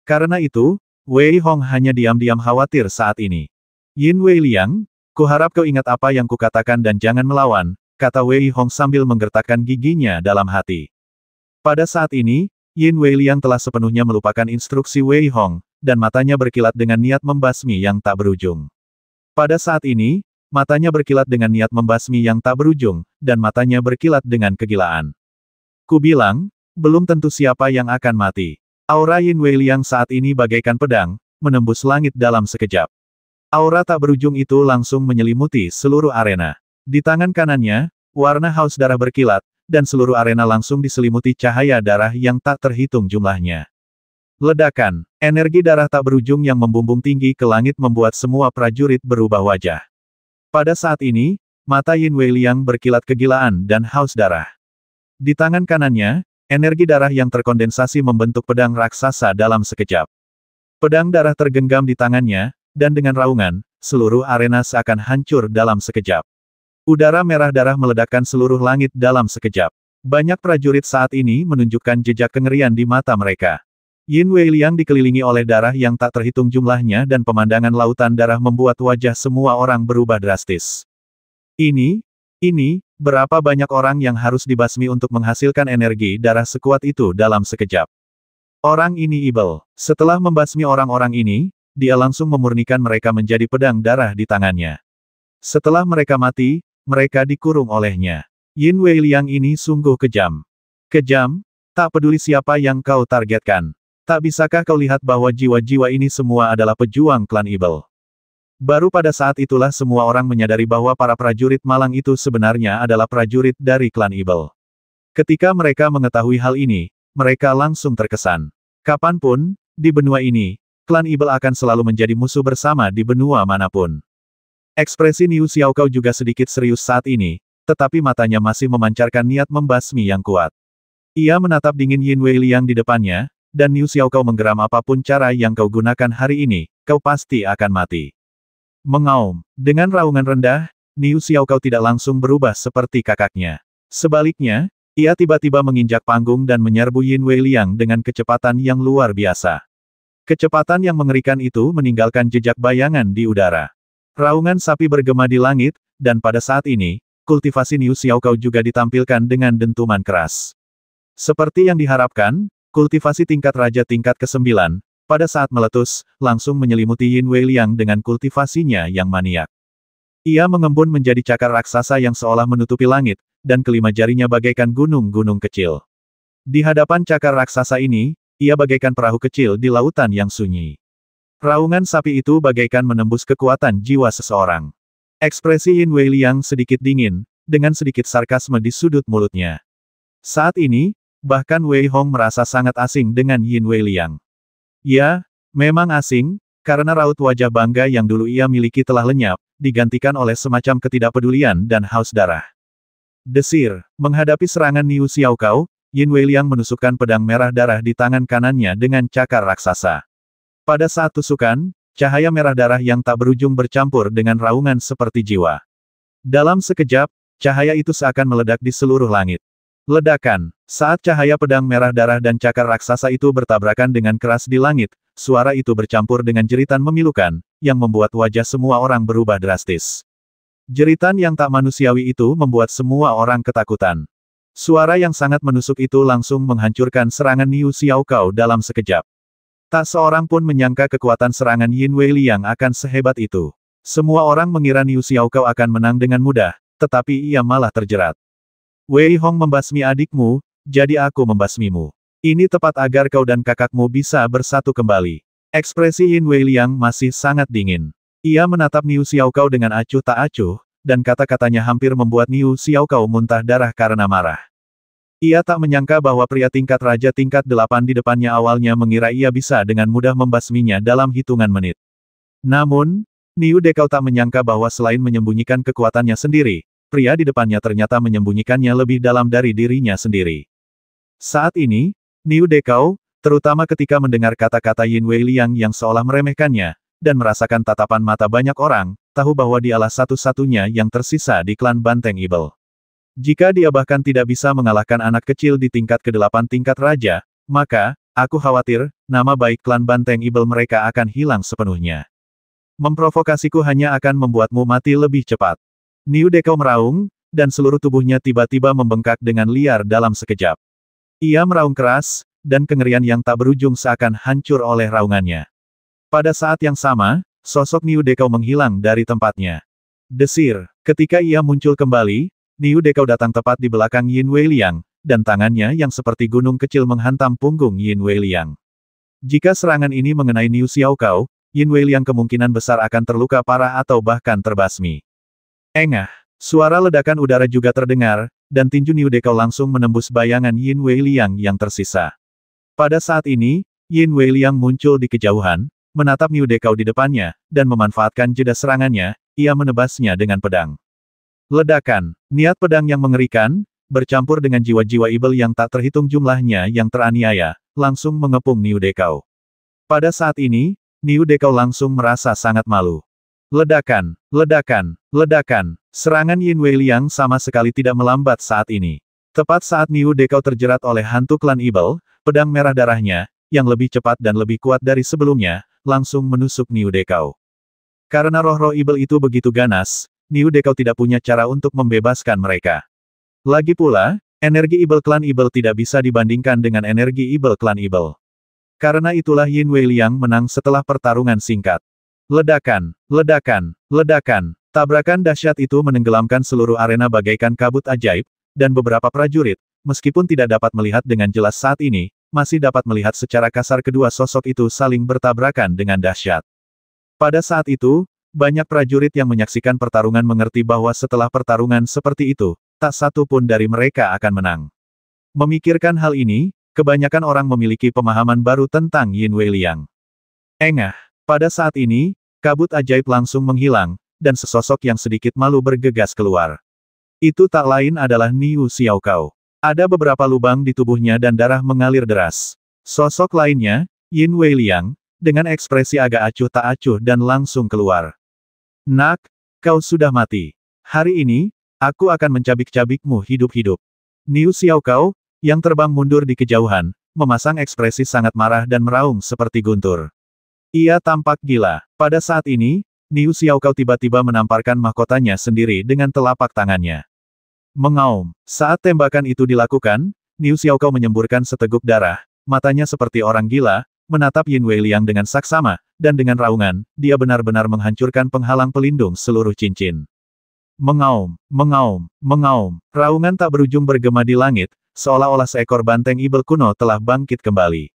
Karena itu, Wei Hong hanya diam-diam khawatir saat ini. Yin Wei Liang, kuharap kau ingat apa yang kukatakan dan jangan melawan, kata Wei Hong sambil menggertakkan giginya dalam hati. Pada saat ini, Yin Wei Liang telah sepenuhnya melupakan instruksi Wei Hong, dan matanya berkilat dengan niat membasmi yang tak berujung. Pada saat ini, matanya berkilat dengan niat membasmi yang tak berujung, dan matanya berkilat dengan kegilaan. Ku bilang, belum tentu siapa yang akan mati. Aura Yin Wei Liang saat ini bagaikan pedang, menembus langit dalam sekejap. Aura tak berujung itu langsung menyelimuti seluruh arena. Di tangan kanannya, warna haus darah berkilat, dan seluruh arena langsung diselimuti cahaya darah yang tak terhitung jumlahnya. Ledakan, energi darah tak berujung yang membumbung tinggi ke langit membuat semua prajurit berubah wajah. Pada saat ini, mata Yin Wei Liang berkilat kegilaan dan haus darah. Di tangan kanannya, energi darah yang terkondensasi membentuk pedang raksasa dalam sekejap. Pedang darah tergenggam di tangannya, dan dengan raungan, seluruh arena seakan hancur dalam sekejap. Udara merah darah meledakkan seluruh langit dalam sekejap. Banyak prajurit saat ini menunjukkan jejak kengerian di mata mereka. Yin Wei Liang dikelilingi oleh darah yang tak terhitung jumlahnya dan pemandangan lautan darah membuat wajah semua orang berubah drastis. Ini, berapa banyak orang yang harus dibasmi untuk menghasilkan energi darah sekuat itu dalam sekejap. Orang ini Ibel. Setelah membasmi orang-orang ini, dia langsung memurnikan mereka menjadi pedang darah di tangannya. Setelah mereka mati, mereka dikurung olehnya. Yin Wei Liang ini sungguh kejam. Kejam? Tak peduli siapa yang kau targetkan. Tak bisakah kau lihat bahwa jiwa-jiwa ini semua adalah pejuang klan Ibel? Baru pada saat itulah semua orang menyadari bahwa para prajurit malang itu sebenarnya adalah prajurit dari klan Evil. Ketika mereka mengetahui hal ini, mereka langsung terkesan. Kapanpun, di benua ini, klan Evil akan selalu menjadi musuh bersama di benua manapun. Ekspresi Niu Xiaokao juga sedikit serius saat ini, tetapi matanya masih memancarkan niat membasmi yang kuat. Ia menatap dingin Yin Weiliang di depannya, dan Niu Xiaokao menggeram apapun cara yang kau gunakan hari ini, kau pasti akan mati. Mengaum. Dengan raungan rendah, Niu Xiaokao tidak langsung berubah seperti kakaknya. Sebaliknya, ia tiba-tiba menginjak panggung dan menyerbu Yin Weiliang dengan kecepatan yang luar biasa. Kecepatan yang mengerikan itu meninggalkan jejak bayangan di udara. Raungan sapi bergema di langit, dan pada saat ini, kultivasi Niu Xiaokao juga ditampilkan dengan dentuman keras. Seperti yang diharapkan, kultivasi tingkat raja tingkat ke-9, pada saat meletus, langsung menyelimuti Yin Weiliang dengan kultivasinya yang maniak. Ia mengembun menjadi cakar raksasa yang seolah menutupi langit, dan kelima jarinya bagaikan gunung-gunung kecil. Di hadapan cakar raksasa ini, ia bagaikan perahu kecil di lautan yang sunyi. Raungan sapi itu bagaikan menembus kekuatan jiwa seseorang. Ekspresi Yin Weiliang sedikit dingin, dengan sedikit sarkasme di sudut mulutnya. Saat ini, bahkan Wei Hong merasa sangat asing dengan Yin Weiliang. Ya, memang asing, karena raut wajah bangga yang dulu ia miliki telah lenyap, digantikan oleh semacam ketidakpedulian dan haus darah. Desir, menghadapi serangan Niu Xiaokao, Yin Weiliang menusukkan pedang merah darah di tangan kanannya dengan cakar raksasa. Pada saat tusukan, cahaya merah darah yang tak berujung bercampur dengan raungan seperti jiwa. Dalam sekejap, cahaya itu seakan meledak di seluruh langit. Ledakan. Saat cahaya pedang merah darah dan cakar raksasa itu bertabrakan dengan keras di langit, suara itu bercampur dengan jeritan memilukan, yang membuat wajah semua orang berubah drastis. Jeritan yang tak manusiawi itu membuat semua orang ketakutan. Suara yang sangat menusuk itu langsung menghancurkan serangan Niu Xiaokao dalam sekejap. Tak seorang pun menyangka kekuatan serangan Yin Weiliang akan sehebat itu. Semua orang mengira Niu Xiaokao akan menang dengan mudah, tetapi ia malah terjerat. Wei Hong membasmi adikmu, jadi aku membasmimu. Ini tepat agar kau dan kakakmu bisa bersatu kembali. Ekspresi Yin Weiliang masih sangat dingin. Ia menatap Niu Xiaokao dengan acuh tak acuh, dan kata-katanya hampir membuat Niu Xiaokao muntah darah karena marah. Ia tak menyangka bahwa pria tingkat raja tingkat 8 di depannya awalnya mengira ia bisa dengan mudah membasminya dalam hitungan menit. Namun, Niu Dekao tak menyangka bahwa selain menyembunyikan kekuatannya sendiri, pria di depannya ternyata menyembunyikannya lebih dalam dari dirinya sendiri. Saat ini, Niu Dekao, terutama ketika mendengar kata-kata Yin Weiliang yang seolah meremehkannya, dan merasakan tatapan mata banyak orang, tahu bahwa dialah satu-satunya yang tersisa di klan Banteng Evil. Jika dia bahkan tidak bisa mengalahkan anak kecil di tingkat ke-8 tingkat raja, maka, aku khawatir, nama baik klan Banteng Evil mereka akan hilang sepenuhnya. Memprovokasiku hanya akan membuatmu mati lebih cepat. Niu Dekao meraung, dan seluruh tubuhnya tiba-tiba membengkak dengan liar dalam sekejap. Ia meraung keras, dan kengerian yang tak berujung seakan hancur oleh raungannya. Pada saat yang sama, sosok Niu Dekao menghilang dari tempatnya. Desir, ketika ia muncul kembali, Niu Dekao datang tepat di belakang Yin Weiliang, dan tangannya yang seperti gunung kecil menghantam punggung Yin Weiliang. Jika serangan ini mengenai Niu Xiaokao, Yin Weiliang kemungkinan besar akan terluka parah atau bahkan terbasmi. Engah, suara ledakan udara juga terdengar, dan tinju Niu Dekao langsung menembus bayangan Yin Weiliang yang tersisa. Pada saat ini, Yin Weiliang muncul di kejauhan, menatap Niu Dekao di depannya, dan memanfaatkan jeda serangannya, ia menebasnya dengan pedang. Ledakan, niat pedang yang mengerikan, bercampur dengan jiwa-jiwa Evil yang tak terhitung jumlahnya yang teraniaya, langsung mengepung Niu Dekao. Pada saat ini, Niu Dekao langsung merasa sangat malu. Ledakan, ledakan, ledakan. Serangan Yin Weiliang sama sekali tidak melambat saat ini. Tepat saat Niu Dekao terjerat oleh hantu klan Evil, pedang merah darahnya, yang lebih cepat dan lebih kuat dari sebelumnya, langsung menusuk Niu Dekao. Karena roh-roh Evil itu begitu ganas, Niu Dekao tidak punya cara untuk membebaskan mereka. Lagi pula, energi Evil klan Evil tidak bisa dibandingkan dengan energi Evil klan Evil. Karena itulah Yin Weiliang menang setelah pertarungan singkat. Ledakan, ledakan, ledakan. Tabrakan dahsyat itu menenggelamkan seluruh arena bagaikan kabut ajaib, dan beberapa prajurit, meskipun tidak dapat melihat dengan jelas saat ini, masih dapat melihat secara kasar kedua sosok itu saling bertabrakan dengan dahsyat. Pada saat itu, banyak prajurit yang menyaksikan pertarungan mengerti bahwa setelah pertarungan seperti itu, tak satu pun dari mereka akan menang. Memikirkan hal ini, kebanyakan orang memiliki pemahaman baru tentang Yin Weiliang. Engah. Pada saat ini, kabut ajaib langsung menghilang, dan sesosok yang sedikit malu bergegas keluar. Itu tak lain adalah Niu Xiaokao. Ada beberapa lubang di tubuhnya dan darah mengalir deras. Sosok lainnya, Yin Weiliang, dengan ekspresi agak acuh tak acuh dan langsung keluar. Nak, kau sudah mati. Hari ini, aku akan mencabik-cabikmu hidup-hidup. Niu Xiaokao, yang terbang mundur di kejauhan, memasang ekspresi sangat marah dan meraung seperti guntur. Ia tampak gila. Pada saat ini, Niu Xiaokao tiba-tiba menamparkan mahkotanya sendiri dengan telapak tangannya. Mengaum. Saat tembakan itu dilakukan, Niu Xiaokao menyemburkan seteguk darah, matanya seperti orang gila, menatap Yin Weiliang dengan saksama, dan dengan raungan, dia benar-benar menghancurkan penghalang pelindung seluruh cincin. Mengaum, mengaum, mengaum. Raungan tak berujung bergema di langit, seolah-olah seekor banteng ibel kuno telah bangkit kembali.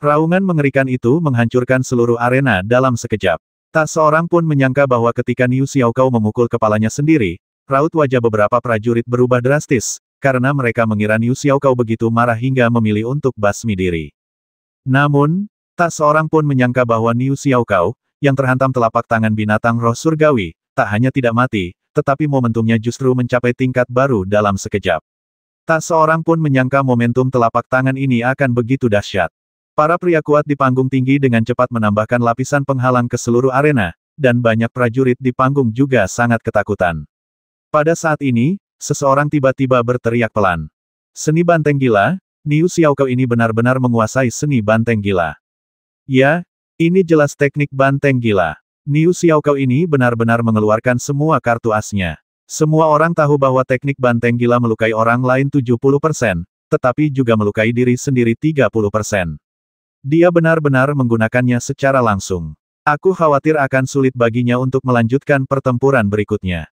Raungan mengerikan itu menghancurkan seluruh arena dalam sekejap. Tak seorang pun menyangka bahwa ketika Niu Xiaokao memukul kepalanya sendiri, raut wajah beberapa prajurit berubah drastis, karena mereka mengira Niu Xiaokao begitu marah hingga memilih untuk basmi diri. Namun, tak seorang pun menyangka bahwa Niu Xiaokao, yang terhantam telapak tangan binatang roh surgawi, tak hanya tidak mati, tetapi momentumnya justru mencapai tingkat baru dalam sekejap. Tak seorang pun menyangka momentum telapak tangan ini akan begitu dahsyat. Para pria kuat di panggung tinggi dengan cepat menambahkan lapisan penghalang ke seluruh arena, dan banyak prajurit di panggung juga sangat ketakutan. Pada saat ini, seseorang tiba-tiba berteriak pelan. Seni banteng gila, Niu Xiaokao ini benar-benar menguasai seni banteng gila. Ya, ini jelas teknik banteng gila. Niu Xiaokao ini benar-benar mengeluarkan semua kartu asnya. Semua orang tahu bahwa teknik banteng gila melukai orang lain 70%, tetapi juga melukai diri sendiri 30%. Dia benar-benar menggunakannya secara langsung. Aku khawatir akan sulit baginya untuk melanjutkan pertempuran berikutnya.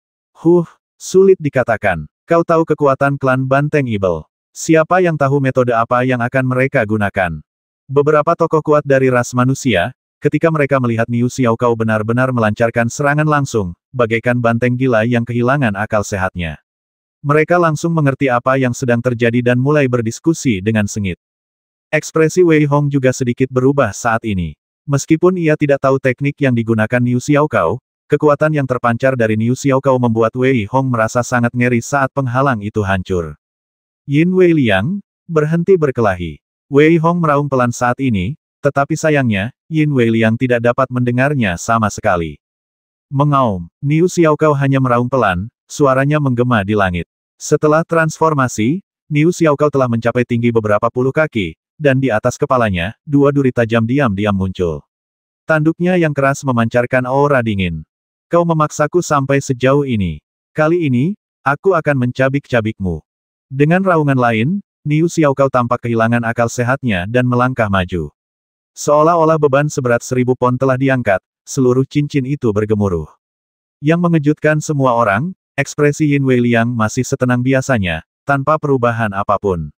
Sulit dikatakan. Kau tahu kekuatan klan Banteng Ibel. Siapa yang tahu metode apa yang akan mereka gunakan? Beberapa tokoh kuat dari ras manusia, ketika mereka melihat Niu Xiaokao benar-benar melancarkan serangan langsung, bagaikan banteng gila yang kehilangan akal sehatnya. Mereka langsung mengerti apa yang sedang terjadi dan mulai berdiskusi dengan sengit. Ekspresi Wei Hong juga sedikit berubah saat ini. Meskipun ia tidak tahu teknik yang digunakan Niu Xiaokao, kekuatan yang terpancar dari Niu Xiaokao membuat Wei Hong merasa sangat ngeri saat penghalang itu hancur. Yin Weiliang, berhenti berkelahi. Wei Hong meraung pelan saat ini, tetapi sayangnya, Yin Weiliang tidak dapat mendengarnya sama sekali. Mengaum, Niu Xiaokao hanya meraung pelan, suaranya menggema di langit. Setelah transformasi, Niu Xiaokao telah mencapai tinggi beberapa puluh kaki, dan di atas kepalanya, dua duri tajam diam-diam muncul. Tanduknya yang keras memancarkan aura dingin. Kau memaksaku sampai sejauh ini. Kali ini, aku akan mencabik-cabikmu. Dengan raungan lain, Niu Xiaokao tampak kehilangan akal sehatnya dan melangkah maju. Seolah-olah beban seberat 1000 pon telah diangkat, seluruh cincin itu bergemuruh. Yang mengejutkan semua orang, ekspresi Yin Weiliang masih setenang biasanya, tanpa perubahan apapun.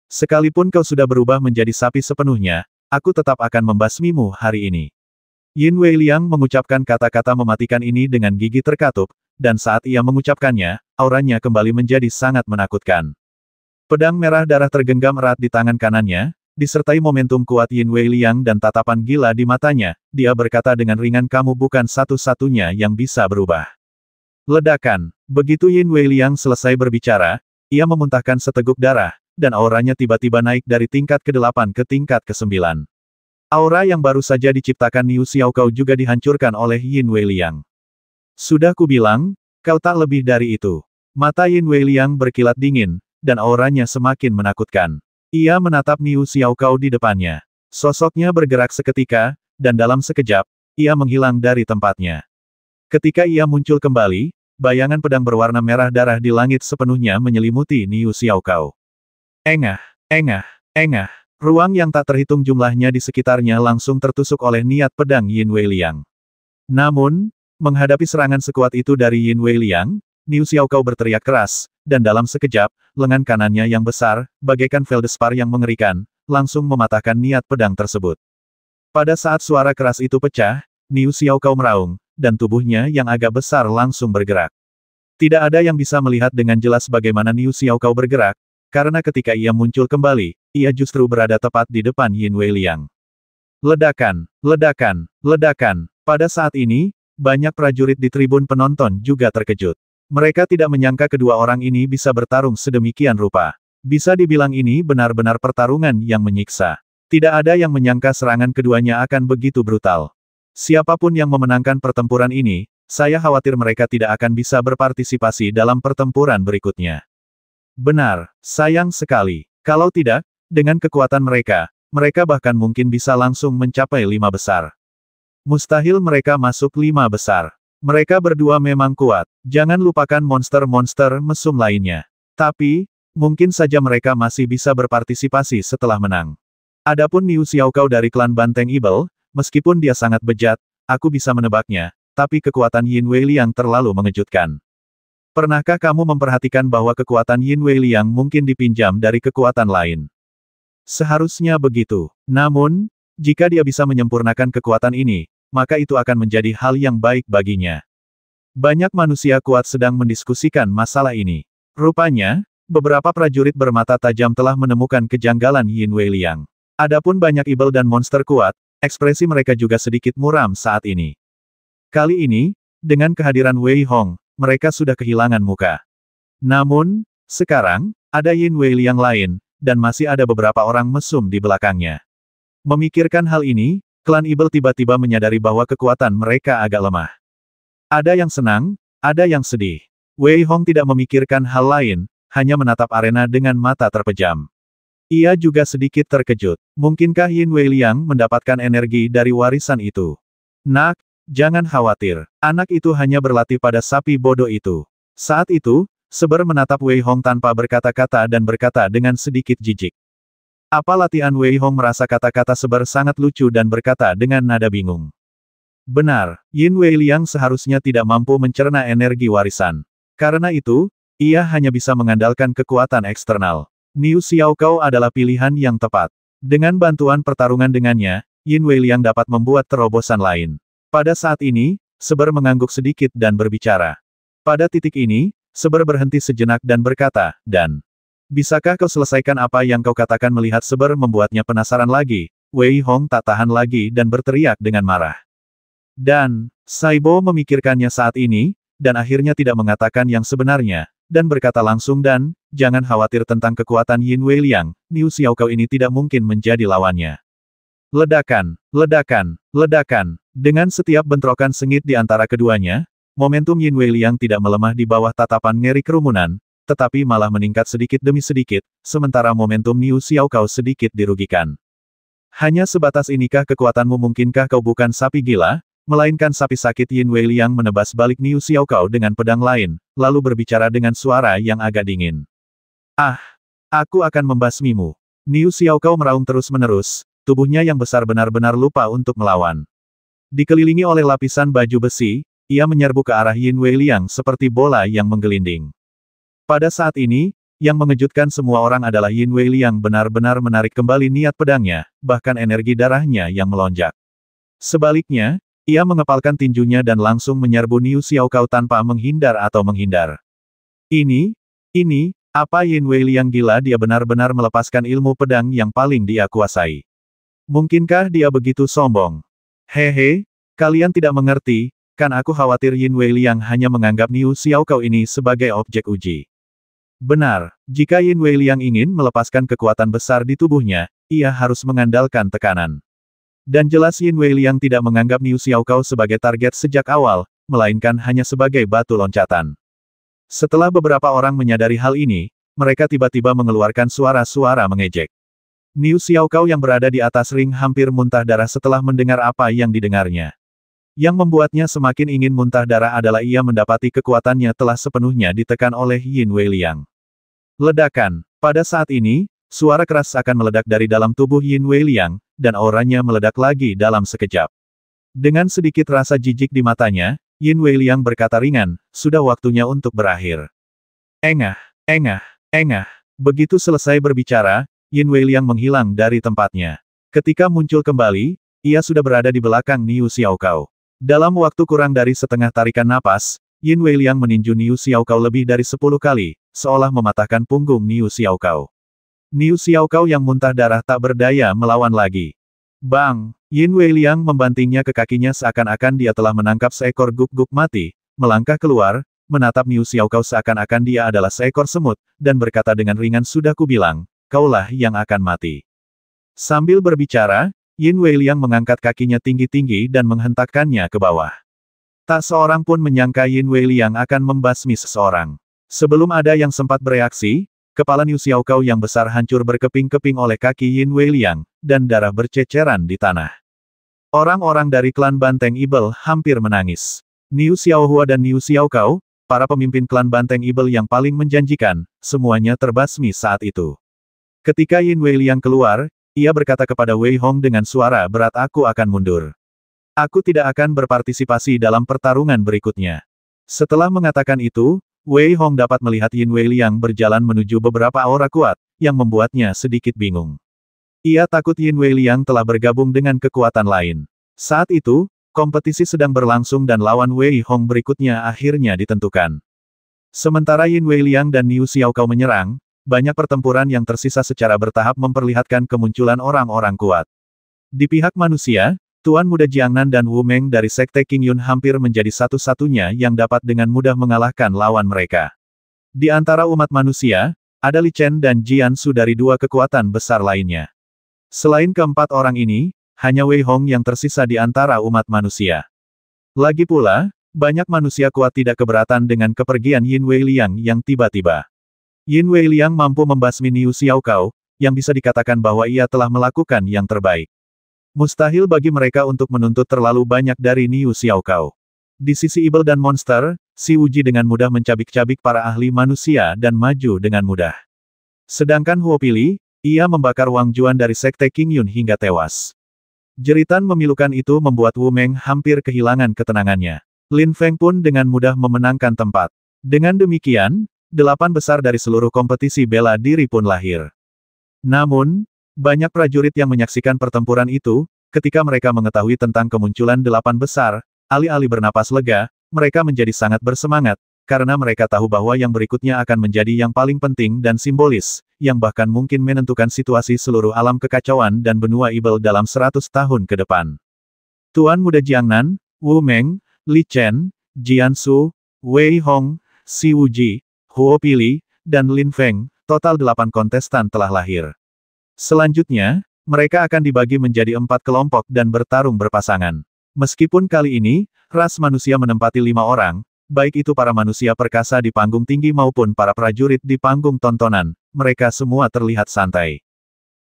Sekalipun kau sudah berubah menjadi sapi sepenuhnya, aku tetap akan membasmimu hari ini. Yin Weiliang mengucapkan kata-kata mematikan ini dengan gigi terkatup, dan saat ia mengucapkannya, auranya kembali menjadi sangat menakutkan. Pedang merah darah tergenggam erat di tangan kanannya, disertai momentum kuat Yin Weiliang dan tatapan gila di matanya, dia berkata dengan ringan, kamu bukan satu-satunya yang bisa berubah. Ledakan. Begitu Yin Weiliang selesai berbicara, ia memuntahkan seteguk darah, dan auranya tiba-tiba naik dari tingkat ke-8 ke tingkat ke-9. Aura yang baru saja diciptakan Niu Xiaokao juga dihancurkan oleh Yin Weiliang. Sudah kubilang, kau tak lebih dari itu. Mata Yin Weiliang berkilat dingin, dan auranya semakin menakutkan. Ia menatap Niu Xiaokao di depannya. Sosoknya bergerak seketika, dan dalam sekejap, ia menghilang dari tempatnya. Ketika ia muncul kembali, bayangan pedang berwarna merah darah di langit sepenuhnya menyelimuti Niu Xiaokao. Engah, engah, engah. Ruang yang tak terhitung jumlahnya di sekitarnya langsung tertusuk oleh niat pedang Yin Weiliang. Namun, menghadapi serangan sekuat itu dari Yin Weiliang, Niu Xiaokao berteriak keras, dan dalam sekejap, lengan kanannya yang besar, bagaikan feldspar yang mengerikan, langsung mematahkan niat pedang tersebut. Pada saat suara keras itu pecah, Niu Xiaokao meraung, dan tubuhnya yang agak besar langsung bergerak. Tidak ada yang bisa melihat dengan jelas bagaimana Niu Xiaokao bergerak, karena ketika ia muncul kembali, ia justru berada tepat di depan Yin Weiliang. Ledakan, ledakan, ledakan. Pada saat ini, banyak prajurit di tribun penonton juga terkejut. Mereka tidak menyangka kedua orang ini bisa bertarung sedemikian rupa. Bisa dibilang ini benar-benar pertarungan yang menyiksa. Tidak ada yang menyangka serangan keduanya akan begitu brutal. Siapapun yang memenangkan pertempuran ini, saya khawatir mereka tidak akan bisa berpartisipasi dalam pertempuran berikutnya. Benar, sayang sekali. Kalau tidak, dengan kekuatan mereka, mereka bahkan mungkin bisa langsung mencapai 5 besar. Mustahil mereka masuk 5 besar. Mereka berdua memang kuat. Jangan lupakan monster-monster mesum lainnya. Tapi, mungkin saja mereka masih bisa berpartisipasi setelah menang. Adapun Niu Xiaokao dari klan Banteng Ibel, meskipun dia sangat bejat, aku bisa menebaknya, tapi kekuatan Yin Weiliang terlalu mengejutkan. Pernahkah kamu memperhatikan bahwa kekuatan Yin Weiliang mungkin dipinjam dari kekuatan lain? Seharusnya begitu. Namun, jika dia bisa menyempurnakan kekuatan ini, maka itu akan menjadi hal yang baik baginya. Banyak manusia kuat sedang mendiskusikan masalah ini. Rupanya, beberapa prajurit bermata tajam telah menemukan kejanggalan Yin Weiliang. Adapun banyak ibel dan monster kuat, ekspresi mereka juga sedikit muram saat ini. Kali ini, dengan kehadiran Wei Hong, mereka sudah kehilangan muka. Namun, sekarang, ada Yin Weiliang lain, dan masih ada beberapa orang mesum di belakangnya. Memikirkan hal ini, klan Ibel tiba-tiba menyadari bahwa kekuatan mereka agak lemah. Ada yang senang, ada yang sedih. Wei Hong tidak memikirkan hal lain, hanya menatap arena dengan mata terpejam. Ia juga sedikit terkejut. Mungkinkah Yin Weiliang mendapatkan energi dari warisan itu? Nak, jangan khawatir. Anak itu hanya berlatih pada sapi bodoh itu. Saat itu, Seber menatap Wei Hong tanpa berkata-kata dan berkata dengan sedikit jijik. Apa latihan Wei Hong merasa kata-kata Seber sangat lucu dan berkata dengan nada bingung. Benar, Yin Weiliang seharusnya tidak mampu mencerna energi warisan. Karena itu, ia hanya bisa mengandalkan kekuatan eksternal. Niu Xiaokao adalah pilihan yang tepat. Dengan bantuan pertarungan dengannya, Yin Weiliang dapat membuat terobosan lain. Pada saat ini, Seber mengangguk sedikit dan berbicara. Pada titik ini, Seber berhenti sejenak dan berkata, bisakah kau selesaikan apa yang kau katakan? Melihat Seber membuatnya penasaran lagi, Wei Hong tak tahan lagi dan berteriak dengan marah. Dan, Saibo memikirkannya saat ini, dan akhirnya tidak mengatakan yang sebenarnya, dan berkata langsung jangan khawatir tentang kekuatan Yin Weiliang, Niu Xiaokao ini tidak mungkin menjadi lawannya. Ledakan, ledakan, ledakan. Dengan setiap bentrokan sengit di antara keduanya, momentum Yin Weiliang tidak melemah di bawah tatapan ngeri kerumunan, tetapi malah meningkat sedikit demi sedikit, sementara momentum Niu Xiaokao sedikit dirugikan. Hanya sebatas inikah kekuatanmu? Mungkinkah kau bukan sapi gila, melainkan sapi sakit? Yin Weiliang menebas balik Niu Xiaokao dengan pedang lain, lalu berbicara dengan suara yang agak dingin. Ah, aku akan membasmimu. Niu Xiaokao meraung terus-menerus, tubuhnya yang besar benar-benar lupa untuk melawan. Dikelilingi oleh lapisan baju besi, ia menyerbu ke arah Yin Weiliang seperti bola yang menggelinding. Pada saat ini, yang mengejutkan semua orang adalah Yin Weiliang benar-benar menarik kembali niat pedangnya, bahkan energi darahnya yang melonjak. Sebaliknya, ia mengepalkan tinjunya dan langsung menyerbu Niu Xiaokao tanpa menghindar atau menghindar. Ini, apa Yin Weiliang gila? Dia benar-benar melepaskan ilmu pedang yang paling dia kuasai. Mungkinkah dia begitu sombong? Hehe, kalian tidak mengerti, kan aku khawatir Yin Weiliang hanya menganggap Niu Xiaokao ini sebagai objek uji. Benar, jika Yin Weiliang ingin melepaskan kekuatan besar di tubuhnya, ia harus mengandalkan tekanan. Dan jelas Yin Weiliang tidak menganggap Niu Xiaokao sebagai target sejak awal, melainkan hanya sebagai batu loncatan. Setelah beberapa orang menyadari hal ini, mereka tiba-tiba mengeluarkan suara-suara mengejek. Niu Xiaokao yang berada di atas ring hampir muntah darah setelah mendengar apa yang didengarnya. Yang membuatnya semakin ingin muntah darah adalah ia mendapati kekuatannya telah sepenuhnya ditekan oleh Yin Weiliang. Ledakan. Pada saat ini, suara keras akan meledak dari dalam tubuh Yin Weiliang, dan auranya meledak lagi dalam sekejap. Dengan sedikit rasa jijik di matanya, Yin Weiliang berkata ringan, sudah waktunya untuk berakhir. Engah, engah, engah. Begitu selesai berbicara, Yin Weiliang menghilang dari tempatnya. Ketika muncul kembali, ia sudah berada di belakang Niu Xiaokao. Dalam waktu kurang dari setengah tarikan napas, Yin Weiliang meninju Niu Xiaokao lebih dari 10 kali, seolah mematahkan punggung Niu Xiaokao. Niu Xiaokao yang muntah darah tak berdaya melawan lagi. Bang! Yin Weiliang membantingnya ke kakinya seakan-akan dia telah menangkap seekor guk-guk mati, melangkah keluar, menatap Niu Xiaokao seakan-akan dia adalah seekor semut, dan berkata dengan ringan, sudah kubilang, kaulah yang akan mati. Sambil berbicara, Yin Weiliang mengangkat kakinya tinggi-tinggi dan menghentakkannya ke bawah. Tak seorang pun menyangka Yin Weiliang akan membasmi seseorang. Sebelum ada yang sempat bereaksi, kepala Niu Xiaokao yang besar hancur berkeping-keping oleh kaki Yin Weiliang, dan darah berceceran di tanah. Orang-orang dari klan Banteng Ibel hampir menangis. Niu Xiaohua dan Niu Xiaokao, para pemimpin klan Banteng Ibel yang paling menjanjikan, semuanya terbasmi saat itu. Ketika Yin Weiliang keluar, ia berkata kepada Wei Hong dengan suara berat, aku akan mundur. Aku tidak akan berpartisipasi dalam pertarungan berikutnya. Setelah mengatakan itu, Wei Hong dapat melihat Yin Weiliang berjalan menuju beberapa aura kuat, yang membuatnya sedikit bingung. Ia takut Yin Weiliang telah bergabung dengan kekuatan lain. Saat itu, kompetisi sedang berlangsung dan lawan Wei Hong berikutnya akhirnya ditentukan. Sementara Yin Weiliang dan Niu Xiaokao menyerang, banyak pertempuran yang tersisa secara bertahap memperlihatkan kemunculan orang-orang kuat. Di pihak manusia, Tuan Muda Jiangnan dan Wu Meng dari Sekte Qingyun hampir menjadi satu-satunya yang dapat dengan mudah mengalahkan lawan mereka. Di antara umat manusia, ada Li Chen dan Jian Su dari dua kekuatan besar lainnya. Selain keempat orang ini, hanya Wei Hong yang tersisa di antara umat manusia. Lagi pula, banyak manusia kuat tidak keberatan dengan kepergian Yin Weiliang yang tiba-tiba. Yin Weiliang mampu membasmi Niu Xiaokao, yang bisa dikatakan bahwa ia telah melakukan yang terbaik. Mustahil bagi mereka untuk menuntut terlalu banyak dari Niu Xiaokao. Di sisi Ibel dan monster, si Wuji dengan mudah mencabik-cabik para ahli manusia dan maju dengan mudah. Sedangkan Huo Pili, ia membakar Wang Juan dari Sekte Qingyun hingga tewas. Jeritan memilukan itu membuat Wu Meng hampir kehilangan ketenangannya. Lin Feng pun dengan mudah memenangkan tempat. Dengan demikian, 8 besar dari seluruh kompetisi bela diri pun lahir. Namun, banyak prajurit yang menyaksikan pertempuran itu, ketika mereka mengetahui tentang kemunculan 8 besar, alih-alih bernapas lega, mereka menjadi sangat bersemangat, karena mereka tahu bahwa yang berikutnya akan menjadi yang paling penting dan simbolis, yang bahkan mungkin menentukan situasi seluruh alam kekacauan dan benua Ibel dalam 100 tahun ke depan. Tuan Muda Jiangnan, Wu Meng, Li Chen, Jian Su, Wei Hong, Si Wuji, Huo Pili, dan Lin Feng, total 8 kontestan telah lahir. Selanjutnya, mereka akan dibagi menjadi 4 kelompok dan bertarung berpasangan. Meskipun kali ini, ras manusia menempati 5 orang, baik itu para manusia perkasa di panggung tinggi maupun para prajurit di panggung tontonan, mereka semua terlihat santai.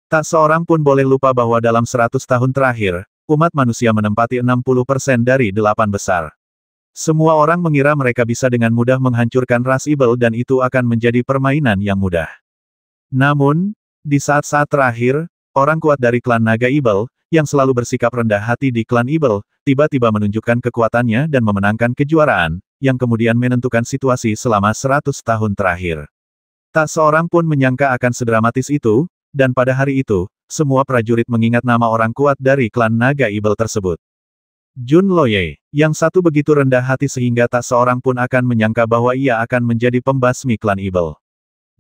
Tak seorang pun boleh lupa bahwa dalam 100 tahun terakhir, umat manusia menempati 60% dari 8 besar. Semua orang mengira mereka bisa dengan mudah menghancurkan ras Ibel dan itu akan menjadi permainan yang mudah. Namun, di saat-saat terakhir, orang kuat dari klan Naga Ibel, yang selalu bersikap rendah hati di klan Ibel, tiba-tiba menunjukkan kekuatannya dan memenangkan kejuaraan, yang kemudian menentukan situasi selama 100 tahun terakhir. Tak seorang pun menyangka akan sedramatis itu, dan pada hari itu, semua prajurit mengingat nama orang kuat dari klan Naga Ibel tersebut. Jun Loye, yang satu begitu rendah hati sehingga tak seorang pun akan menyangka bahwa ia akan menjadi pembasmi klan Ibel.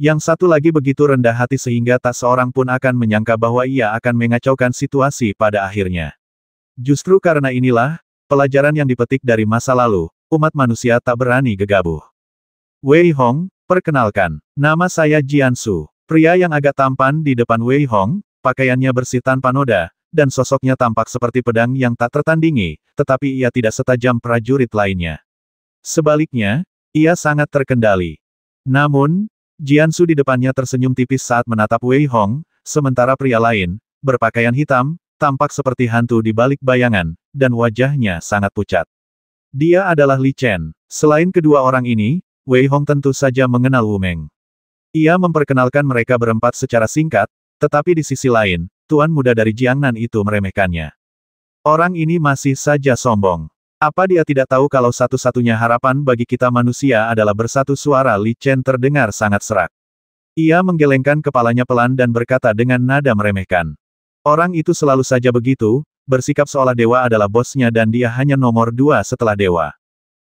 Yang satu lagi begitu rendah hati sehingga tak seorang pun akan menyangka bahwa ia akan mengacaukan situasi pada akhirnya. Justru karena inilah, pelajaran yang dipetik dari masa lalu, umat manusia tak berani gegabah. Wei Hong, perkenalkan, nama saya Jian Su. Pria yang agak tampan di depan Wei Hong, pakaiannya bersih tanpa noda, dan sosoknya tampak seperti pedang yang tak tertandingi, tetapi ia tidak setajam prajurit lainnya. Sebaliknya, ia sangat terkendali. Namun, Jian Su di depannya tersenyum tipis saat menatap Wei Hong, sementara pria lain, berpakaian hitam, tampak seperti hantu di balik bayangan, dan wajahnya sangat pucat. Dia adalah Li Chen. Selain kedua orang ini, Wei Hong tentu saja mengenal Wu Meng. Ia memperkenalkan mereka berempat secara singkat, tetapi di sisi lain, Tuan Muda dari Jiangnan itu meremehkannya. Orang ini masih saja sombong. Apa dia tidak tahu kalau satu-satunya harapan bagi kita manusia adalah bersatu? Suara Li Chen terdengar sangat serak. Ia menggelengkan kepalanya pelan dan berkata dengan nada meremehkan. Orang itu selalu saja begitu, bersikap seolah dewa adalah bosnya dan dia hanya nomor 2 setelah dewa.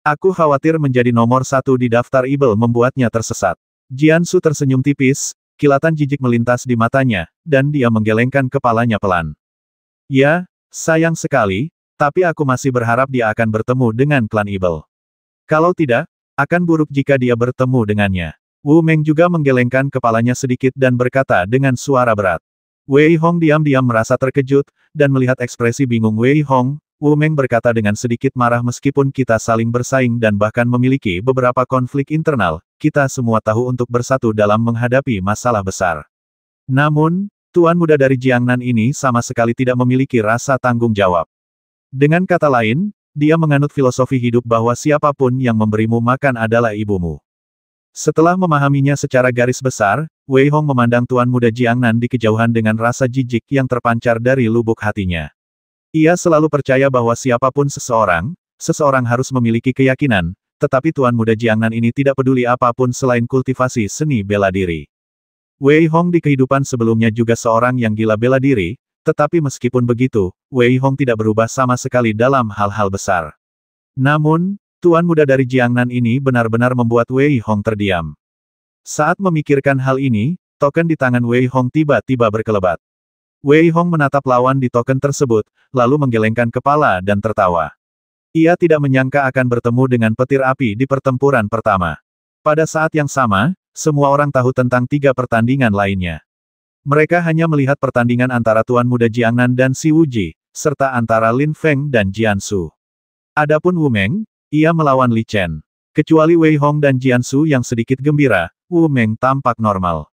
Aku khawatir menjadi nomor 1 di daftar Ibel membuatnya tersesat. Jiansu tersenyum tipis, kilatan jijik melintas di matanya, dan dia menggelengkan kepalanya pelan. Ya, sayang sekali, tapi aku masih berharap dia akan bertemu dengan klan Ibel. Kalau tidak, akan buruk jika dia bertemu dengannya. Wu Meng juga menggelengkan kepalanya sedikit dan berkata dengan suara berat. Wei Hong diam-diam merasa terkejut, dan melihat ekspresi bingung Wei Hong, Wu Meng berkata dengan sedikit marah meskipun kita saling bersaing dan bahkan memiliki beberapa konflik internal, kita semua tahu untuk bersatu dalam menghadapi masalah besar. Namun, tuan muda dari Jiangnan ini sama sekali tidak memiliki rasa tanggung jawab. Dengan kata lain, dia menganut filosofi hidup bahwa siapapun yang memberimu makan adalah ibumu. Setelah memahaminya secara garis besar, Wei Hong memandang tuan muda Jiangnan di kejauhan dengan rasa jijik yang terpancar dari lubuk hatinya. Ia selalu percaya bahwa siapapun seseorang harus memiliki keyakinan, tetapi tuan muda Jiangnan ini tidak peduli apapun selain kultivasi seni bela diri. Wei Hong di kehidupan sebelumnya juga seorang yang gila bela diri, tetapi meskipun begitu, Wei Hong tidak berubah sama sekali dalam hal-hal besar. Namun, tuan muda dari Jiangnan ini benar-benar membuat Wei Hong terdiam. Saat memikirkan hal ini, token di tangan Wei Hong tiba-tiba berkelebat. Wei Hong menatap lawan di token tersebut, lalu menggelengkan kepala dan tertawa. Ia tidak menyangka akan bertemu dengan petir api di pertempuran pertama. Pada saat yang sama, semua orang tahu tentang 3 pertandingan lainnya. Mereka hanya melihat pertandingan antara tuan muda Jiangnan dan Si Wuji, serta antara Lin Feng dan Jiansu. Adapun Wu Meng, ia melawan Li Chen. Kecuali Wei Hong dan Jiansu yang sedikit gembira, Wu Meng tampak normal.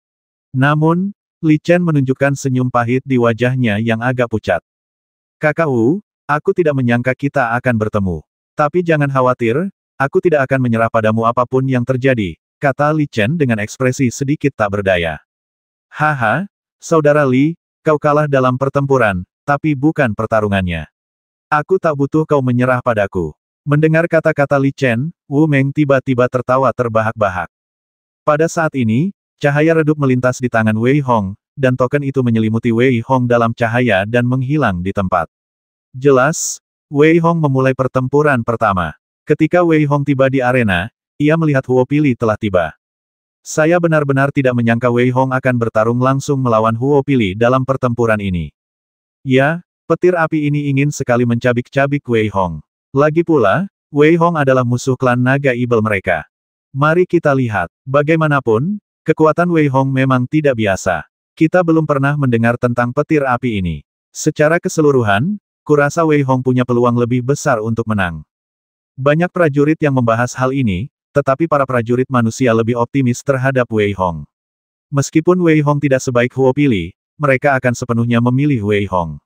Namun, Li Chen menunjukkan senyum pahit di wajahnya yang agak pucat. Kakak Wu, aku tidak menyangka kita akan bertemu. Tapi jangan khawatir, aku tidak akan menyerah padamu apapun yang terjadi, kata Li Chen dengan ekspresi sedikit tak berdaya. Haha, Saudara Li, kau kalah dalam pertempuran, tapi bukan pertarungannya. Aku tak butuh kau menyerah padaku. Mendengar kata-kata Li Chen, Wu Meng tiba-tiba tertawa terbahak-bahak. Pada saat ini, cahaya redup melintas di tangan Wei Hong, dan token itu menyelimuti Wei Hong dalam cahaya dan menghilang di tempat. Jelas, Wei Hong memulai pertempuran pertama. Ketika Wei Hong tiba di arena, ia melihat Huo Pili telah tiba. Saya benar-benar tidak menyangka Wei Hong akan bertarung langsung melawan Huo Pili dalam pertempuran ini. Ya, petir api ini ingin sekali mencabik-cabik Wei Hong. Lagi pula, Wei Hong adalah musuh klan naga Ibel mereka. Mari kita lihat. Bagaimanapun, kekuatan Wei Hong memang tidak biasa. Kita belum pernah mendengar tentang petir api ini. Secara keseluruhan, kurasa Wei Hong punya peluang lebih besar untuk menang. Banyak prajurit yang membahas hal ini, tetapi para prajurit manusia lebih optimis terhadap Wei Hong. Meskipun Wei Hong tidak sebaik Huo Pili, mereka akan sepenuhnya memilih Wei Hong.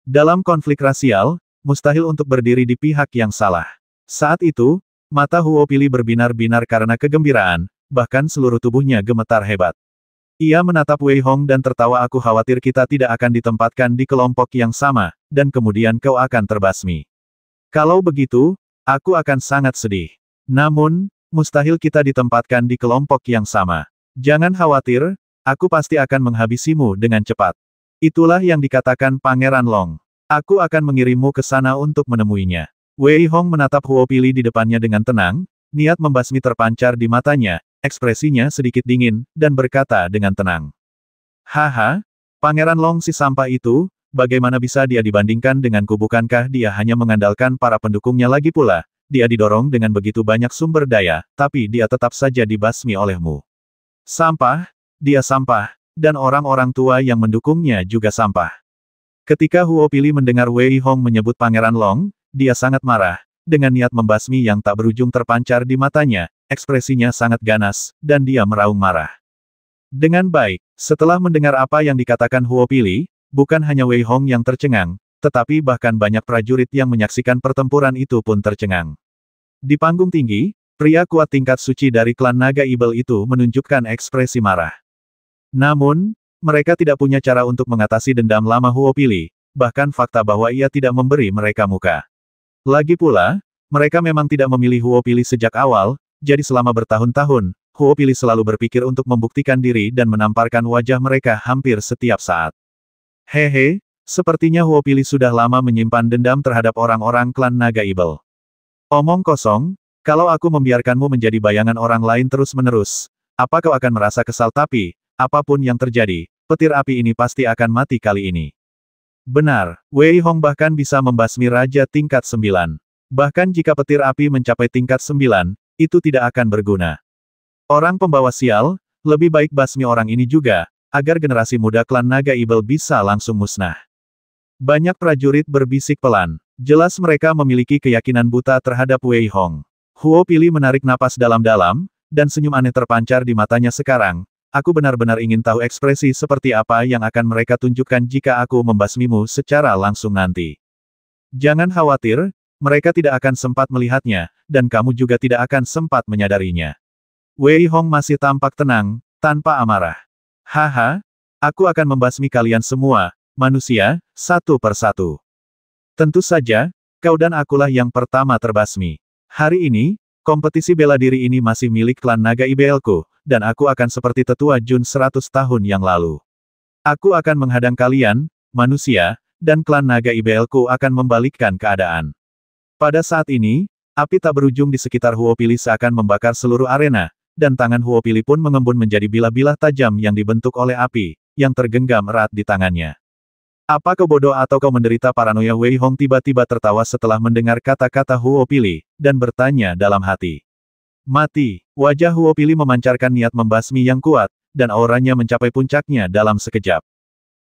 Dalam konflik rasial, mustahil untuk berdiri di pihak yang salah. Saat itu, mata Huo Pili berbinar-binar karena kegembiraan, bahkan seluruh tubuhnya gemetar hebat. Ia menatap Wei Hong dan tertawa. Aku khawatir kita tidak akan ditempatkan di kelompok yang sama, dan kemudian kau akan terbasmi. Kalau begitu, aku akan sangat sedih. Namun, mustahil kita ditempatkan di kelompok yang sama. Jangan khawatir, aku pasti akan menghabisimu dengan cepat. Itulah yang dikatakan Pangeran Long. Aku akan mengirimmu ke sana untuk menemuinya. Wei Hong menatap Huo Pili di depannya dengan tenang, niat membasmi terpancar di matanya, ekspresinya sedikit dingin, dan berkata dengan tenang. Haha, Pangeran Long si sampah itu, bagaimana bisa dia dibandingkan denganku? Bukankah dia hanya mengandalkan para pendukungnya? Lagi pula, dia didorong dengan begitu banyak sumber daya, tapi dia tetap saja dibasmi olehmu. Sampah, dia sampah, dan orang-orang tua yang mendukungnya juga sampah. Ketika Huo Pili mendengar Wei Hong menyebut Pangeran Long, dia sangat marah, dengan niat membasmi yang tak berujung terpancar di matanya, ekspresinya sangat ganas, dan dia meraung marah. Dengan baik, setelah mendengar apa yang dikatakan Huo Pili, bukan hanya Wei Hong yang tercengang, tetapi bahkan banyak prajurit yang menyaksikan pertempuran itu pun tercengang. Di panggung tinggi, pria kuat tingkat suci dari klan naga Ibel itu menunjukkan ekspresi marah. Namun, mereka tidak punya cara untuk mengatasi dendam lama Huo Pili, bahkan fakta bahwa ia tidak memberi mereka muka. Lagi pula, mereka memang tidak memilih Huo Pili sejak awal, jadi selama bertahun-tahun, Huo Pili selalu berpikir untuk membuktikan diri dan menamparkan wajah mereka hampir setiap saat. Hehe, Sepertinya Huo Pili sudah lama menyimpan dendam terhadap orang-orang klan Naga Ibel. Omong kosong, kalau aku membiarkanmu menjadi bayangan orang lain terus-menerus, apa kau akan merasa kesal? Tapi, apapun yang terjadi, petir api ini pasti akan mati kali ini. Benar, Wei Hong bahkan bisa membasmi Raja tingkat 9. Bahkan jika petir api mencapai tingkat 9, itu tidak akan berguna. Orang pembawa sial, lebih baik basmi orang ini juga, agar generasi muda klan Naga Ibel bisa langsung musnah. Banyak prajurit berbisik pelan. Jelas mereka memiliki keyakinan buta terhadap Wei Hong. Huo Pili menarik napas dalam-dalam, dan senyum aneh terpancar di matanya sekarang. Aku benar-benar ingin tahu ekspresi seperti apa yang akan mereka tunjukkan jika aku membasmimu secara langsung nanti. Jangan khawatir, mereka tidak akan sempat melihatnya, dan kamu juga tidak akan sempat menyadarinya. Wei Hong masih tampak tenang, tanpa amarah. Haha, aku akan membasmi kalian semua, manusia, satu persatu. Tentu saja, kau dan akulah yang pertama terbasmi. Hari ini, kompetisi bela diri ini masih milik klan Naga Ibelku, dan aku akan seperti tetua Jun 100 tahun yang lalu. Aku akan menghadang kalian, manusia, dan klan Naga Ibelku akan membalikkan keadaan. Pada saat ini, api tak berujung di sekitar Huo Pili seakan membakar seluruh arena, dan tangan Huo Pili pun mengembun menjadi bilah-bilah tajam yang dibentuk oleh api, yang tergenggam erat di tangannya. Apa kau bodoh atau kau menderita paranoia? Wei Hong tiba-tiba tertawa setelah mendengar kata-kata Huo Pili, dan bertanya dalam hati. Mati. Wajah Huo Pili memancarkan niat membasmi yang kuat, dan auranya mencapai puncaknya dalam sekejap.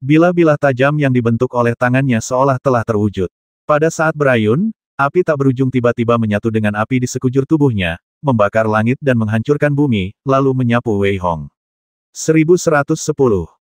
Bilah-bilah tajam yang dibentuk oleh tangannya seolah telah terwujud. Pada saat berayun, api tak berujung tiba-tiba menyatu dengan api di sekujur tubuhnya, membakar langit dan menghancurkan bumi, lalu menyapu Wei Hong. 1110.